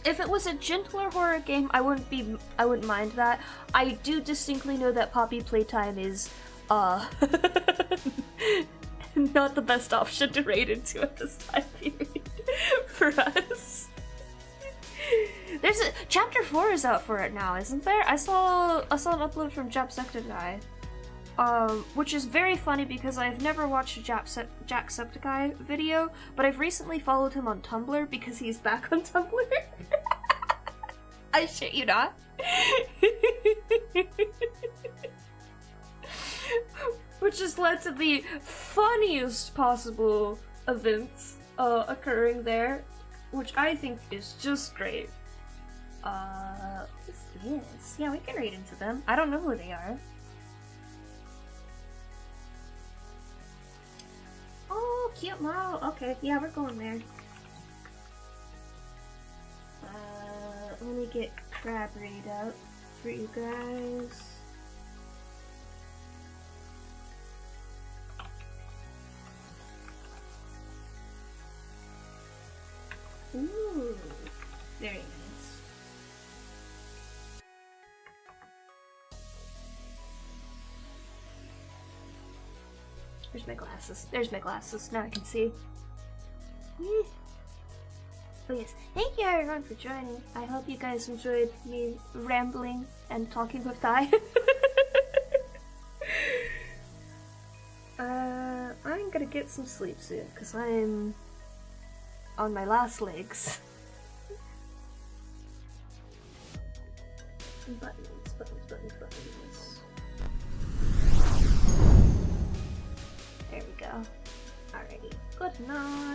If it was a gentler horror game, I wouldn't mind that. I do distinctly know that Poppy Playtime is, not the best option to raid into at this time period for us. There's a chapter 4 is out for it now, isn't there? I saw an upload from Jacksepticeye, which is very funny because I've never watched a Jacksepticeye video, but I've recently followed him on Tumblr because he's back on Tumblr. I shit you not. Which has led to the funniest possible events occurring there, which I think is just great. What's this? Yeah, we can read into them. I don't know who they are. Oh, cute mall. Okay, yeah, we're going there. Let me get Crab Raid out for you guys. Ooh, very nice. There's my glasses. There's my glasses. Now I can see. Oh yes, thank you everyone for joining. I hope you guys enjoyed me rambling and talking with Ty. I'm gonna get some sleep soon, because I'm on my last legs. Buttons, buttons, buttons, buttons. There we go. Alrighty. Good night.